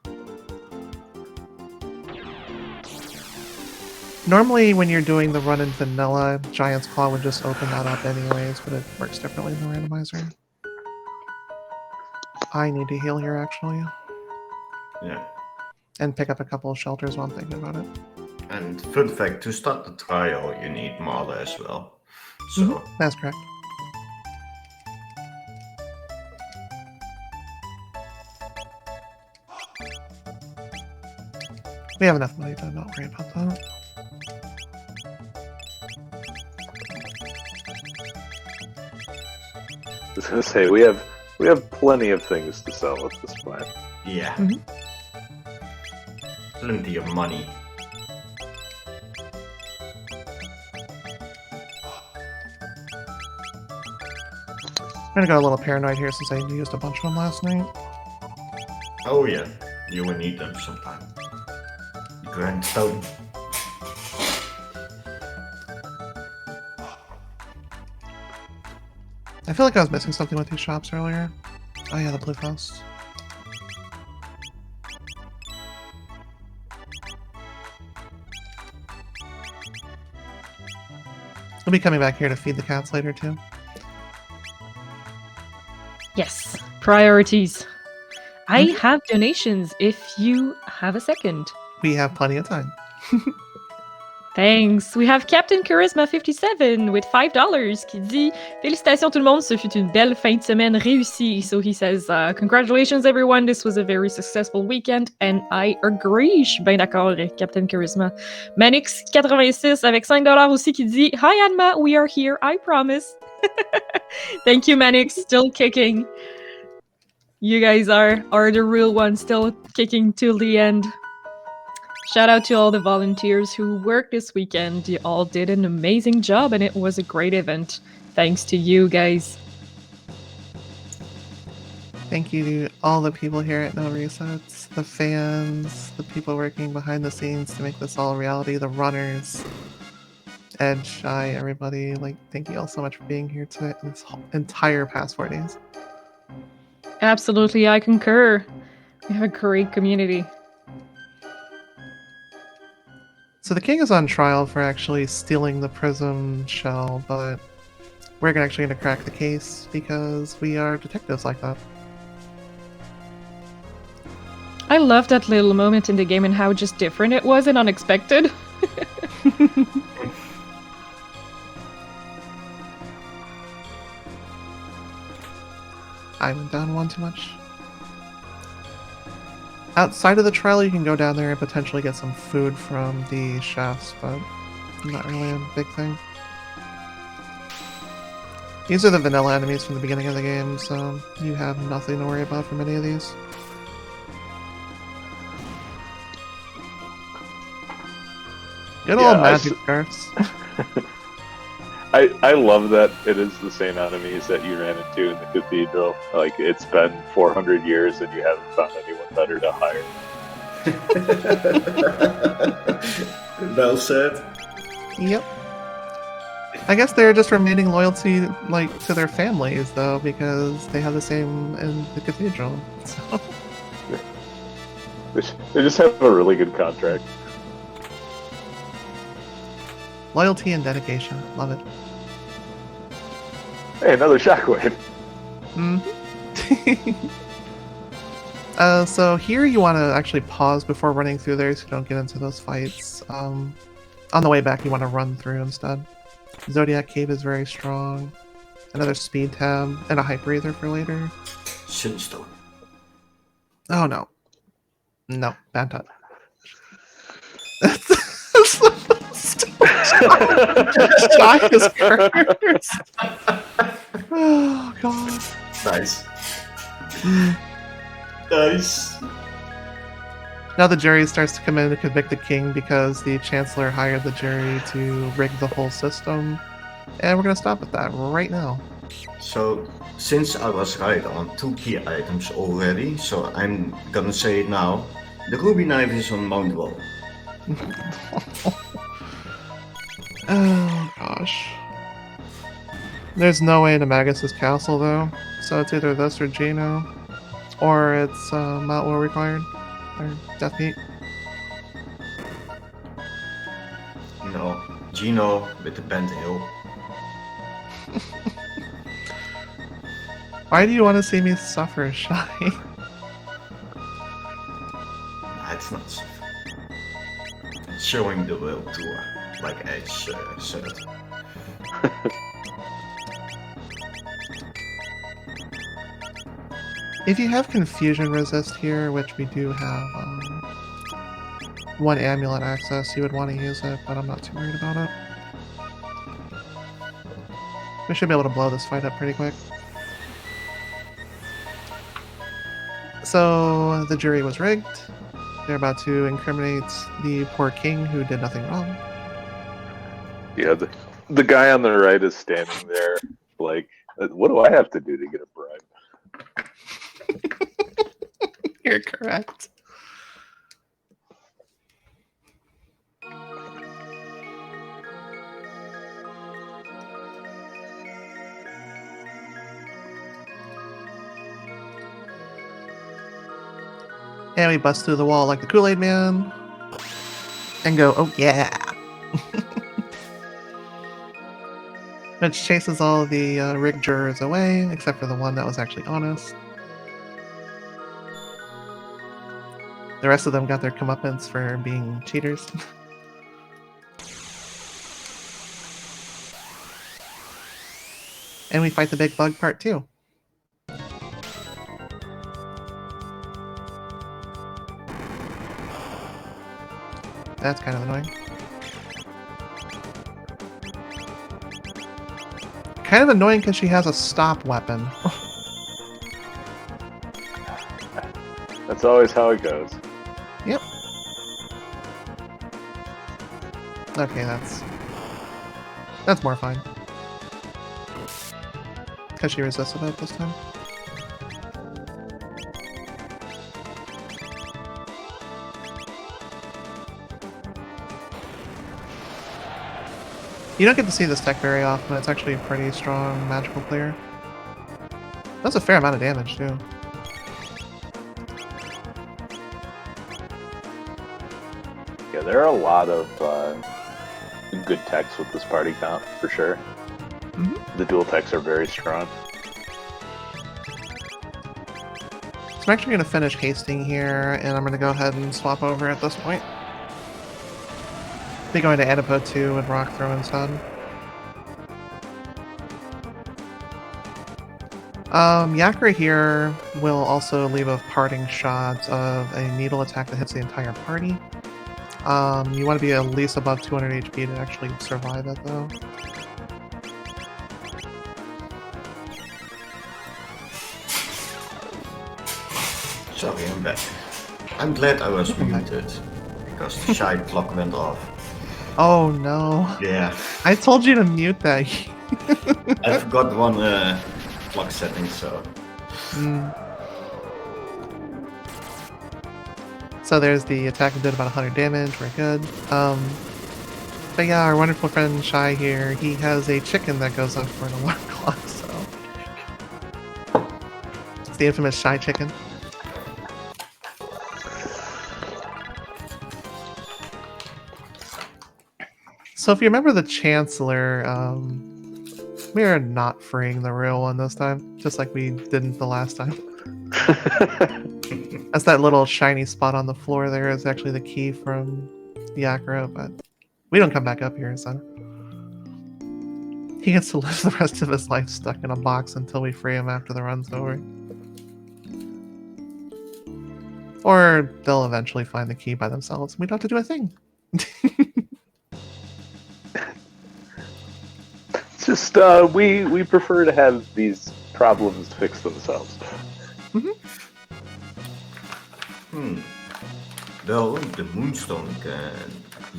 Normally, when you're doing the run in vanilla, Giant's Claw would just open that up anyways, but it works differently in the randomizer. I need to heal here, actually, Yeah. and pick up a couple of shelters while I'm thinking about it. And fun fact, to start the trial, you need Mala as well. So, That's correct. We have enough money to not worry about that. I was gonna say we have plenty of things to sell at this point. yeah. Mhm. Plenty of money. I'm gonna go a little paranoid here since I used a bunch of them last night. Oh yeah, you will need them sometime. Grand Stone. I feel like I was missing something with these shops earlier. Oh yeah, the Blue House. We'll be coming back here to feed the cats later too. Yes, priorities. I have donations if you have a second. We have plenty of time. Thanks. We have Captain Charisma 57 with $5 qui dit Félicitations tout le monde, ce fut une belle fin de semaine réussie. So he says, Congratulations everyone, this was a very successful weekend. And I agree. Je suis bien d'accord avec Captain Charisma. Manix86 avec $5 aussi qui dit Hi Anma, we are here, I promise. Thank you, Manix, still kicking. You guys are the real ones, still kicking till the end. Shout out to all the volunteers who worked this weekend. You all did an amazing job and it was a great event. Thanks to you guys. Thank you to all the people here at NoReset, the fans, the people working behind the scenes to make this all a reality, the runners, Ed, Shy, everybody. Like, thank you all so much for being here today, this entire past 4 days. Absolutely, I concur. We have a great community. So the king is on trial for actually stealing the prism shell, but we're actually going to crack the case because we are detectives like that. I love that little moment in the game and how just different it was and unexpected. I went down one too much. Outside of the trial, you can go down there and potentially get some food from the chefs, but not really a big thing. These are the vanilla enemies from the beginning of the game, so you have nothing to worry about from any of these. Good old magic scarfs. I love that it is the same enemies that you ran into in the cathedral. Like, it's been 400 years and you haven't found anyone better to hire. Well said. Yep. I guess they're just remaining loyalty to their families though, because they have the same in the cathedral. So. They just have a really good contract. Loyalty and dedication. Love it. Hey, another shockwave. So here you want to actually pause before running through there so you don't get into those fights. On the way back you want to run through instead. Zodiac Cave is very strong. Another speed tab and a hype breather for later. Sunstone. Oh no. No, bad touch. Shy is cursed. Oh god. Nice. Nice. Now the jury starts to come in to convict the king because the chancellor hired the jury to rig the whole system. And we're going to stop at that right now. So, since I was right on 2 key items already, so I'm gonna say it now. The ruby knife is on Mount Wall. Oh gosh. There's no way to Magus' castle though, so it's either this or Geno, or it's Mount Will required, or Death Meat. No, Geno with the bent hill. Why do you want to see me suffer, Shy? It's not so. It's showing the will tour, like Edge said. If you have confusion resist here, which we do have one amulet access, you would want to use it, but I'm not too worried about it. We should be able to blow this fight up pretty quick. So the jury was rigged. They're about to incriminate the poor king who did nothing wrong. Yeah, the guy on the right is standing there like, what do I have to do to get a bribe? You're correct. And we bust through the wall like the Kool-Aid Man. And go, oh yeah! Which chases all the rigged jurors away, except for the one that was actually honest. The rest of them got their comeuppance for being cheaters. And we fight the big bug part 2. That's kind of annoying. Kind of annoying because she has a stop weapon. That's always how it goes. Yep. Okay, that's more fine. Because she resisted it this time. You don't get to see this tech very often. It's actually a pretty strong magical clear. That's a fair amount of damage, too. Yeah, there are a lot of good techs with this party count, for sure. Mm-hmm. The dual techs are very strong. So I'm actually going to finish hasting here, and I'm going to go ahead and swap over at this point. Be going to Antipode 2 and Rock Throw instead. Yakra here will also leave a parting shot of a needle attack that hits the entire party. You want to be at least above 200 HP to actually survive it, though. Sorry, I'm back. I'm glad I was muted, because the shy clock went off. Oh no. Yeah. I told you to mute that. I forgot one clock setting, so... So there's the attack that did about 100 damage, we're good. But yeah, our wonderful friend Shy here, he has a chicken that goes up for an alarm clock, so... It's the infamous Shy chicken. So if you remember the Chancellor, we are not freeing the real one this time, just like we didn't the last time. That's that little shiny spot on the floor there is actually the key from Yakra, but we don't come back up here, so... He gets to live the rest of his life stuck in a box until we free him after the run's over. Or they'll eventually find the key by themselves. We don't have to do a thing. Just we prefer to have these problems fix themselves. Well, the Moonstone can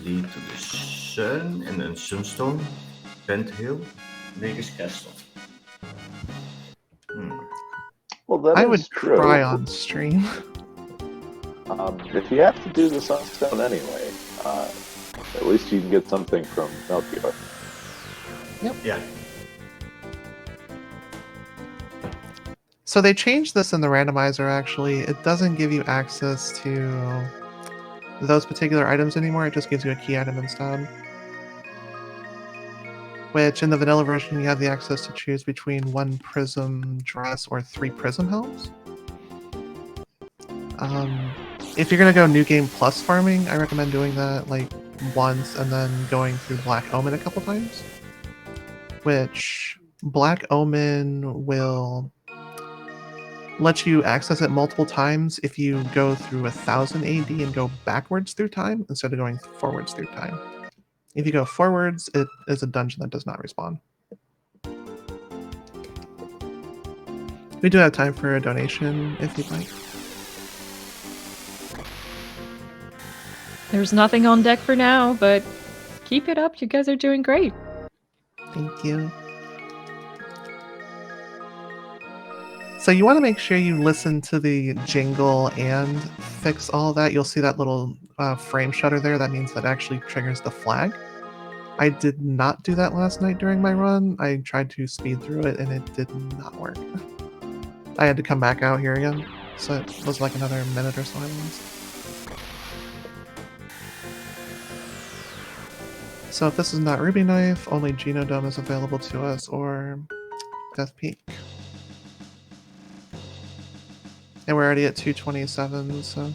lead to the Sun, and then Sunstone, Bent Hill, Vegas Castle. Well, that I is would true. cry on stream. If you have to do the Sunstone anyway, at least you can get something from Melchior. Yep. Yeah. So they changed this in the randomizer, actually. It doesn't give you access to those particular items anymore. It just gives you a key item instead. Which, in the vanilla version, you have the access to choose between 1 prism dress or 3 prism helms. If you're going to go New Game Plus farming, I recommend doing that like once and then going through Black Omen a couple times. Which Black Omen will let you access it multiple times if you go through 1000 AD and go backwards through time instead of going forwards through time. If you go forwards, it is a dungeon that does not respawn. We do have time for a donation if you'd like. There's nothing on deck for now, but keep it up. You guys are doing great. Thank you. So you want to make sure you listen to the jingle and fix all that. You'll see that little frame shutter there. That means that actually triggers the flag. I did not do that last night during my run. I tried to speed through it and it did not work. I had to come back out here again. So it was like another minute or so I lost. So if this is not Ruby Knife, only Genodome is available to us, or Death Peak. And we're already at 227, so...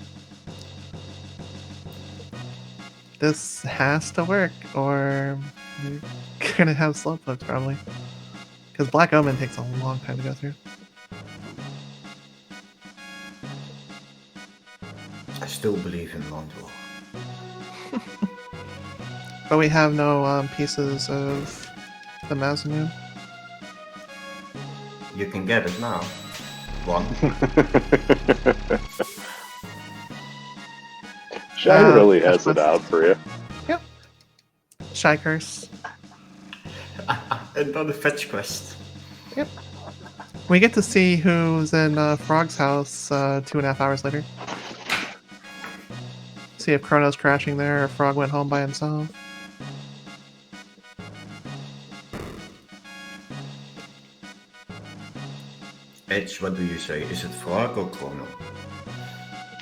This has to work, or we're gonna have slowpokes probably. Because Black Omen takes a long time to go through. I still believe in Londor. But we have no pieces of the Mazanu. You can get it now. One. Shy really has it out for you. Yep. Shy Curse. Another fetch quest. Yep. We get to see who's in Frog's house 2.5 hours later. See if Chrono's crashing there or Frog went home by himself. Edge, what do you say? Is it Frog or Chrono?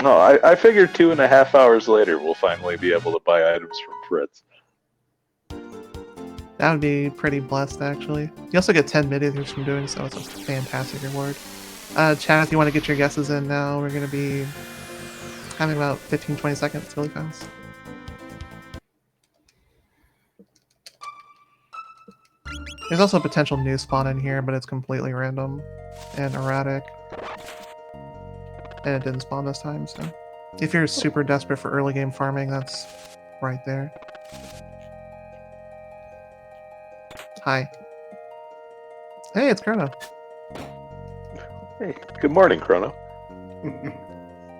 No, I figured 2.5 hours later we'll finally be able to buy items from Fritz. That would be pretty blessed, actually. You also get 10 mid-ethers from doing so. It's a fantastic reward. Chat, if you want to get your guesses in now, we're going to be having about 15-20 seconds, really fast. There's also a potential new spawn in here, but it's completely random and erratic. And it didn't spawn this time, so... If you're super desperate for early game farming, that's right there. Hi. Hey, it's Chrono. Hey, good morning, Chrono.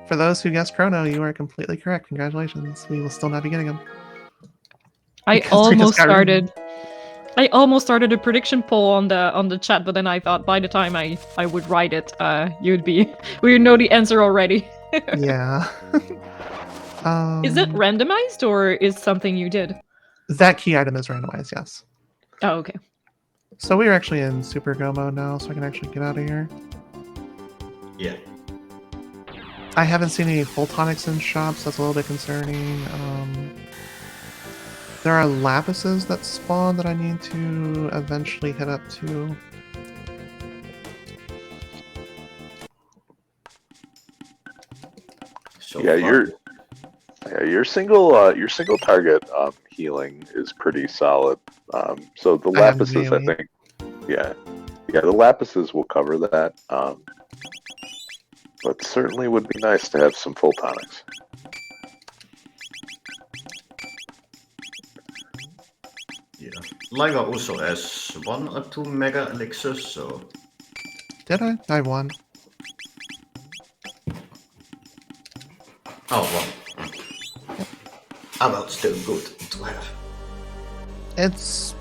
For those who guessed Chrono, you are completely correct. Congratulations. We will still not be getting him. I Because we just got rid of him. I almost started a prediction poll on the chat, but then I thought by the time I would write it, we would know the answer already. Yeah. Is it randomized or is something you did? That key item is randomized, yes. Oh, okay. So we are actually in Super Go mode now, so I can actually get out of here. Yeah. I haven't seen any full tonics in shops. That's a little bit concerning. There are lapises that spawn that I need to eventually hit up to. So Yeah, far. your single target healing is pretty solid. So the I have lapises, I melee. think, yeah, the lapises will cover that. But certainly would be nice to have some full tonics. Yeah. Lyra also has 1 or 2 mega elixirs, so Did I? I won. oh well. Ah well, still good to have.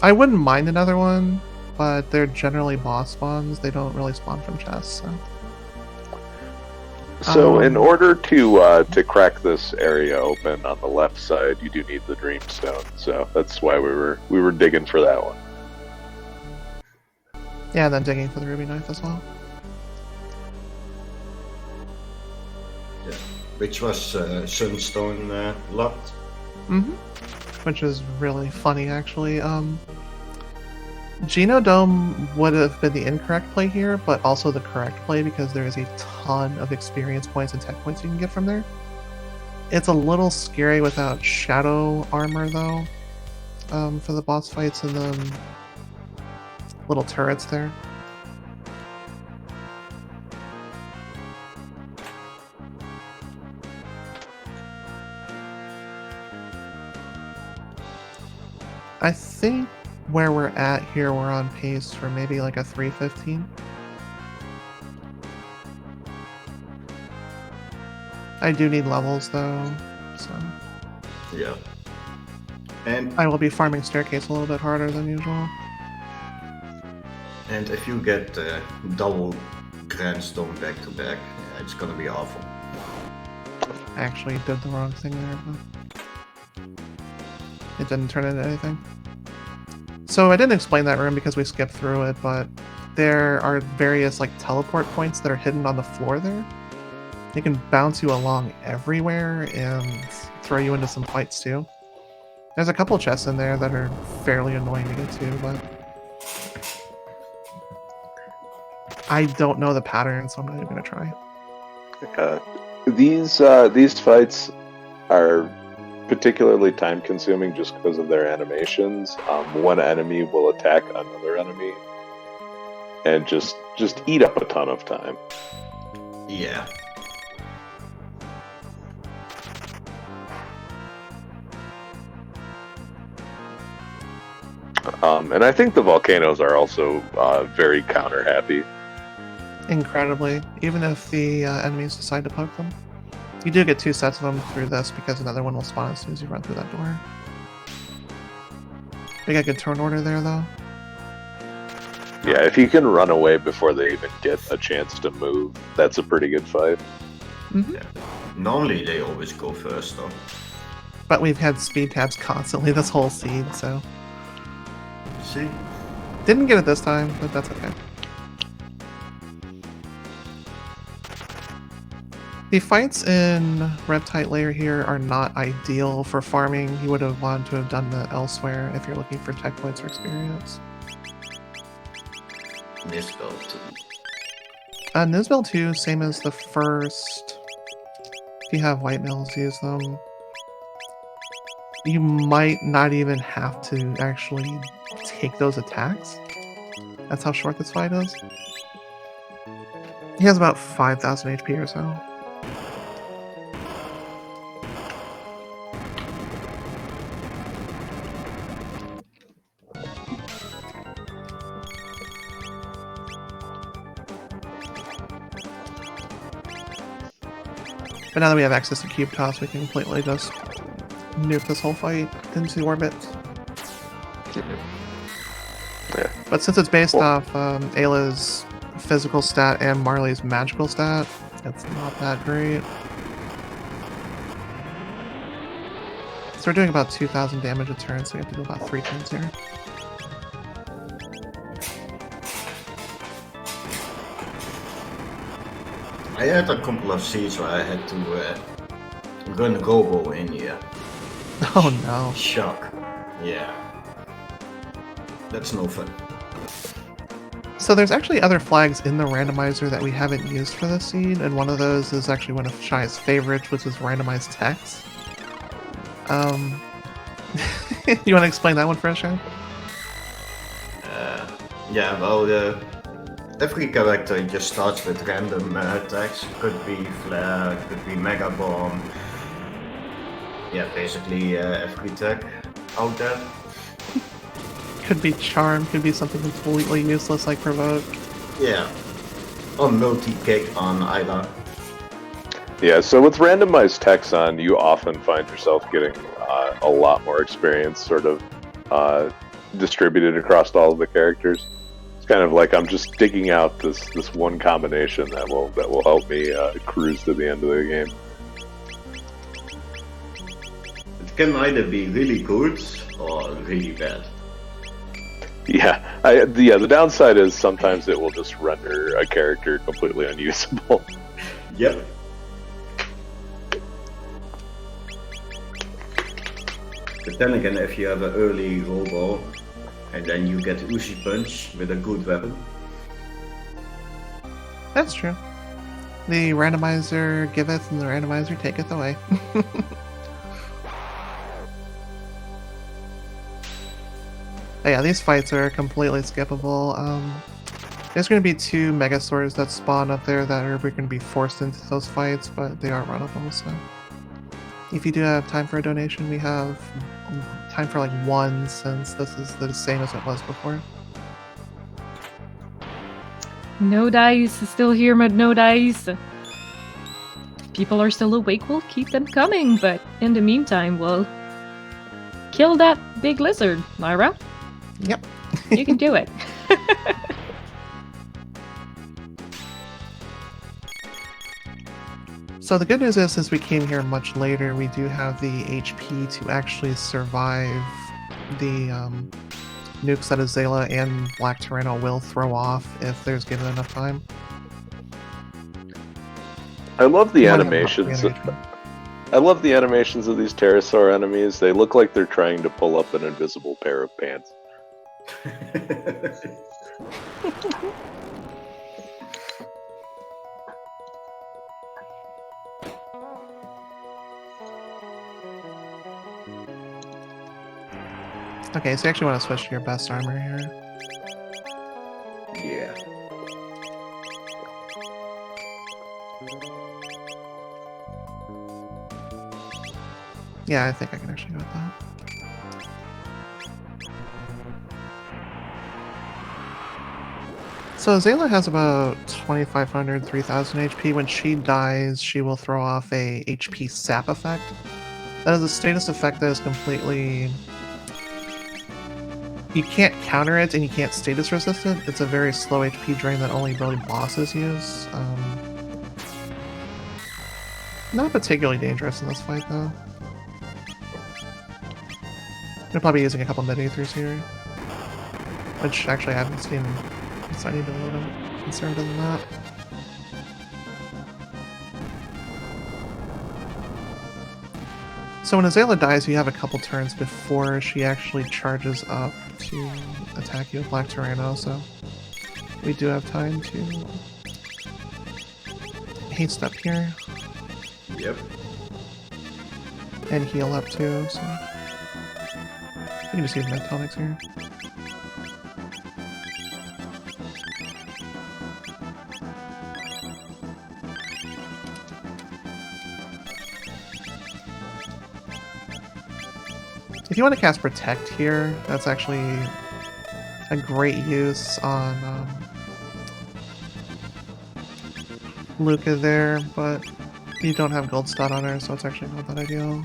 I wouldn't mind another one, but they're generally boss spawns. They don't really spawn from chests, so... So in order to crack this area open on the left side, you do need the Dreamstone. So that's why we were digging for that one. Yeah, and then digging for the Ruby Knife as well. Yeah. Which was Sunstone locked. Mm-hmm. Which is really funny, actually. Genodome would have been the incorrect play here, but also the correct play because there is a ton of experience points and tech points you can get from there. It's a little scary without shadow armor, though, for the boss fights and the little turrets there. I think where we're at here, we're on pace for maybe like a 315. I do need levels though, so Yeah. And I will be farming staircase a little bit harder than usual. and if you get double Grandstone back to back, it's gonna be awful. I actually did the wrong thing there, but it didn't turn into anything. So I didn't explain that room because we skipped through it, but there are various like teleport points that are hidden on the floor there. He can bounce you along everywhere and throw you into some fights too. There's a couple chests in there that are fairly annoying to get to, but I don't know the pattern, so I'm not even gonna try. These fights are particularly time consuming just because of their animations. One enemy will attack another enemy and just eat up a ton of time. Yeah. And I think the volcanoes are also very counter happy. Incredibly, even if the enemies decide to poke them. You do get 2 sets of them through this because another one will spawn as soon as you run through that door. We got good turn order there though. Yeah, if you can run away before they even get a chance to move, that's a pretty good fight. Mm-hmm. Yeah. Normally they always go first though. But we've had speed tabs constantly this whole seed, so See? didn't get it this time, but that's okay. The fights in Reptite Lair here are not ideal for farming. You would have wanted to have done that elsewhere if you're looking for tech points or experience. Nisbel too. Nisbel 2, same as the first. If you have white mills, use them. You might not even have to actually take those attacks. That's how short this fight is. He has about 5,000 HP or so. But now that we have access to cube toss, we can completely just nuke this whole fight into orbit. Yeah. But since it's based off Ayla's physical stat and Marley's magical stat, it's not that great. So we're doing about 2,000 damage a turn, so we have to do about 3 turns here. I had a couple of seeds where I had to run Robo in here. Oh no. Shock. Yeah. That's no fun. So there's actually other flags in the randomizer that we haven't used for this seed, and one of those is actually one of Shy's favorites, which is randomized text. You want to explain that one for us, Shy? Yeah, well, every character just starts with random attacks. Could be Flare, could be Mega Bomb. Yeah, basically every attack out there. Could be Charm, could be something completely useless like Provoke. Yeah. Or multi-kick on Ayla. Yeah, so with randomized text on, you often find yourself getting a lot more experience sort of distributed across all of the characters. It's kind of like I'm just digging out this one combination that will help me cruise to the end of the game. It can either be really good or really bad. Yeah, the downside is sometimes it will just render a character completely unusable. Yep. But then again, if you have an early Robo, and then you get Uzi Punch with a good weapon. That's true. The randomizer giveth and the randomizer taketh away. But yeah, these fights are completely skippable. There's going to be 2 Megasaurs that spawn up there that are going to be forced into those fights, but they are runnable, so... If you do have time for a donation, we have time for like 1, since this is the same as it was before. No dice is still here, but no dice. People are still awake, we'll keep them coming, but in the meantime, we'll kill that big lizard, Lyra. Yep. You can do it. So the good news is, since we came here much later, we do have the HP to actually survive the nukes that Azala and Black Tyranno will throw off if there's given enough time. I love the You might have animations. 300 HP. I love the animations of these pterosaur enemies. They look like they're trying to pull up an invisible pair of pants. Okay, so you actually want to switch to your best armor here. Yeah. Yeah, I think I can actually go with that. So Zayla has about 2,500, 3,000 HP. When she dies, she will throw off a HP sap effect. That is a status effect that is completely... You can't counter it and you can't status resist it. It's a very slow HP drain that only really bosses use. Not particularly dangerous in this fight, though. I'm probably using a couple mid-aethers here. Which, actually, I haven't seen... So I need to be a little bit conservative than that. So when Azalea dies, you have a couple turns before she actually charges up to attack you with Black Tyranno, so we do have time to haste up here Yep. and heal up too, so you can just use med tonics here. If you want to cast Protect here, that's actually a great use on Luca there, but you don't have gold stat on her, so it's actually not that ideal.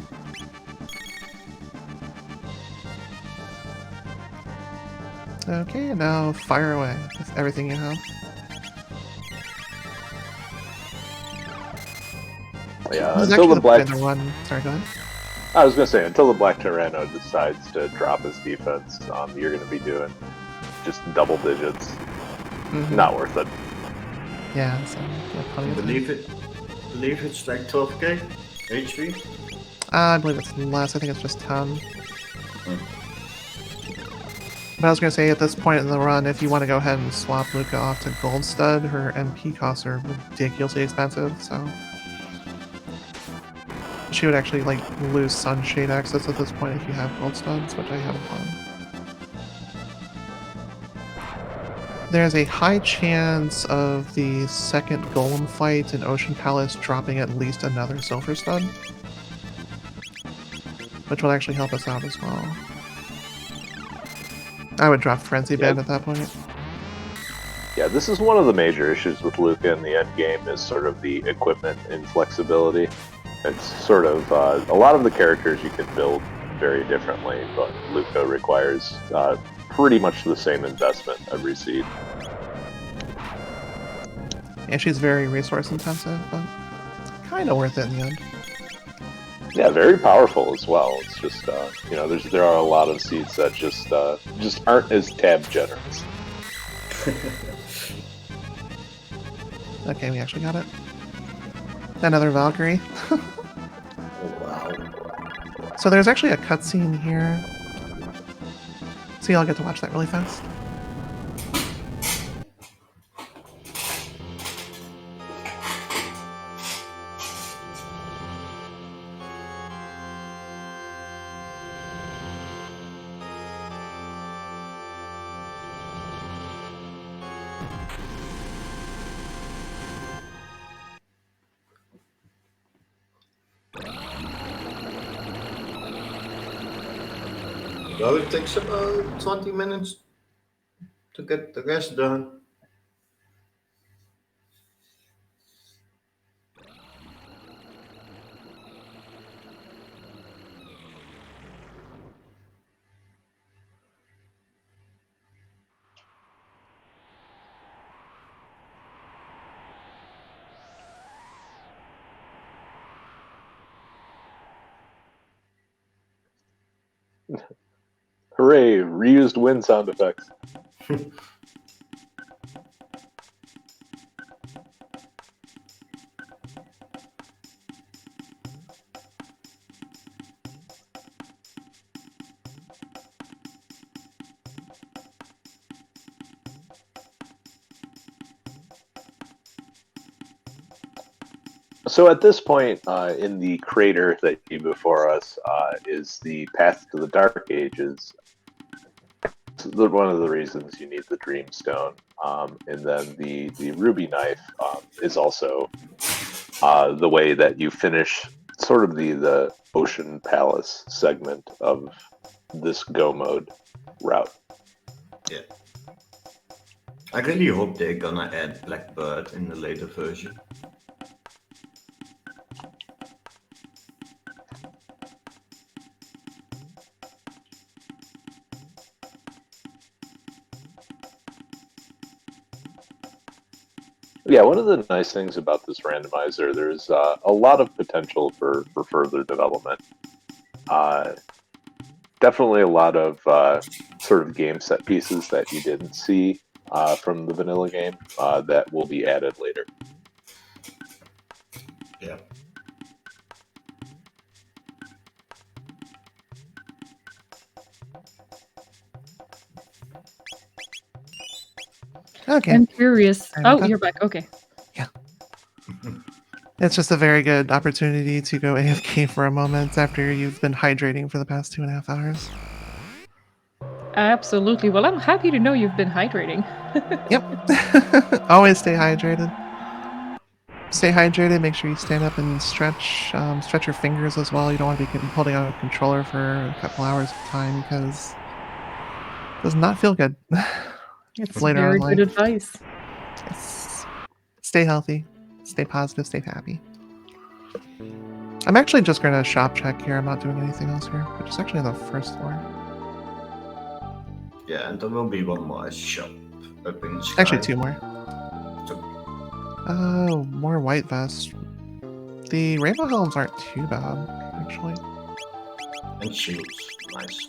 Okay, and now fire away with everything you have. Yeah, This is until actually the black. point in the run. Sorry, go ahead. I was gonna say until the Black Tyranno decides to drop his defense, you're gonna be doing just double digits. Mhm. Not worth it. Yeah, so yeah, I plenty of time. believe it's like 12k HP. I believe it's less. I think it's just 10. Mm. But I was going to say, at this point in the run, if you want to go ahead and swap Luca off to Gold Stud, her MP costs are ridiculously expensive, so... She would actually, like, lose Sunshade access at this point if you have Gold Studs, which I haven't on. There's a high chance of the second Golem fight in Ocean Palace dropping at least another Silver Stud, which will actually help us out as well. I would drop Frenzy Band at that point. Yeah, this is one of the major issues with Luca in the end game is sort of the equipment inflexibility. It's sort of a lot of the characters you can build very differently, but Luca requires pretty much the same investment every seed. And she's very resource intensive, but kind of worth it in the end. Yeah, very powerful as well. It's just you know, there are a lot of seeds that just aren't as tab generous. Okay, we actually got it. Another Valkyrie. Wow. So there's actually a cutscene here. So y'all get to watch that really fast. Well, it takes about 20 minutes to get the rest done. Hooray! Reused wind sound effects. So at this point in the crater that you before us is the path to the Dark Ages. One of the reasons you need the Dreamstone, and then the Ruby Knife is also the way that you finish sort of the Ocean Palace segment of this Go mode route. Yeah. I really hope they're gonna add Blackbird in the later version. Yeah, one of the nice things about this randomizer, there's a lot of potential for further development. Definitely a lot of sort of game set pieces that you didn't see from the vanilla game that will be added later. Yeah. Okay. I'm curious. Sorry Oh, about that. you're back. Okay. It's just a very good opportunity to go AFK for a moment after you've been hydrating for the past 2.5 hours. Absolutely. Well, I'm happy to know you've been hydrating. Yep. Always stay hydrated. Stay hydrated. Make sure you stand up and stretch. Stretch your fingers as well. You don't want to be holding on a controller for a couple hours at a time because it does not feel good. It's later Very on good life. advice. Yes. Stay healthy. Stay positive. Stay happy. I'm actually just going to shop check here. I'm not doing anything else here, which is actually on the first floor. Yeah, and there will be one more shop up in the sky. Actually, 2 more. Oh, more white vest. The rainbow helms aren't too bad, actually. And shields. Nice.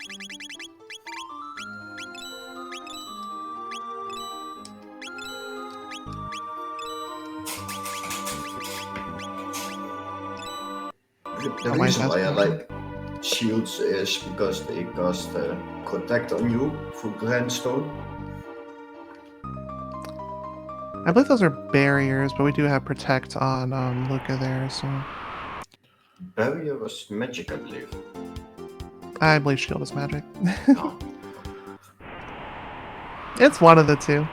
The white reason vest why I also. like shields is because they cast protect on you for Grindstone. I believe those are barriers, but we do have protect on Luca there, so Barrier was magic, I believe. I believe shield is magic. Oh. It's one of the two.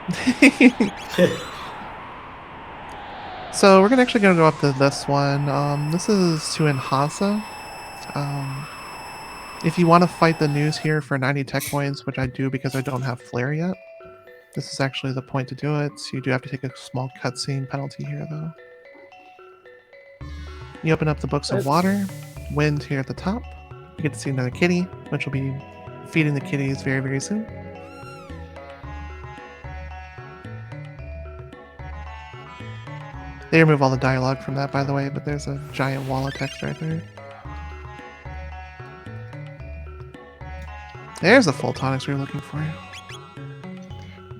So we're actually gonna go up to this one. This is to Inhasa. If you want to fight the news here for 90 tech points, which I do because I don't have flare yet, this is actually the point to do it. You do have to take a small cutscene penalty here, though. You open up the books of water, wind here at the top. You get to see another kitty, which will be feeding the kitties very, very soon. They remove all the dialogue from that, by the way, but there's a giant wall of text right there. There's the full tonics we were looking for.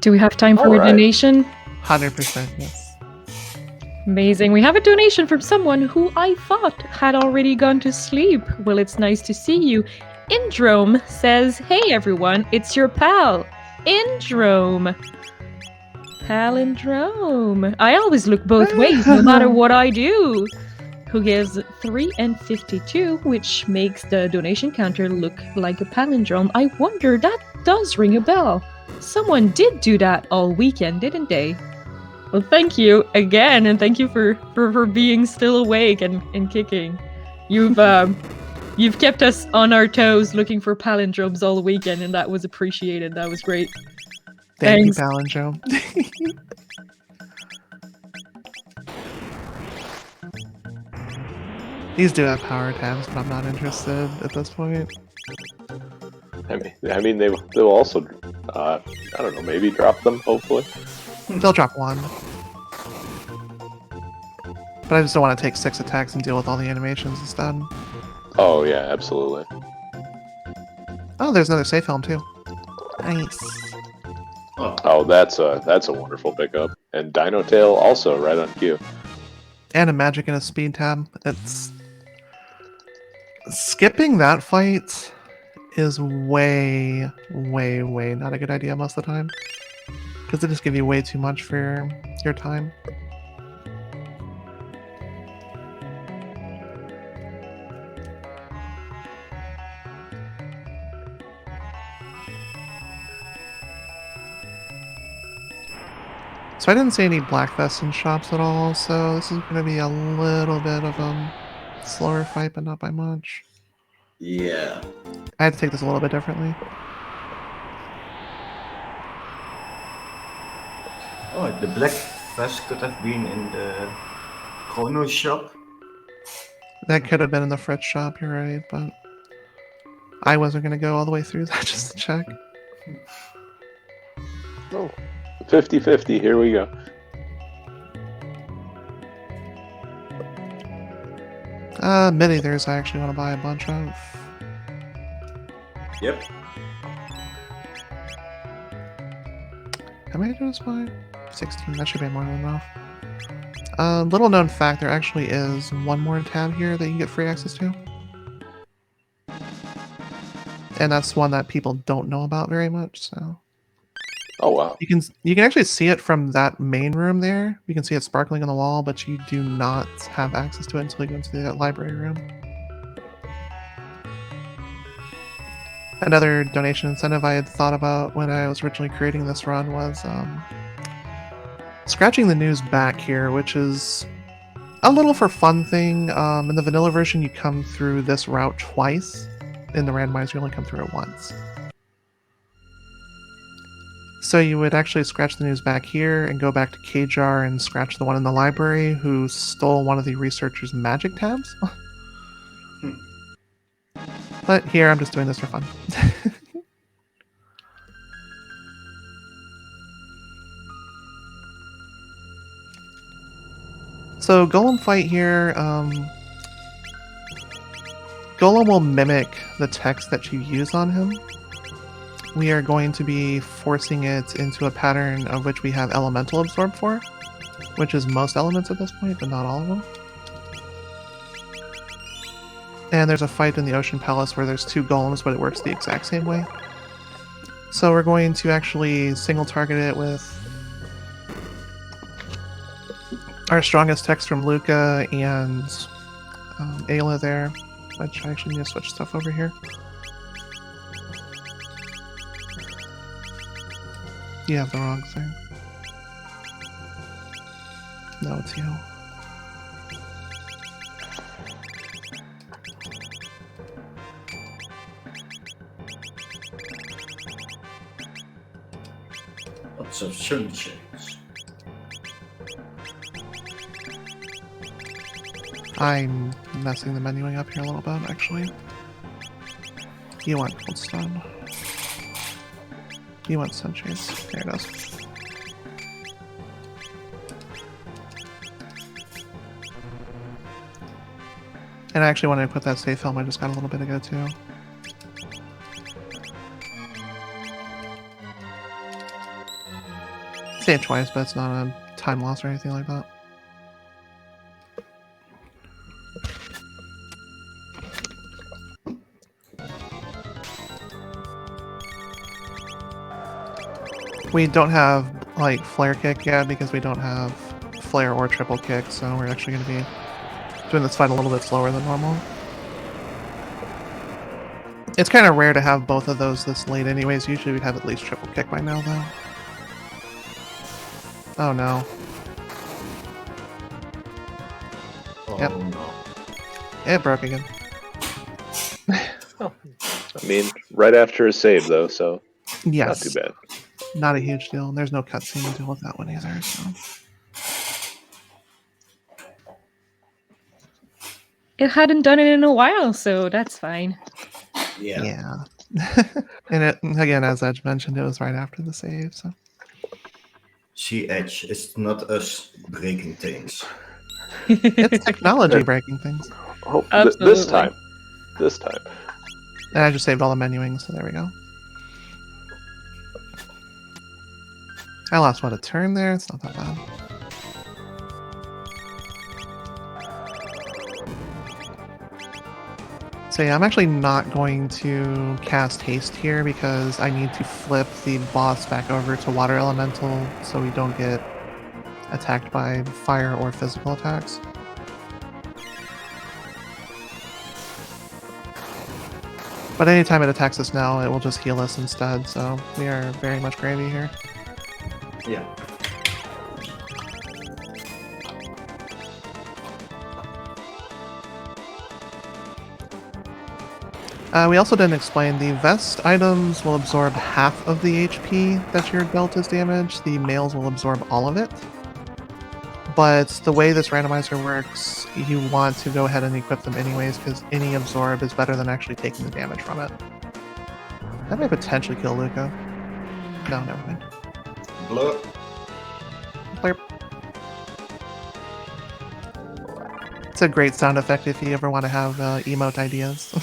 Do we have time for a Alright. donation? 100%, yes. Amazing. We have a donation from someone who I thought had already gone to sleep. Well, it's nice to see you. Indrome says, "Hey everyone, it's your pal, Indrome." Palindrome. I always look both ways, no matter what I do. Who gives 3 and 52, which makes the donation counter look like a palindrome. I wonder, that does ring a bell. Someone did do that all weekend, didn't they? Well, thank you again, and thank you for being still awake and kicking. You've kept us on our toes looking for palindromes all weekend, and that was appreciated. That was great. Thank you, Thanks. Palindrome. These do have power tabs, but I'm not interested at this point. I mean, they'll also, I don't know, maybe drop them. Hopefully. They'll drop one. But I just don't want to take 6 attacks and deal with all the animations instead. Oh yeah, absolutely. Oh, there's another safe helm too. Nice. Oh, that's a wonderful pickup. And Dino Tail also right on cue. And a magic and a speed tab. It's skipping that fight is way not a good idea most of the time. Because they just give you way too much for your time. So I didn't see any black vests in shops at all, so this is going to be a little bit of a slower fight, but not by much. Yeah. I had to take this a little bit differently. Oh, the black vest could have been in the Chrono shop. That could have been in the Fritz shop, you're right, but I wasn't going to go all the way through that just to check. Oh, 50-50. Here we go. Mini there's I actually want to buy a bunch of. Yep. How many did I just buy? 16. That should be more than enough. Little known fact, there actually is one more tab here that you can get free access to. And that's one that people don't know about very much, so. Oh wow. You can actually see it from that main room there. You can see it sparkling on the wall, but you do not have access to it until you go into the library room. Another donation incentive I had thought about when I was originally creating this run was scratching the news back here, which is a little for fun thing. In the vanilla version, you come through this route twice. In the randomizer, you only come through it once. So you would actually scratch the news back here and go back to Kjar and scratch the one in the library who stole one of the researcher's magic tabs. But here, I'm just doing this for fun. So Golem fight here, Golem will mimic the text that you use on him. We are going to be forcing it into a pattern of which we have elemental absorb for, which is most elements at this point, but not all of them. And there's a fight in the Ocean Palace where there's two golems, but it works the exact same way. So we're going to actually single target it with our strongest text from Luca and Ayla there, which I actually need to switch stuff over here. You have the wrong thing. No, it's you. Lots of sunshades. I'm messing the menuing up here a little bit, actually. You want Cold Stun. You want Sunshades. There it is. And I actually wanted to put that save film I just got a little bit ago, too. Save twice, but it's not a time loss or anything like that. We don't have, like, Flare Kick yet because we don't have Flare or Triple Kick, so we're actually going to be doing this fight a little bit slower than normal. It's kind of rare to have both of those this late anyways. Usually we'd have at least Triple Kick by now, though. Oh no. Oh Yep. no. It broke again. I mean, right after a save though, so Yes. not too bad. Not a huge deal. And there's no cutscene to deal with that one either, so. It hadn't done it in a while, so that's fine. Yeah. Yeah. And it, again, as Edge mentioned, it was right after the save, so. See, Edge, it's not us breaking things. It's technology breaking things. Oh, Absolutely. This time. And I just saved all the menuing, so there we go. I lost, what, a turn there? It's not that bad. So yeah, I'm actually not going to cast haste here because I need to flip the boss back over to water elemental so we don't get attacked by fire or physical attacks. But anytime it attacks us now, it will just heal us instead, so we are very much gravy here. Yeah. We also didn't explain the vest items will absorb half of the HP that your belt is damaged. The mails will absorb all of it. But the way this randomizer works, you want to go ahead and equip them anyways, because any absorb is better than actually taking the damage from it. That may potentially kill Luca. No, never mind. Blur. Blurp. It's a great sound effect if you ever want to have emote ideas.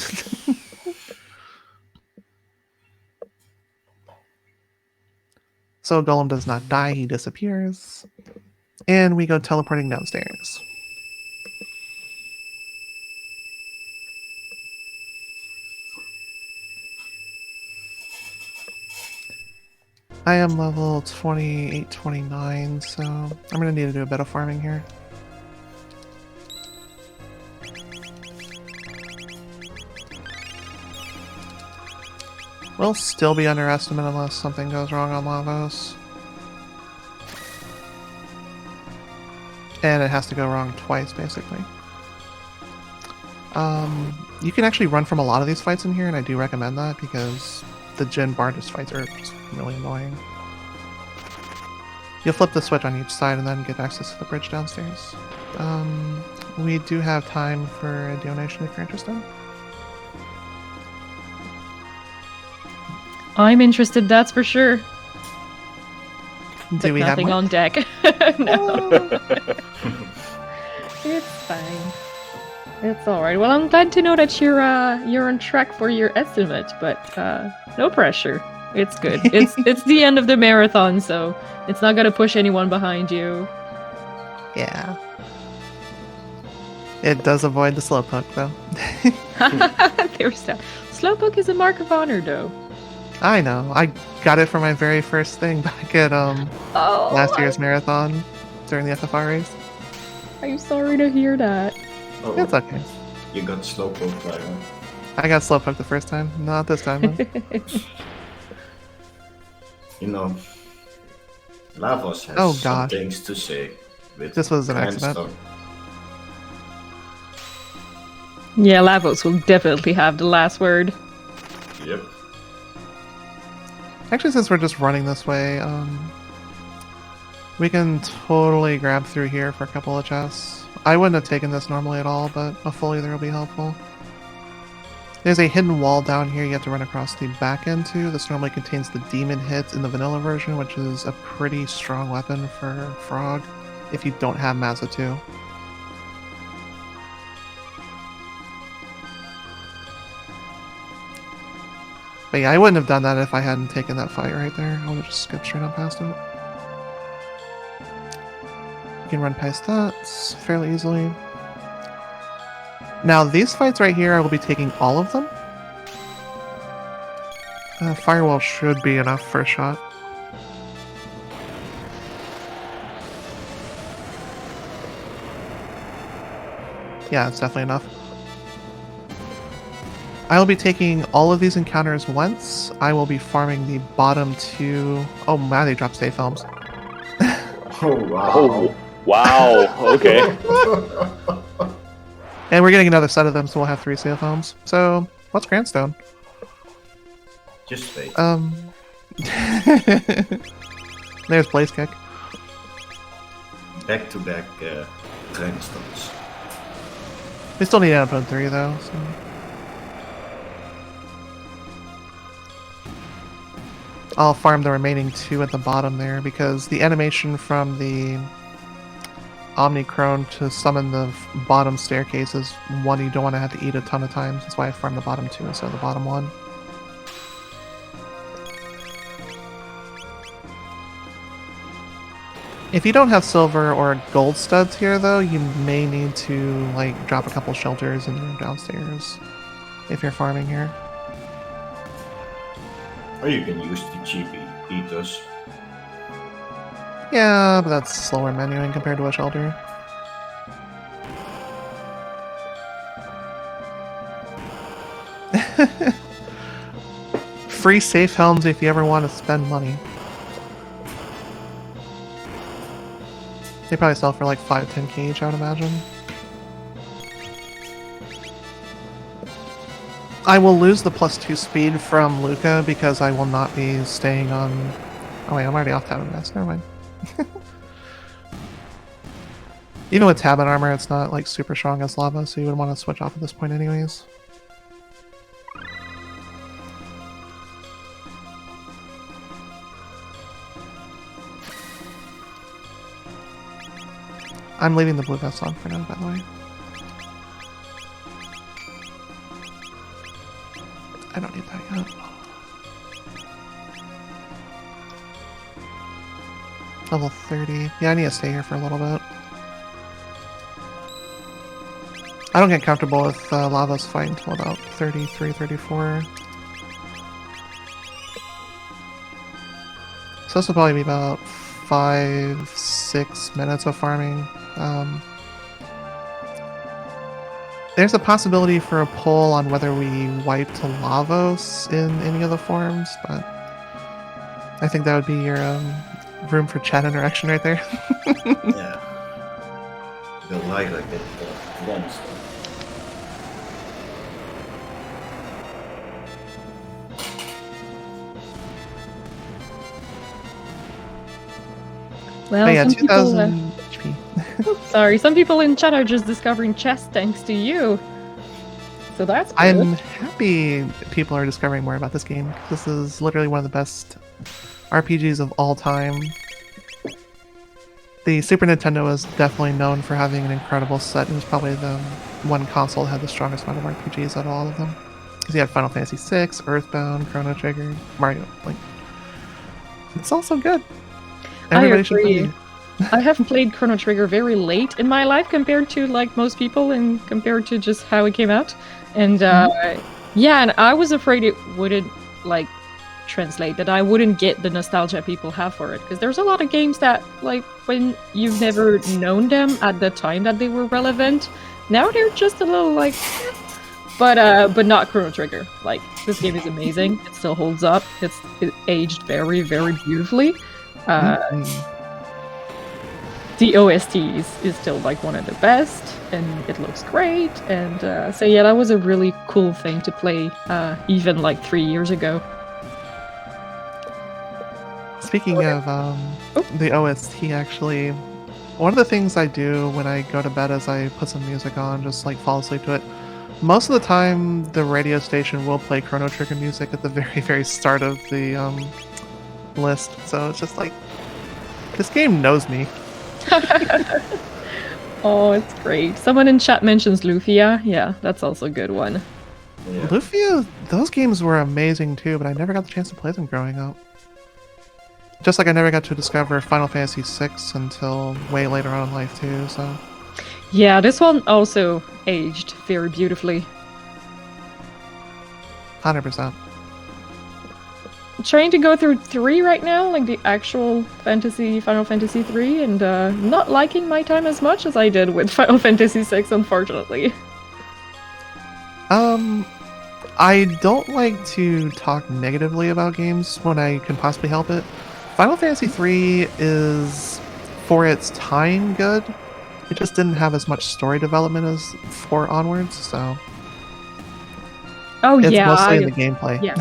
So Golem does not die, he disappears. And we go teleporting downstairs. I am level 28, 29, so I'm going to need to do a bit of farming here. We'll still be underestimated unless something goes wrong on Lavos. And it has to go wrong twice, basically. You can actually run from a lot of these fights in here, and I do recommend that because the Jin Bardus fights are just really annoying. You'll flip the switch on each side and then get access to the bridge downstairs. We do have time for a donation if you're interested. I'm interested, that's for sure. Do But we have nothing more? on deck. No. It's fine. It's alright. Well, I'm glad to know that you're on track for your estimate, but no pressure. It's good. It's the end of the marathon, so it's not gonna push anyone behind you. Yeah. It does avoid the slowpoke, though. There's that. Slowpoke is a mark of honor, though. I know. I got it for my very first thing back at last year's marathon during the FFR race. I'm sorry to hear that. Oh, It's okay. you got slowpoke by one. I got slowpoke the first time. Not this time, though. You know, Lavos has Oh, some gosh. things to say. With This was an kind accident. stuff. Yeah, Lavos will definitely have the last word. Yep. Actually, since we're just running this way, we can totally grab through here for a couple of chests. I wouldn't have taken this normally at all, but a full either will be helpful. There's a hidden wall down here you have to run across the back end to. This normally contains the demon hit in the vanilla version, which is a pretty strong weapon for Frog if you don't have Massa 2. But yeah, I wouldn't have done that if I hadn't taken that fight right there. I would have just skipped straight on past it. You can run past that fairly easily. Now, these fights right here, I will be taking all of them. Firewall should be enough for a shot. Yeah, it's definitely enough. I will be taking all of these encounters once. I will be farming the bottom two. Oh man, they dropped save films. Oh, wow. Oh, wow. Okay. And we're getting another set of them, so we'll have 3 save films. So, what's Grandstone? Just wait. There's Blaze Kick. Back-to-back grindstones. We still need output 3 though, so. I'll farm the remaining 2 at the bottom there because the animation from the Omnicrone to summon the bottom staircase is one you don't want to have to eat a ton of times. That's why I farmed the bottom 2 instead of the bottom 1. If you don't have silver or gold studs here though, you may need to like drop a couple shelters in your downstairs if you're farming here. Or you can use the cheap eaters. Yeah, but that's slower menuing compared to a shelter. Free safe helms if you ever want to spend money. They probably sell for like 5-10k each, I would imagine. I will lose the +2 speed from Luca because I will not be staying on... Oh wait, I'm already off Tab Mask, never mind. Even with Tab and Armor, it's not like super strong as Lava, so you would want to switch off at this point anyways. I'm leaving the blue vest on for now, by the way. I don't need that yet. Level 30. Yeah, I need to stay here for a little bit. I don't get comfortable with Lava's fight until about 33, 34. So this will probably be about 5-6 minutes of farming. There's a possibility for a poll on whether we wipe to Lavos in any of the forms, but I think that would be your room for chat interaction right there. Yeah. The Lyra get once. Well, Oh yeah, some people, 2000 HP. sorry, some people in chat are just discovering chess thanks to you. So that's good. I'm happy people are discovering more about this game. This is literally one of the best RPGs of all time. The Super Nintendo is definitely known for having an incredible set. It was probably the one console that had the strongest amount of RPGs out of all of them. Because you had Final Fantasy VI, Earthbound, Chrono Trigger, Mario. Like, it's also good. Everybody should play it. I have played Chrono Trigger very late in my life compared to like most people and compared to just how it came out. And yeah, and I was afraid it wouldn't like translate, that I wouldn't get the nostalgia people have for it. Because there's a lot of games that like when you've never known them at the time that they were relevant, now they're just a little like but not Chrono Trigger. Like this game is amazing. It still holds up. It aged very, very beautifully. The OST is still like one of the best, and it looks great. And so yeah, that was a really cool thing to play, even like 3 years ago. Speaking of the OST, actually, one of the things I do when I go to bed is I put some music on, just like fall asleep to it. Most of the time, the radio station will play Chrono Trigger music at the very, very start of the list. So it's just like, this game knows me. Oh, it's great. Someone in chat mentions Lufia. Yeah, that's also a good one. Yeah. Lufia, those games were amazing too, but I never got the chance to play them growing up. Just like I never got to discover Final Fantasy VI until way later on in life too, so... Yeah, this one also aged very beautifully. 100%. Trying to go through 3 right now, like the actual Final Fantasy 3, and not liking my time as much as I did with Final Fantasy 6, unfortunately. I don't like to talk negatively about games when I can possibly help it. Final Fantasy 3 is, for its time, good. It just didn't have as much story development as 4 onwards, so... Oh it's yeah, mostly in the gameplay. Yeah,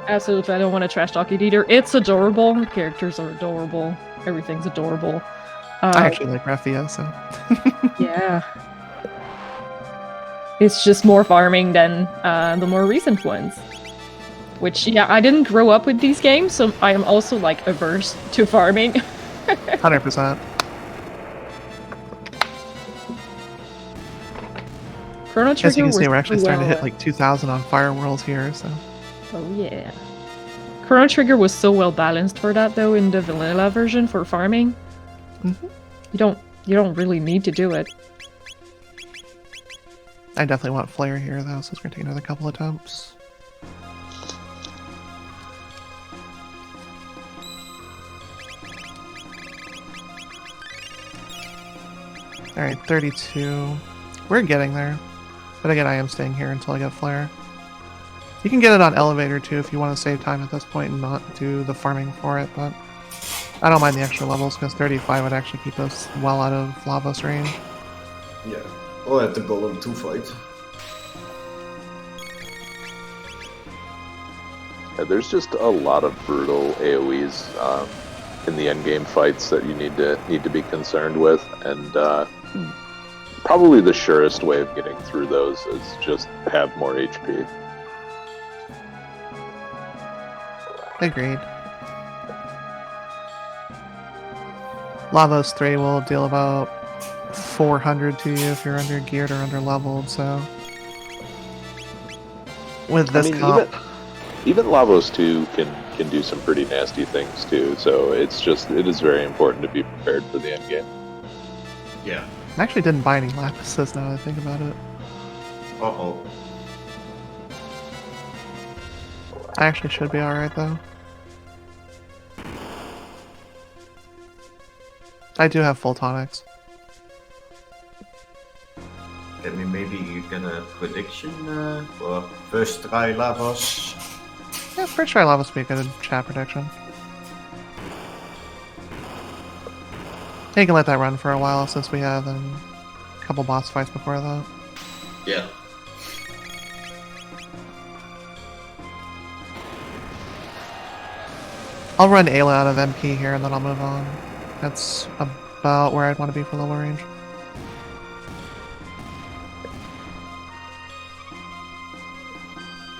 absolutely. I don't want to trash talk it either. It's adorable. The characters are adorable. Everything's adorable. I actually like Raphia, so... Yeah. It's just more farming than the more recent ones. Which, yeah, I didn't grow up with these games, so I am also, like, averse to farming. 100%. Chrono Trigger As you can see, was we're actually so starting to well- hit like 2,000 on Fireworlds here, so... Oh yeah. Chrono Trigger was so well balanced for that though in the vanilla version for farming. You don't really need to do it. I definitely want Flare here though, so it's gonna take another couple attempts. Alright, 32. We're getting there. But again, I am staying here until I get Flare. You can get it on Elevator too if you want to save time at this point and not do the farming for it, but I don't mind the extra levels because 35 would actually keep us well out of Lavos range. Yeah. Or at the Golem 2 fight. There's just a lot of brutal AoEs in the endgame fights that you need to be concerned with, and probably the surest way of getting through those is just have more HP. Agreed. Lavos 3 will deal about 400 to you if you're under geared or under leveled, so with this comp, even Lavos 2 can do some pretty nasty things too, so it is very important to be prepared for the end game. Yeah. I actually didn't buy any lapises now that I think about it. Uh-oh. I actually should be alright though. I do have full tonics. Can we maybe get a prediction for first try Lavos? Yeah, pretty sure Lavos will be a good chat prediction. Yeah, you can let that run for a while since we have a couple boss fights before that. Yeah. I'll run Ayla out of MP here and then I'll move on. That's about where I'd want to be for level range.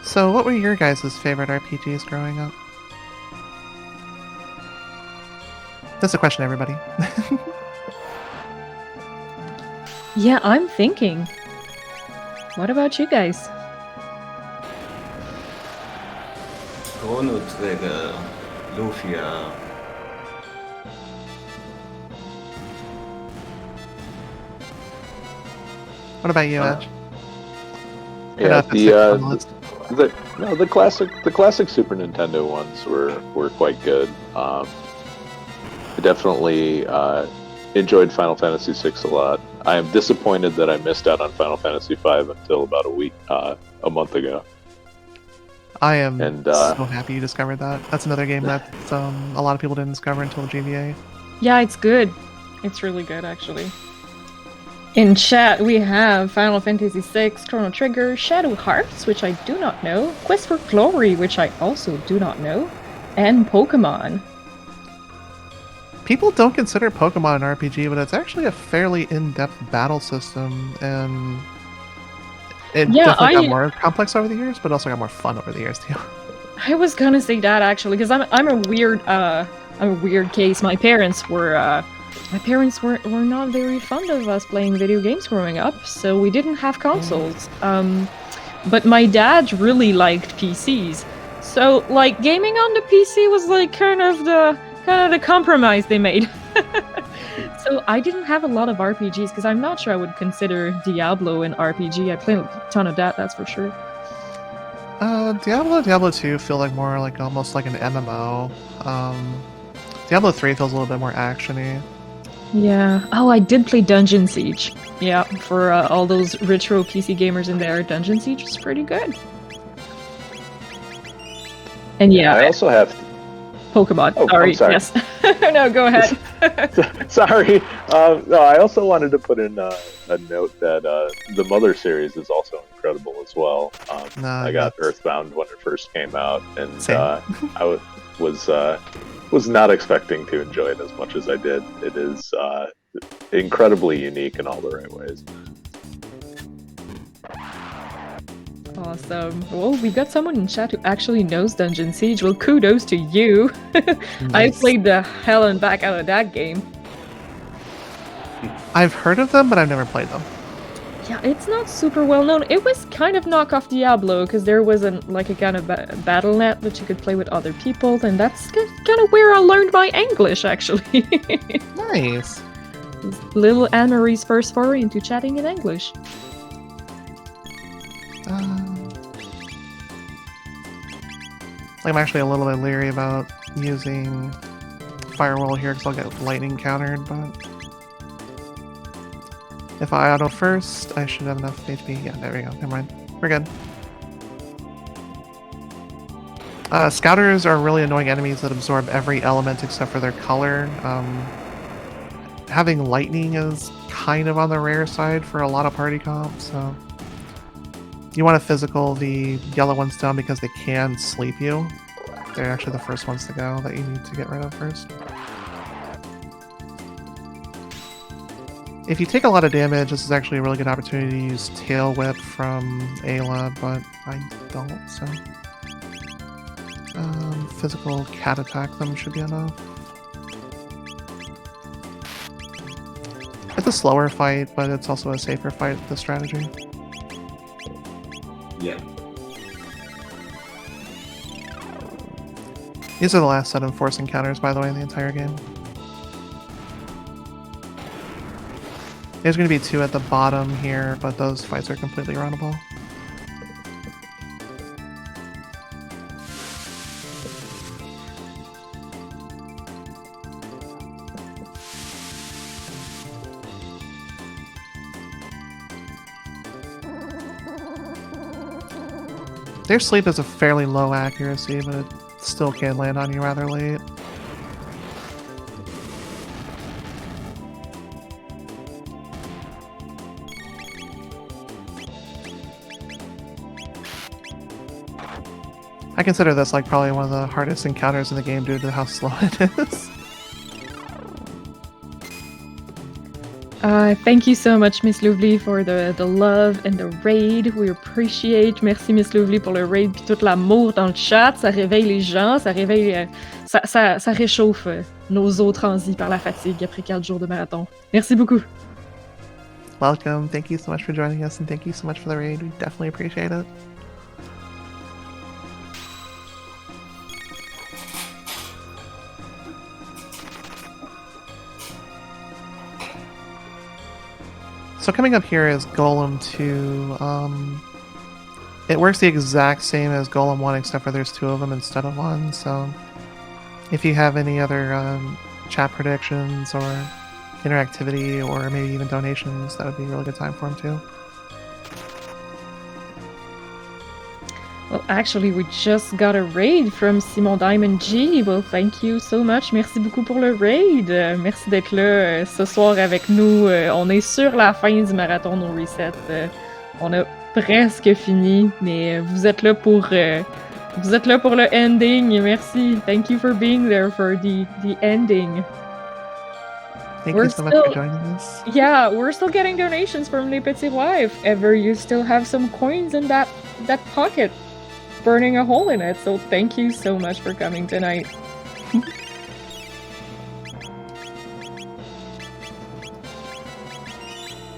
So what were your guys' favorite RPGs growing up? That's a question, everybody. Yeah, I'm thinking. What about you guys? Chrono Trigger, Lufia. What about you, Edge? Yeah, the the classic Super Nintendo ones were quite good. I definitely enjoyed Final Fantasy VI a lot. I am disappointed that I missed out on Final Fantasy V until about a month ago. I am so happy you discovered that. That's another game that a lot of people didn't discover until GBA. Yeah, it's good. It's really good, actually. In chat, we have Final Fantasy VI, Chrono Trigger, Shadow Hearts, which I do not know, Quest for Glory, which I also do not know, and Pokemon. People don't consider Pokemon an RPG, but it's actually a fairly in-depth battle system, and it definitely got more complex over the years, but also got more fun over the years too. I was gonna say that actually, because I'm a weird case. My parents were not very fond of us playing video games growing up, so we didn't have consoles. But my dad really liked PCs, so like gaming on the PC was like kind of the compromise they made. So I didn't have a lot of RPGs because I'm not sure I would consider Diablo an RPG. I played a ton of that's for sure. Diablo 2 feel like more like almost like an MMO. Diablo 3 feels a little bit more actiony. Yeah. Oh, I did play Dungeon Siege. Yeah, for all those retro PC gamers in there, Dungeon Siege was pretty good. And yeah, I also have Pokemon. Oh, sorry. I'm sorry. Yes. No, go ahead. Sorry. No, I also wanted to put in a note that the Mother series is also incredible as well. I got Earthbound when it first came out, and I was not expecting to enjoy it as much as I did. It is incredibly unique in all the right ways. Awesome. Well, we got someone in chat who actually knows Dungeon Siege. Well, kudos to you. I played the hell and back out of that game. I've heard of them, but I've never played them. Yeah, it's not super well known. It was kind of knockoff Diablo because there was a kind of battle net that you could play with other people, and that's kind of where I learned my English, actually. Nice. Little Anne-Marie's first foray into chatting in English. I'm actually a little bit leery about using Firewall here because I'll get lightning countered, but if I auto first, I should have enough HP. Yeah, there we go. Never mind. We're good. Scouters are really annoying enemies that absorb every element except for their color. Having lightning is kind of on the rare side for a lot of party comps, so you want to physical the yellow ones down because they can sleep you. They're actually the first ones to go that you need to get rid of first. If you take a lot of damage, this is actually a really good opportunity to use Tail Whip from Ayla, but I don't, so... physical cat attack them should be enough. It's a slower fight, but it's also a safer fight, the strategy. Yeah. These are the last set of force encounters, by the way, in the entire game. There's going to be 2 at the bottom here, but those fights are completely runnable. Their sleep is a fairly low accuracy, but it still can land on you rather late. I consider this like probably one of the hardest encounters in the game due to how slow it is. Thank you so much, Miss Lovely, for the love and the raid. We appreciate. Merci, Miss Lovely, pour le raid puis tout l'amour dans le chat. Ça réveille les gens, ça réveille, ça réchauffe nos os transis par la fatigue après 4 jours de marathon. Merci beaucoup. Welcome. Thank you so much for joining us, and thank you so much for the raid. We definitely appreciate it. So coming up here is Golem 2. It works the exact same as Golem 1, except for there's 2 of them instead of 1. So if you have any other chat predictions or interactivity or maybe even donations, that would be a really good time for them too. Well, actually, we just got a raid from Simon Diamond G. Well, thank you so much. Merci beaucoup pour le raid. Merci d'être là ce soir avec nous. On est sur la fin du marathon NoReset. On a presque fini, mais vous êtes là pour le ending. Merci. Thank you for being there for the ending. Thank you so much for joining us. Yeah, we're still getting donations from Les Petits Rois. If ever you still have some coins in that pocket, burning a hole in it. So thank you so much for coming tonight.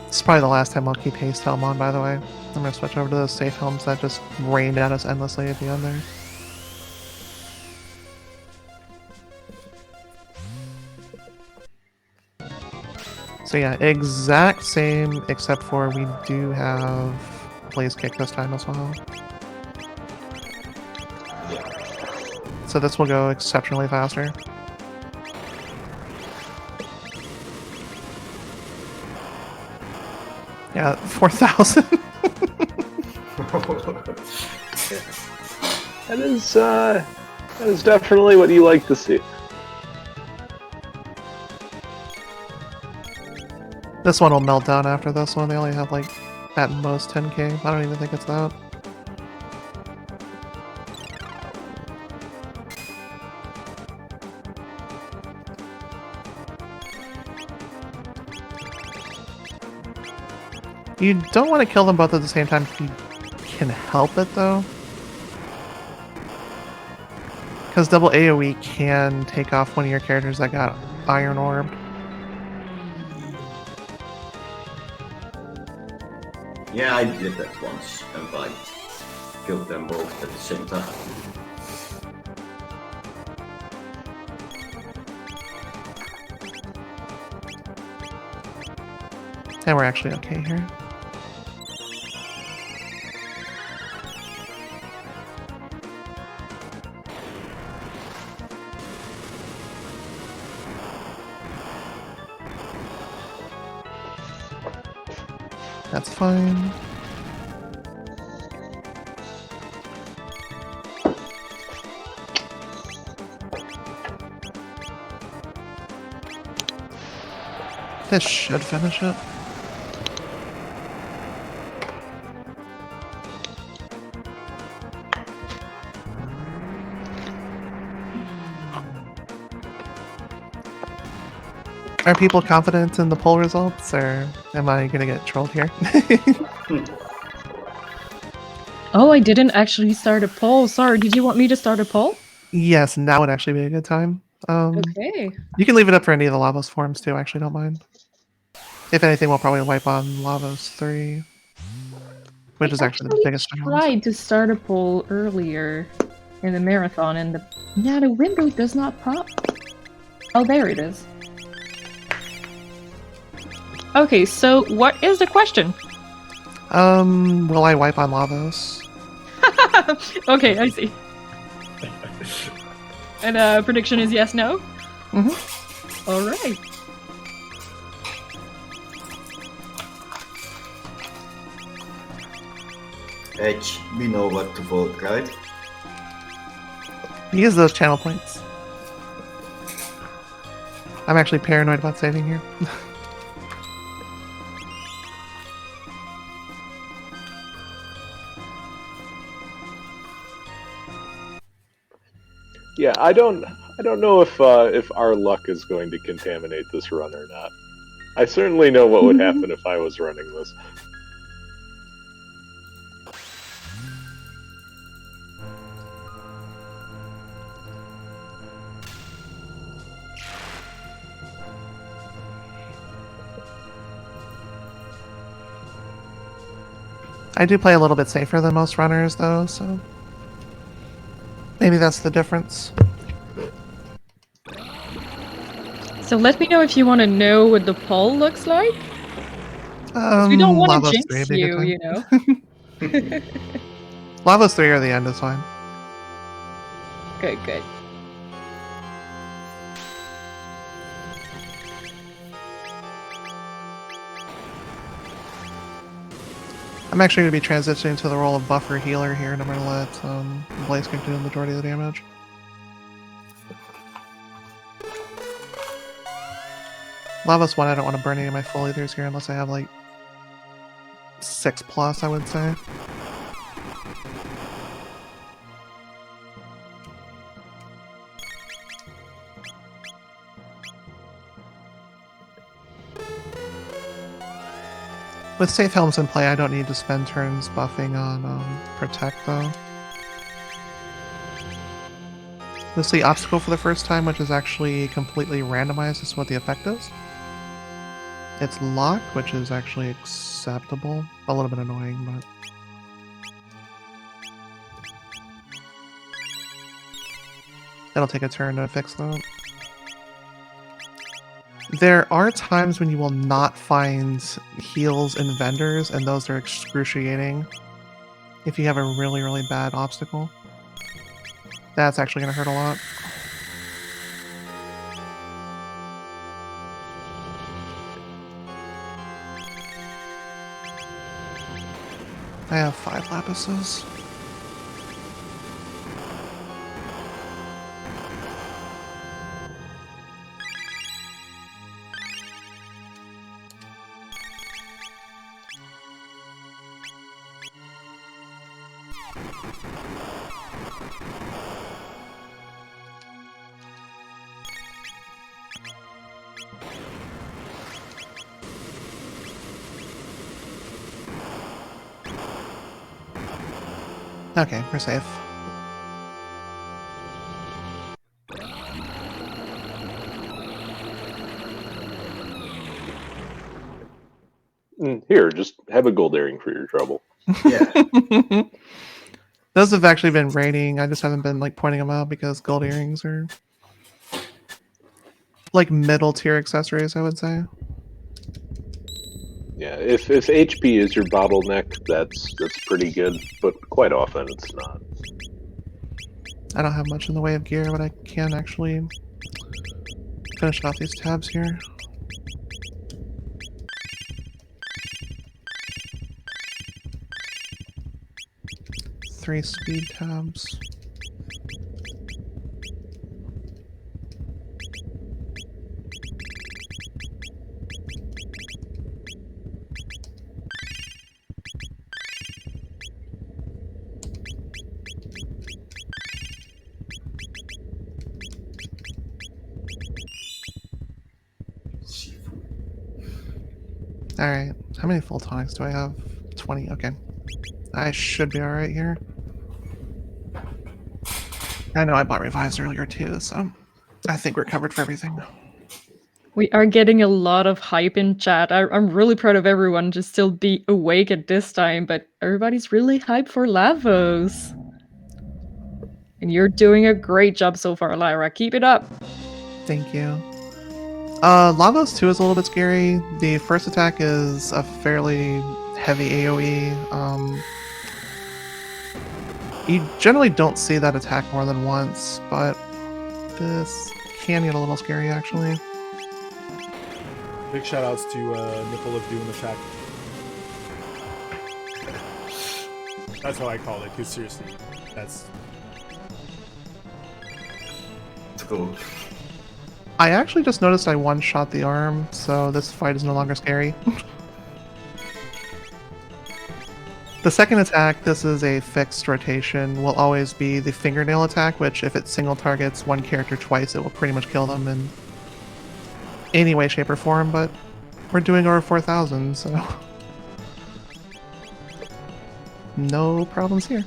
It's probably the last time I'll keep Haste Helm on, by the way. I'm going to switch over to those safe helms that just rained at us endlessly at the end there. So yeah, exact same, except for we do have Blaze Kick this time as well. So this will go exceptionally faster. Yeah, 4,000. That is definitely what you like to see. This one will melt down after this one. They only have like at most 10k. I don't even think it's that. You don't want to kill them both at the same time if you can help it, though. Because double AoE can take off one of your characters that got Iron Orbed. Yeah, I did that once, and I killed them both at the same time. And we're actually okay here. That's fine. This should finish it. Are people confident in the poll results, or am I gonna get trolled here? Oh, I didn't actually start a poll. Sorry, did you want me to start a poll? Yes, now would actually be a good time. Okay. You can leave it up for any of the Lavos forums too. Actually, don't mind. If anything, we'll probably wipe on Lavos 3, which is actually the biggest I one. tried to start a poll earlier in the marathon, and the window does not pop. Oh, there it is. Okay, so what is the question? Will I wipe on Lavos? Okay, I see. And prediction is yes, no? Mm-hmm. All right. Edge, we know what to vote, right? Use those channel points. I'm actually paranoid about saving here. Yeah, I don't know if our luck is going to contaminate this run or not. I certainly know what would happen if I was running this. I do play a little bit safer than most runners, though, so maybe that's the difference. So let me know if you want to know what the poll looks like. We don't want to Lavos 3 jinx would be a good you, time. you know. Lavos 3 or the end is fine. Good, good. I'm actually going to be transitioning to the role of buffer healer here, and I'm going to let Blaze do the majority of the damage. Lavos 1, I don't want to burn any of my full ethers here unless I have like 6+, I would say. With safe helms in play, I don't need to spend turns buffing on Protect, though. We'll see Obstacle for the first time, which is actually completely randomized as to what the effect is. It's Lock, which is actually acceptable. A little bit annoying, but... it'll take a turn to fix that. There are times when you will not find heals in vendors, and those are excruciating. If you have a really, really bad obstacle. That's actually going to hurt a lot. I have 5 lapises. Okay, we're safe. Here, just have a gold earring for your trouble. Yeah. Those have actually been raining. I just haven't been like pointing them out because gold earrings are like middle tier accessories, I would say. Yeah, if HP is your bottleneck, that's pretty good, but quite often it's not. I don't have much in the way of gear, but I can actually finish off these tabs here. Three speed tabs. Alright, how many full tonics do I have? 20, okay. I should be alright here. I know I bought revives earlier too, so I think we're covered for everything. We are getting a lot of hype in chat. I'm really proud of everyone to still be awake at this time, but everybody's really hyped for Lavos. And you're doing a great job so far, Lyra. Keep it up. Thank you. Lavos 2 is a little bit scary. The first attack is a fairly heavy AoE. You generally don't see that attack more than once, but this can get a little scary actually. Big shout outs to Nipple of Doom attack. That's what I call it, because seriously, that's... It's cool. I actually just noticed I one-shot the arm, so this fight is no longer scary. The second attack, this is a fixed rotation, will always be the fingernail attack, which if it single targets one character twice, it will pretty much kill them in any way, shape, or form, but we're doing over 4,000, so... no problems here.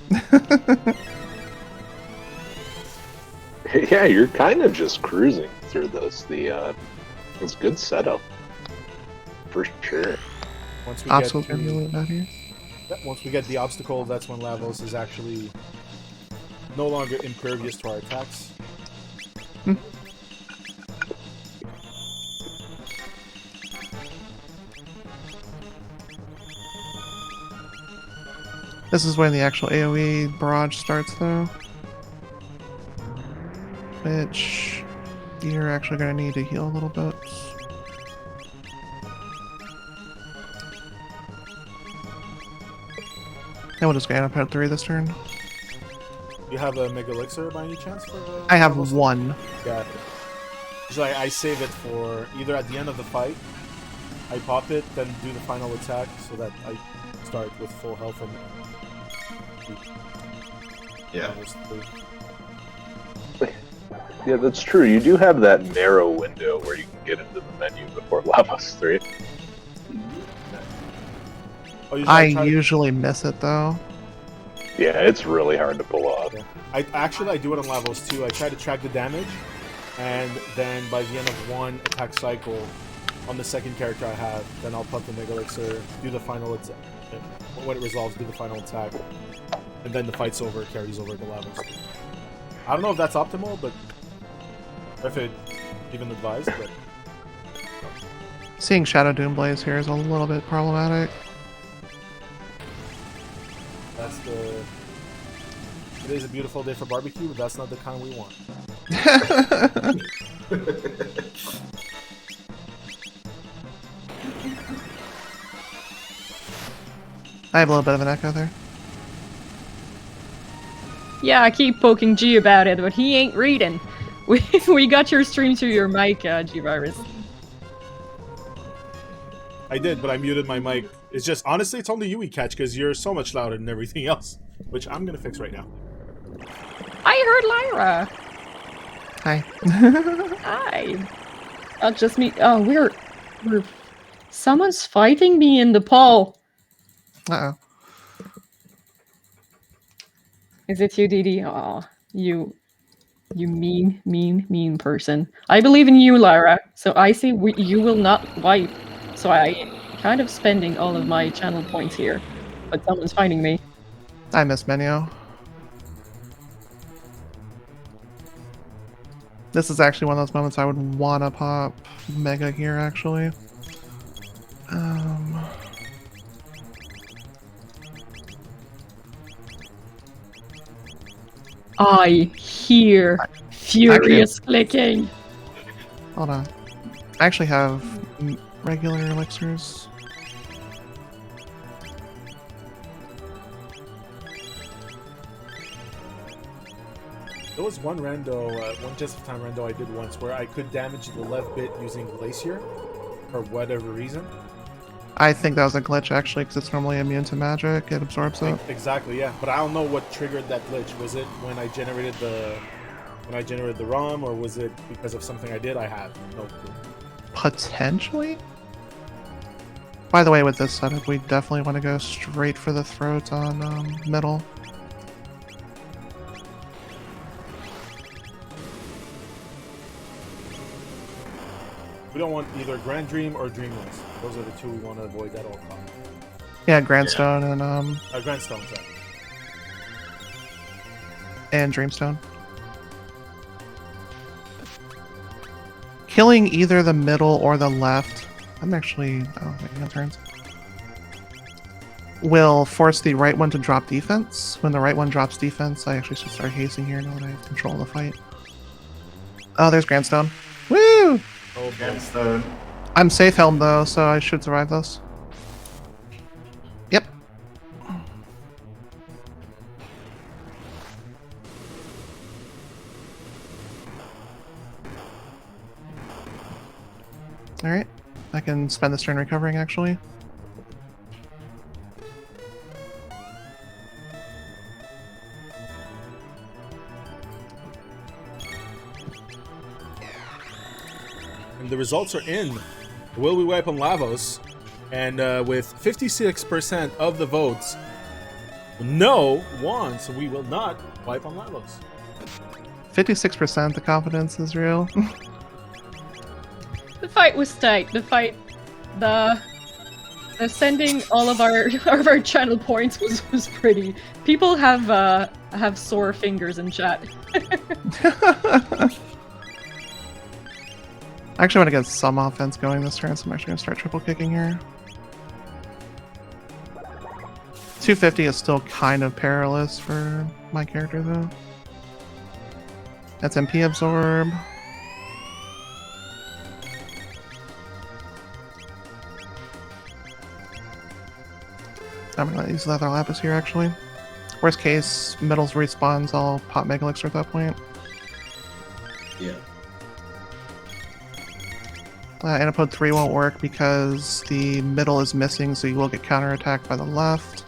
Yeah, you're kind of just cruising through this. It's good setup. For sure. Once we Obstacle get can be a to, little bad here. once we get the obstacle, that's when Lavos is actually no longer impervious to our attacks. This is when the actual AoE barrage starts, though. Which you're actually going to need to heal a little bit. And we'll just get up at 3 this turn. You have a Mega Elixir by any chance for I have Lavos? 1. Yeah. Usually I save it for either at the end of the fight, I pop it, then do the final attack so that I start with full health and Yeah. Lavos 3. Yeah, that's true. You do have that narrow window where you can get into the menu before Lavos 3. Oh, I try to- usually miss it, though. Yeah, it's really hard to pull off. Yeah. I do it on Lavos 2. I try to track the damage, and then by the end of one attack cycle, on the second character I have, then I'll pump the Mega Elixir, do the final attack. When it resolves, do the final attack, and then the fight's over, it carries over to Lavos. I don't know if that's optimal, but if it even advised, but Seeing Shadow Doomblaze here is a little bit problematic. that's the... Today's a beautiful day for barbecue, but that's not the kind we want. I have a little bit of an echo there. Yeah, I keep poking G about it, but he ain't reading. We got your stream through your mic, G-Virus. I did, but I muted my mic. It's just, honestly, it's only you we catch, because you're so much louder than everything else. Which I'm gonna fix right now. I heard Lyra. Hi. Hi. Just me. Oh, we're. Someone's fighting me in the poll. Uh-oh. Is it you, Didi? Aw, you mean person. I believe in you, Lyra. So I say you will not wipe. So I kind of spending all of my channel points here, but someone's fighting me. I miss Menio. This is actually one of those moments I would wanna pop Mega here, actually. I hear furious clicking. Hold on. I actually have regular elixirs. There was one rando, one just-in-time rando I did once where I could damage the left bit using Glacier, for whatever reason. I think that was a glitch, actually, because it's normally immune to magic. It absorbs it. Exactly, yeah. But I don't know what triggered that glitch. Was it when I generated the ROM, or was it because of something I did? I have no clue. Potentially? By the way, with this setup, we definitely want to go straight for the throat on middle. We don't want either Grand Dream or Dreamless. Those are the two we want to avoid at all costs. Yeah, Grandstone Grandstone, sorry. and Dreamstone. Killing either the middle or the left. I'm actually making turns. Will force the right one to drop defense. When the right one drops defense, I actually should start hasting here now that I have control of the fight. Oh, there's Grandstone. Woo! Oh, Grandstone. I'm safe helm though, so I should survive this. Yep. Alright. I can spend this turn recovering actually. And the results are in. Will we wipe on Lavos? And with 56% of the votes, no won, so we will not wipe on Lavos. 56%, the confidence is real. The fight was tight. The sending all of our channel points was pretty. People have sore fingers in chat. I actually want to get some offense going this turn, so I'm actually going to start triple kicking here. 250 is still kind of perilous for my character, though. That's MP Absorb. I'm going to use Leather Lapis here, actually. Worst case, middle's respawns, I'll pop Mega Elixir at that point. Yeah. Antipode 3 won't work because the middle is missing, so you will get counterattacked by the left.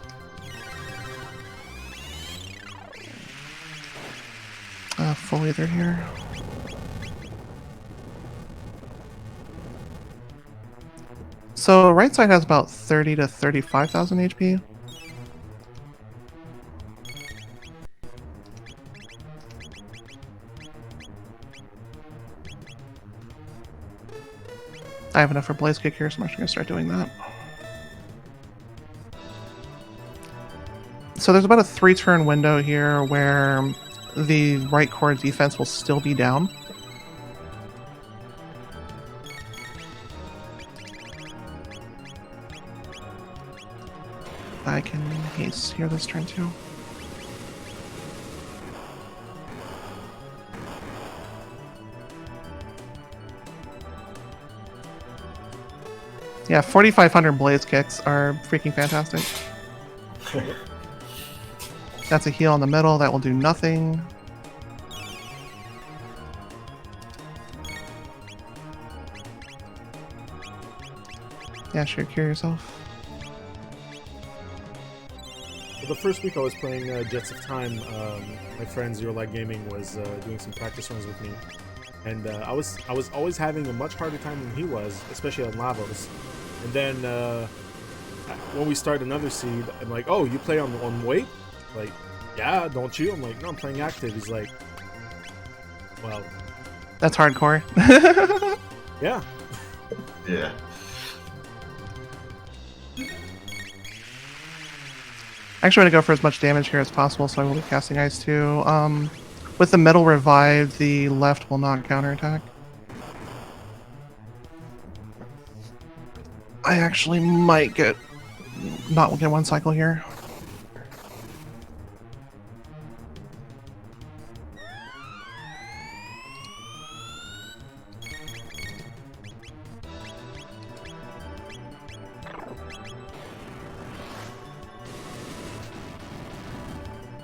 Full Ether here. So right side has about 30 to 35,000 HP. I have enough for Blaze Kick here, so I'm actually going to start doing that. So there's about a 3-turn window here where the right core defense will still be down. I can haste here this turn too. Yeah, 4,500 Blaze Kicks are freaking fantastic. That's a heal in the middle, that will do nothing. Yeah, sure, cure yourself. The first week I was playing Jets of Time, my friend Zero Light Gaming was doing some practice runs with me, and I was always having a much harder time than he was, especially on Lavos. And then when we start another seed, I'm like, "Oh, you play on weight?" Like, "Yeah, don't you?" I'm like, "No, I'm playing active." He's like, "Well, that's hardcore." Yeah. Yeah. I actually want to go for as much damage here as possible, so I will be casting Ice too. With the middle revived, the left will not counterattack. I actually might not get one cycle here.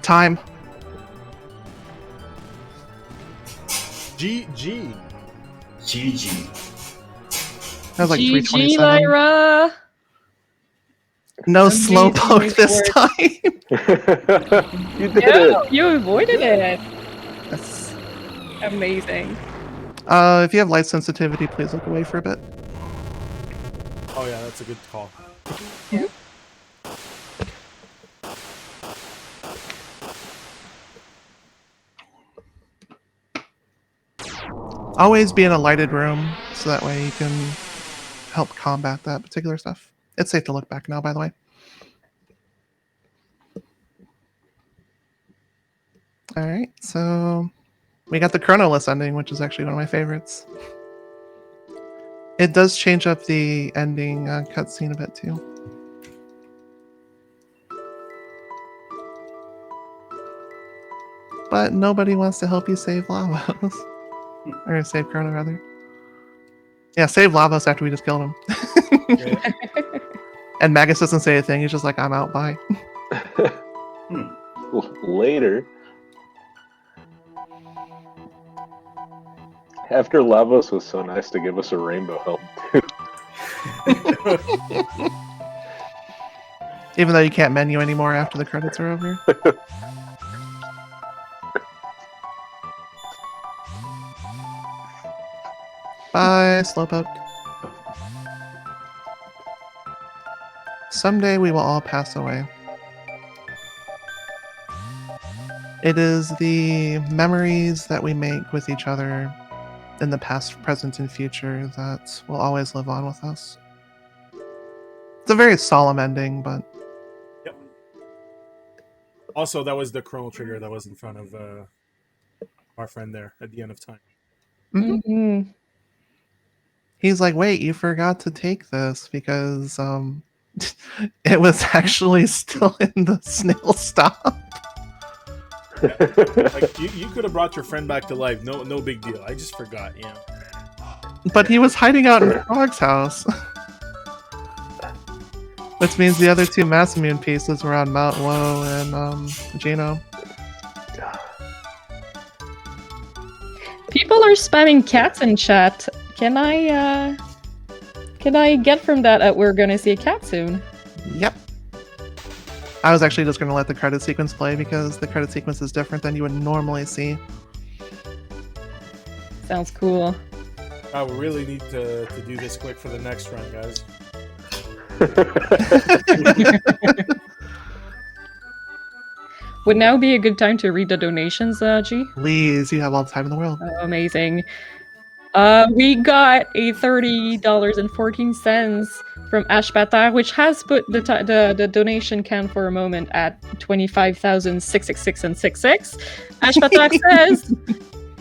Time. GG. GG. That was like GG, 327. Lyra! No Amazing slowpoke this work. time. You did it. You avoided it. Yes. Amazing. If you have light sensitivity, please look away for a bit. Oh yeah, that's a good call. Always be in a lighted room, so that way you can help combat that particular stuff. It's safe to look back now, by the way. All right, so we got the Chrono list ending, which is actually one of my favorites. It does change up the ending cutscene a bit too. But nobody wants to help you save Lavos. Or save Chrono, rather. Yeah, save Lavos after we just killed him. Yeah. And Magus doesn't say a thing, he's just like, I'm out, bye. Later. After Lavos was so nice to give us a rainbow helm too. Even though you can't menu anymore after the credits are over. Bye, Slowpoke. Someday we will all pass away. It is the memories that we make with each other in the past, present, and future that will always live on with us. It's a very solemn ending, but... Yep. Also, that was the Chrono Trigger that was in front of our friend there at the end of time. Mm-hmm. He's like, wait, you forgot to take this because it was actually still in the snail stop. Like you could have brought your friend back to life. No big deal. I just forgot. Yeah. But he was hiding out in Frog's house. Which means the other two Masamune pieces were on Mount Woe and Geno. People are spamming cats in chat. Can I get from that we're gonna see a cat soon? Yep. I was actually just going to let the credit sequence play because the credit sequence is different than you would normally see. Sounds cool. I will really need to do this quick for the next run, guys. Would now be a good time to read the donations, G? Please, you have all the time in the world. Oh, amazing. We got a $30.14 from Ashbatar, which has put the donation count for a moment at 25,666 and 66. Ashbatar says,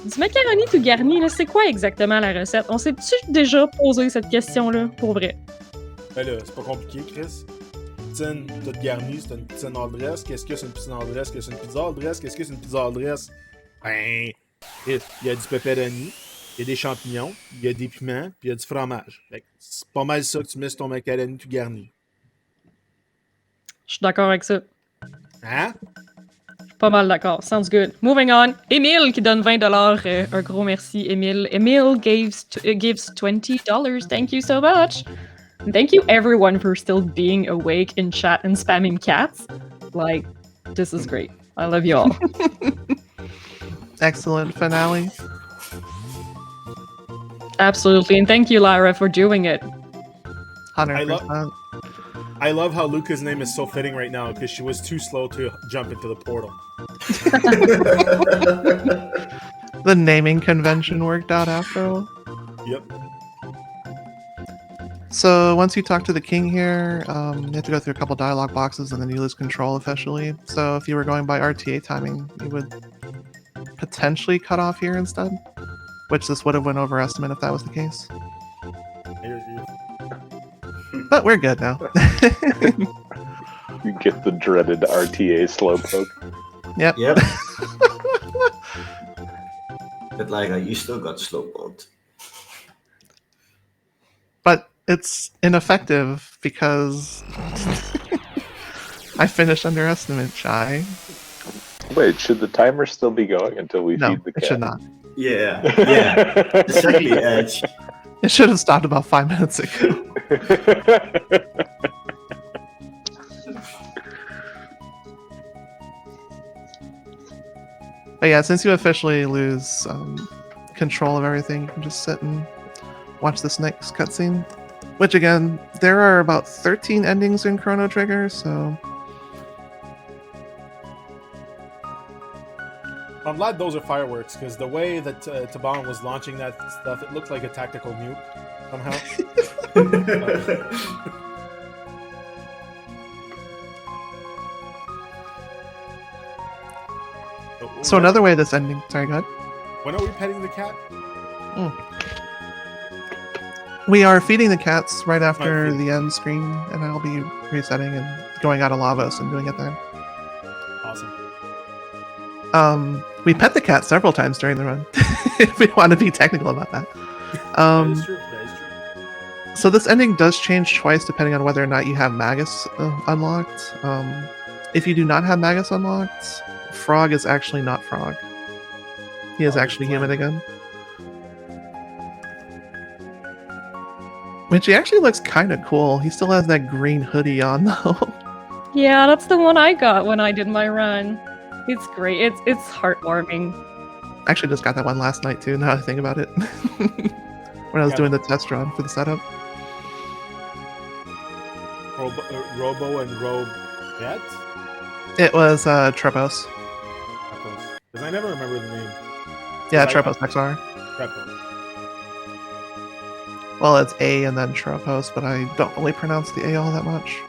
du macaroni tout garni, là, c'est quoi exactement la recette? On s'est-tu déjà posé cette question-là, pour vrai? Ben là, c'est pas compliqué, Chris. Poutine toute garnie, c'est une poutine all dress. Qu'est-ce que c'est une poutine all dress? Qu'est-ce que c'est une pizza all dress? Qu'est-ce que c'est une pizza all dress? Ben, il y a du pepperoni. Il y a des champignons, il y a des piments, puis il y a du fromage. C'est pas mal ça que tu mets sur ton macaroni tout garni. Je suis d'accord avec ça. Hein? Pas mal d'accord. Sounds good. Moving on. Emile qui donne $20. Un gros merci, Emile. Emile gives $20. Thank you so much. And thank you everyone for still being awake in chat and spamming cats. Like, this is great. I love you all. Excellent finale. Absolutely. And thank you, Lyra, for doing it. 100%. I love how Luca's name is so fitting right now because she was too slow to jump into the portal. The naming convention worked out after all. Yep. So once you talk to the king here, you have to go through a couple dialogue boxes and then you lose control officially. So if you were going by RTA timing, you would potentially cut off here instead. Which this would have went over estimate if that was the case. But we're good now. You get the dreaded RTA slowpoke. Yep. Yep. But like, you still got slowpoked. But it's ineffective because I finished underestimate, Shy. Wait, should the timer still be going until we feed the cat? It should not. Yeah, exactly, Edge. It should have stopped about 5 minutes ago. But yeah, since you officially lose control of everything, you can just sit and watch this next cutscene. Which again, there are about 13 endings in Chrono Trigger, so I'm glad those are fireworks because the way that Taban was launching that stuff, it looked like a tactical nuke somehow. so another way this ending. Sorry, go ahead. When are we petting the cat? We are feeding the cats right after the end screen, and I'll be resetting and going out of Lavos and doing it then. Awesome. We pet the cat several times during the run, if we want to be technical about that. That is true. So this ending does change twice depending on whether or not you have Magus unlocked. If you do not have Magus unlocked, Frog is actually not Frog. He is actually human again. Which he actually looks kind of cool. He still has that green hoodie on though. Yeah, that's the one I got when I did my run. It's great. It's heartwarming. I actually just got that one last night too, now I think about it. When I was doing the test run for the setup. Robo and Robet? It was Trebos. Because I never remember the name. Yeah, Trebos XR. Trebos. Well, it's A and then Trebos, but I don't really pronounce the A all that much.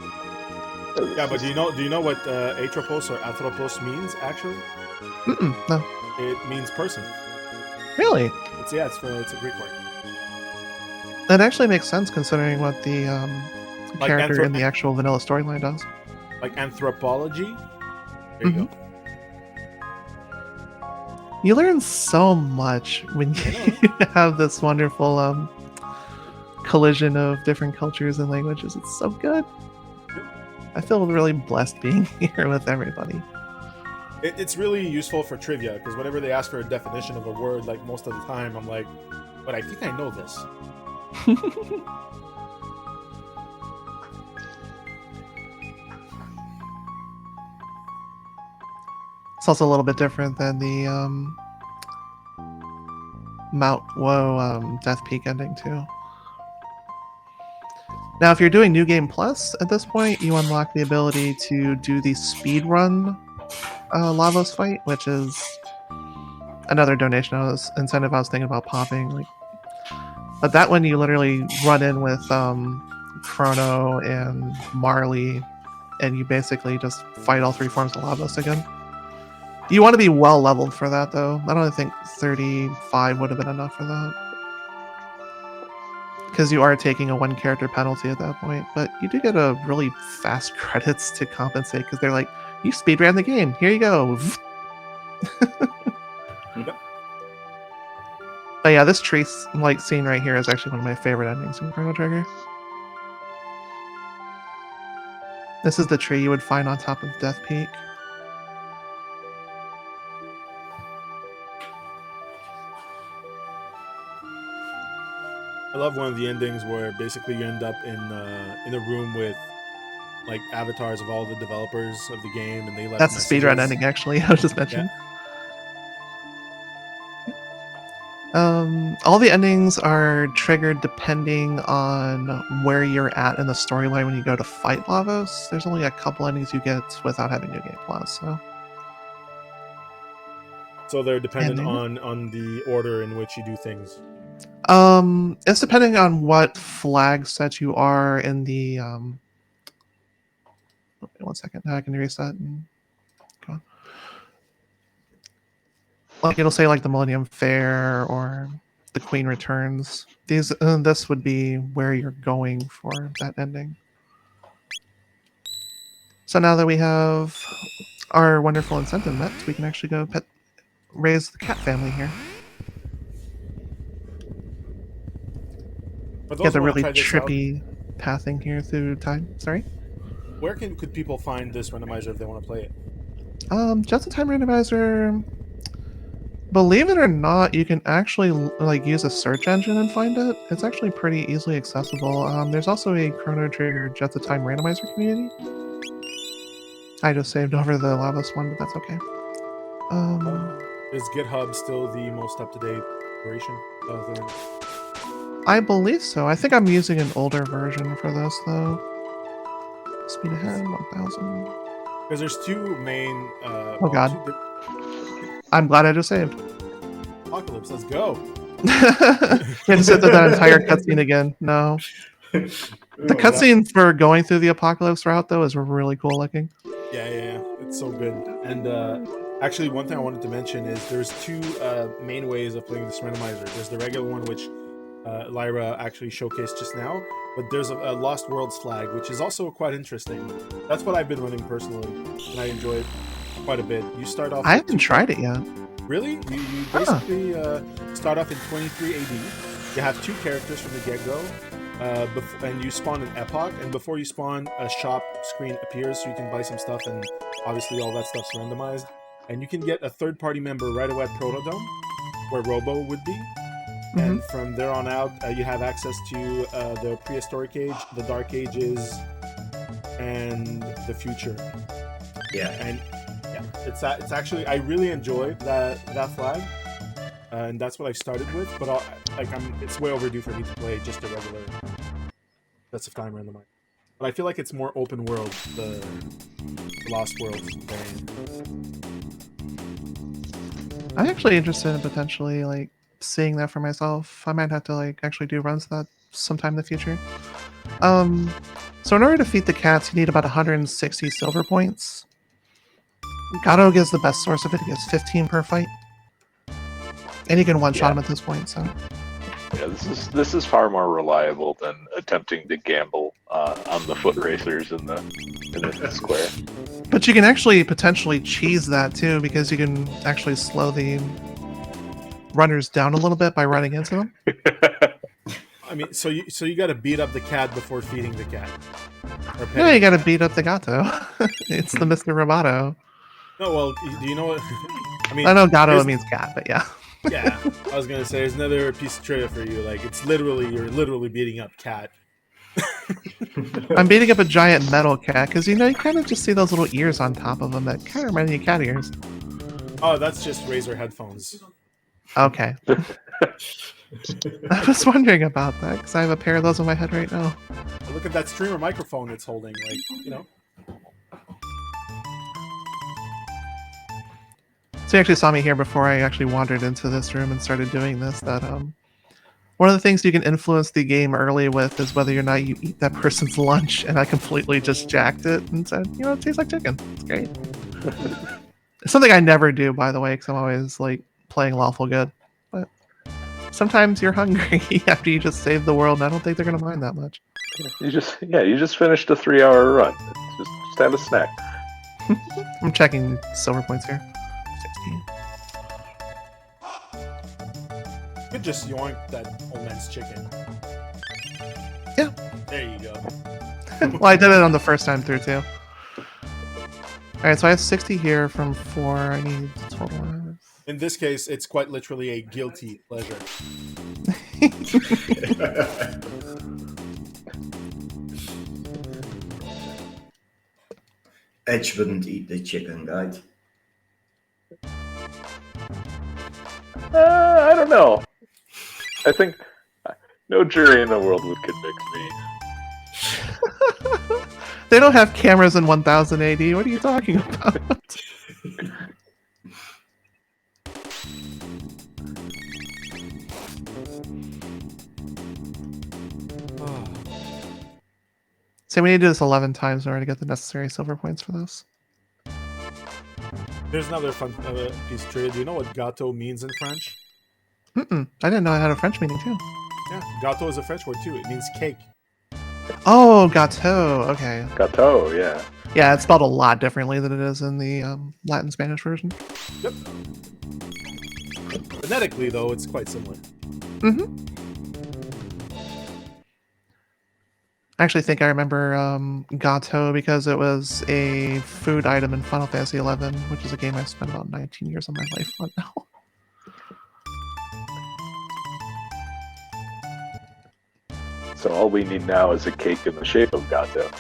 Yeah, but do you know what Atropos or Athropos means actually? No. It means person. Really? It's a Greek word. That actually makes sense considering what the character in the actual vanilla storyline does. Like anthropology. There you go. You learn so much when you have this wonderful collision of different cultures and languages. It's so good. I feel really blessed being here with everybody. It's really useful for trivia because whenever they ask for a definition of a word, like most of the time, I'm like, but I think I know this. It's also a little bit different than the Mount Woe Death Peak ending too. Now, if you're doing New Game Plus, at this point, you unlock the ability to do the Speedrun Lavos fight, which is another donation incentive I was thinking about popping. But that one, you literally run in with Chrono and Marley, and you basically just fight all three forms of Lavos again. You want to be well leveled for that, though. I don't think 35 would have been enough for that. Because you are taking a one character penalty at that point, but you do get a really fast credits to compensate because they're like, you speedran the game, here you go. But yeah, this tree scene right here is actually one of my favorite endings in Chrono Trigger. This is the tree you would find on top of Death Peak. I love one of the endings where basically you end up in a room with like avatars of all the developers of the game, and they left That's messages. the speedrun ending, actually. I was just mentioning. Yeah. All the endings are triggered depending on where you're at in the storyline when you go to fight Lavos. There's only a couple endings you get without having New Game Plus, so they're dependent on the order in which you do things. It's depending on what flag set you are in the one second. Now I can reset and go on. Like it'll say like the Millennium Fair or the Queen Returns. This would be where you're going for that ending. So now that we have our wonderful incentive met, we can actually go raise the cat family here. Get the really trippy pathing here through time. Sorry? Where could people find this randomizer if they want to play it? Just in time randomizer. Believe it or not, you can actually use a search engine and find it. It's actually pretty easily accessible. There's also a Chrono Trigger Just in Time randomizer community. I just saved over the Lavos one, but that's okay. Is GitHub still the most up-to-date version of the... I believe so. I think I'm using an older version for this, though. Speed ahead, 1000. Because there's two main. Oh, God. Two I'm glad I just saved. Apocalypse, let's go. You had to sit through that entire cutscene again. No. The cutscene for going through the apocalypse route, though, is really cool looking. Yeah. It's so good. And actually, one thing I wanted to mention is there's two main ways of playing this randomizer. There's the regular one, which Lyra actually showcased just now, but there's a Lost Worlds flag, which is also quite interesting. That's what I've been running personally, and I enjoy it quite a bit. You start off. I haven't tried it yet. Really? You basically start off in 23 AD. You have two characters from the get-go, and you spawn an epoch, and before you spawn, a shop screen appears so you can buy some stuff, and obviously all that stuff's randomized. And you can get a third-party member right away at Protodome, where Robo would be. And from there on out, you have access to the prehistoric age, the dark ages, and the future. Yeah. And yeah, it's actually, I really enjoy that flag, and that's what I started with. But it's way overdue for me to play just a regular Sets of Time randomizer. But I feel like it's more open world, the Lost Worlds thing. I'm actually interested in potentially like seeing that for myself. I might have to like actually do runs of that sometime in the future. So in order to defeat the cats, you need about 160 silver points. Gato gives the best source of it. He gets 15 per fight, and you can one-shot him at this point. So yeah, this is far more reliable than attempting to gamble on the foot racers in the square. But you can actually potentially cheese that too, because you can actually slow the runners down a little bit by running into them. I mean, so you got to beat up the cat before feeding the cat. No, you got to beat up the Gato. It's the Mr. Roboto. No, well, do you know what? I know Gato means cat, but yeah. Yeah, I was gonna say there's another piece of trivia for you. Like, you're literally beating up cat. I'm beating up a giant metal cat because you kind of just see those little ears on top of them that kind of remind me of cat ears. Oh, that's just Razer headphones. Okay. I was wondering about that because I have a pair of those on my head right now. Look at that streamer microphone it's holding. Like, you know. So you actually saw me here before I actually wandered into this room and started doing this. That one of the things you can influence the game early with is whether or not you eat that person's lunch, and I completely just jacked it and said, it tastes like chicken. It's great. It's something I never do, by the way, because I'm always like playing lawful good. But sometimes you're hungry after you just save the world, and I don't think they're gonna mind that much. You just finished a 3-hour run. Just have a snack. I'm checking silver points here. 16. You could just yoink that old man's chicken. Yeah. There you go. Well, I did it on the first time through too. Alright, so I have 60 here from 4. I need a total of... In this case, it's quite literally a guilty pleasure. Edge wouldn't eat the chicken, right? I don't know. I think no jury in the world would convict me. They don't have cameras in 1000 AD. What are you talking about? So we need to do this 11 times in order to get the necessary silver points for this. There's another fun piece of trivia. Do you know what gâteau means in French? I didn't know it had a French meaning too. Yeah, gâteau is a French word too. It means cake. Oh, gâteau. Okay. Gâteau, yeah. Yeah, it's spelled a lot differently than it is in the Latin Spanish version. Yep. Phonetically, though, it's quite similar. I actually think I remember gâteau because it was a food item in Final Fantasy XI, which is a game I've spent about 19 years of my life on now. So all we need now is a cake in the shape of gâteau.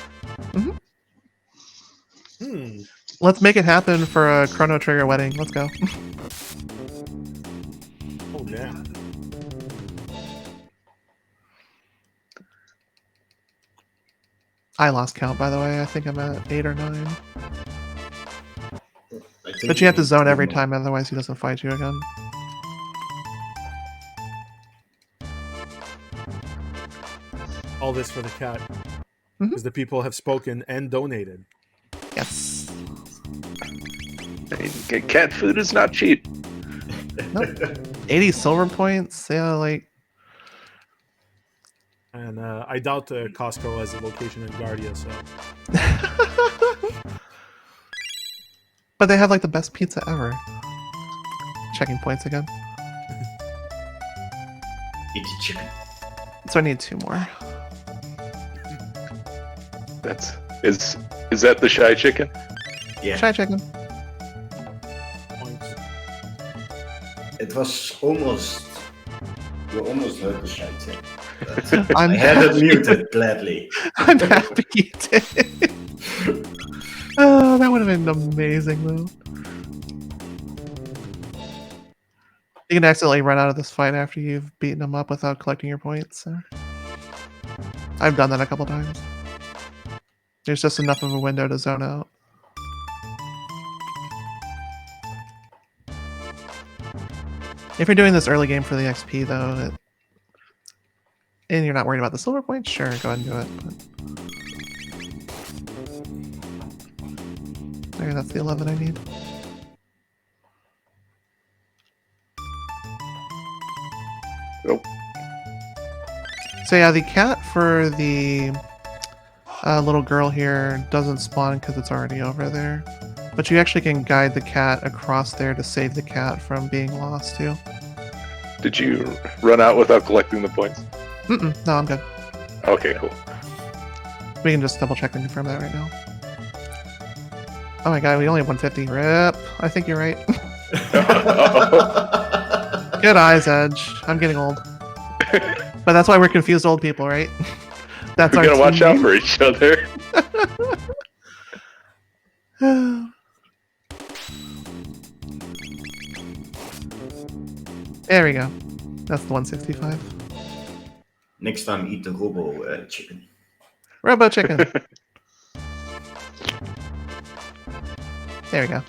Let's make it happen for a Chrono Trigger wedding. Let's go. Oh, damn. I lost count, by the way. I think I'm at 8 or 9. I think But you have to need zone two every more. time, otherwise he doesn't fight you again. All this for the cat. Mhm. Because the people have spoken and donated. Yes. Cat food is not cheap. Nope. 80 silver points. Yeah, like. And I doubt Costco has a location in Guardia, so. But they have like the best pizza ever. Checking points again. Eat the chicken. So I need 2 more. Is that the shy chicken? Yeah, Shy chicken. Points. it was almost. You almost heard the shite thing. But I'm I had it happy. muted gladly. I'm happy you did. Oh, that would have been amazing though. You can accidentally run out of this fight after you've beaten them up without collecting your points. So. I've done that a couple times. There's just enough of a window to zone out. If you're doing this early game for the XP though, and you're not worried about the silver points, sure, go ahead and do it. But... There, that's the 11 I need. Nope. So yeah, the cat for the little girl here doesn't spawn because it's already over there. But you actually can guide the cat across there to save the cat from being lost too. Did you run out without collecting the points? Mm-mm, no, I'm good. Okay, cool. We can just double check and confirm that right now. Oh my god, we only have 150. Rip. I think you're right. Good eyes, Edge. I'm getting old. But that's why we're confused old people, right? That's We our gotta watch team out name. for each other. There we go. That's the 165. Next time, eat the robo chicken. Robo chicken. There we go.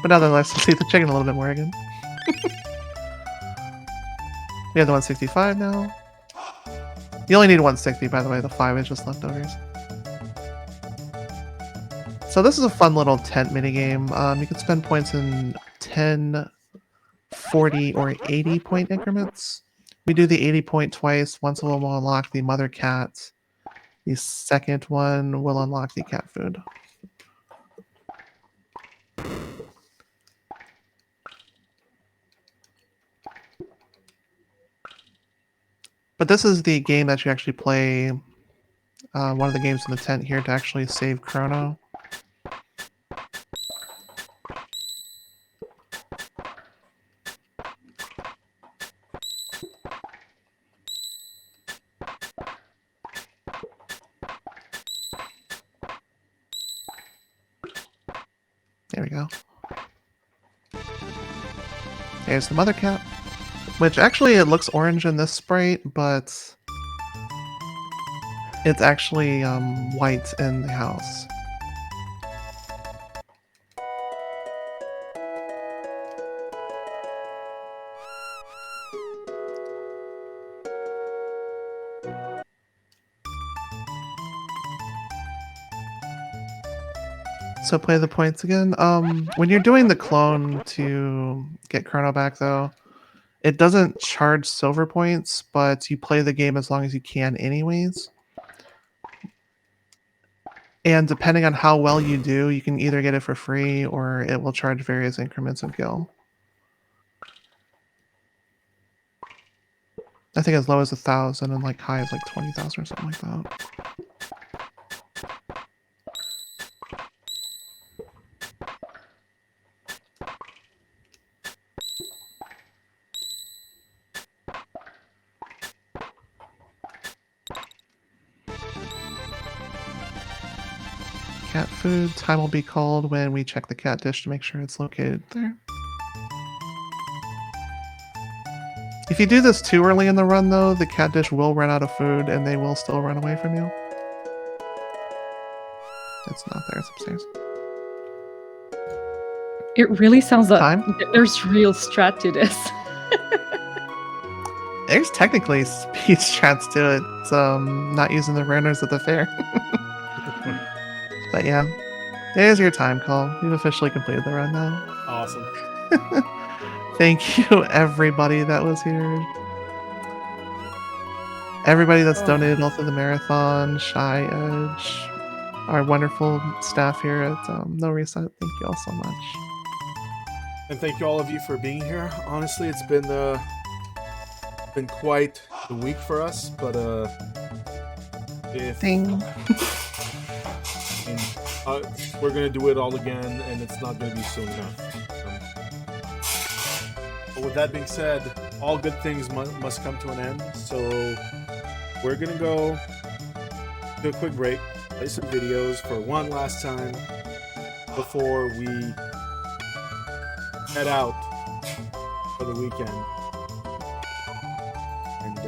But nonetheless, let's see the chicken a little bit more again. We have the 165 now. You only need 160, by the way. The 5 is just leftovers. So this is a fun little tent minigame. You can spend points in 10, 40, or 80 point increments. We do the 80 point twice. Once will unlock the mother cat. The second one will unlock the cat food. But this is the game that you actually play. One of the games in the tent here to actually save Chrono. There we go. There's the mother cat. Which actually it looks orange in this sprite, but it's actually white in the house. So play the points again. When you're doing the clone to get Chrono back though, it doesn't charge silver points, but you play the game as long as you can anyways. And depending on how well you do, you can either get it for free or it will charge various increments of gil. I think as low as 1,000 and like high as like 20,000 or something like that. Cat food. Time will be called when we check the cat dish to make sure it's located there. If you do this too early in the run, though, the cat dish will run out of food and they will still run away from you. It's not there, it's upstairs. It really sounds like Time? there's real strat to this. There's technically speed strats to it. It's not using the runners at the fair. But yeah, there's your time call. You've officially completed the run now. Awesome. Thank you, everybody that was here. Everybody that's donated all through the marathon, Shy Edge, our wonderful staff here at NoReset. Thank you all so much. And thank you all of you for being here. Honestly, it's been quite the week for us, but if Ding. we're gonna do it all again, and it's not gonna be soon enough. But with that being said, all good things must come to an end. So we're gonna go do a quick break, play some videos for one last time before we head out for the weekend. And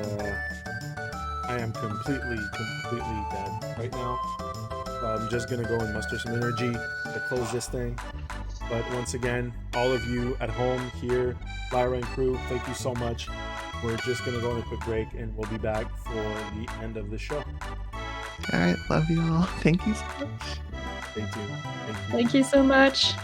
I am completely dead right now. I'm just gonna go and muster some energy to close this thing. But once again, all of you at home here, Lyra and crew, thank you so much. We're just gonna go on a quick break and we'll be back for the end of the show. Alright, love you all. Thank you so much. Thank you. Thank you so much.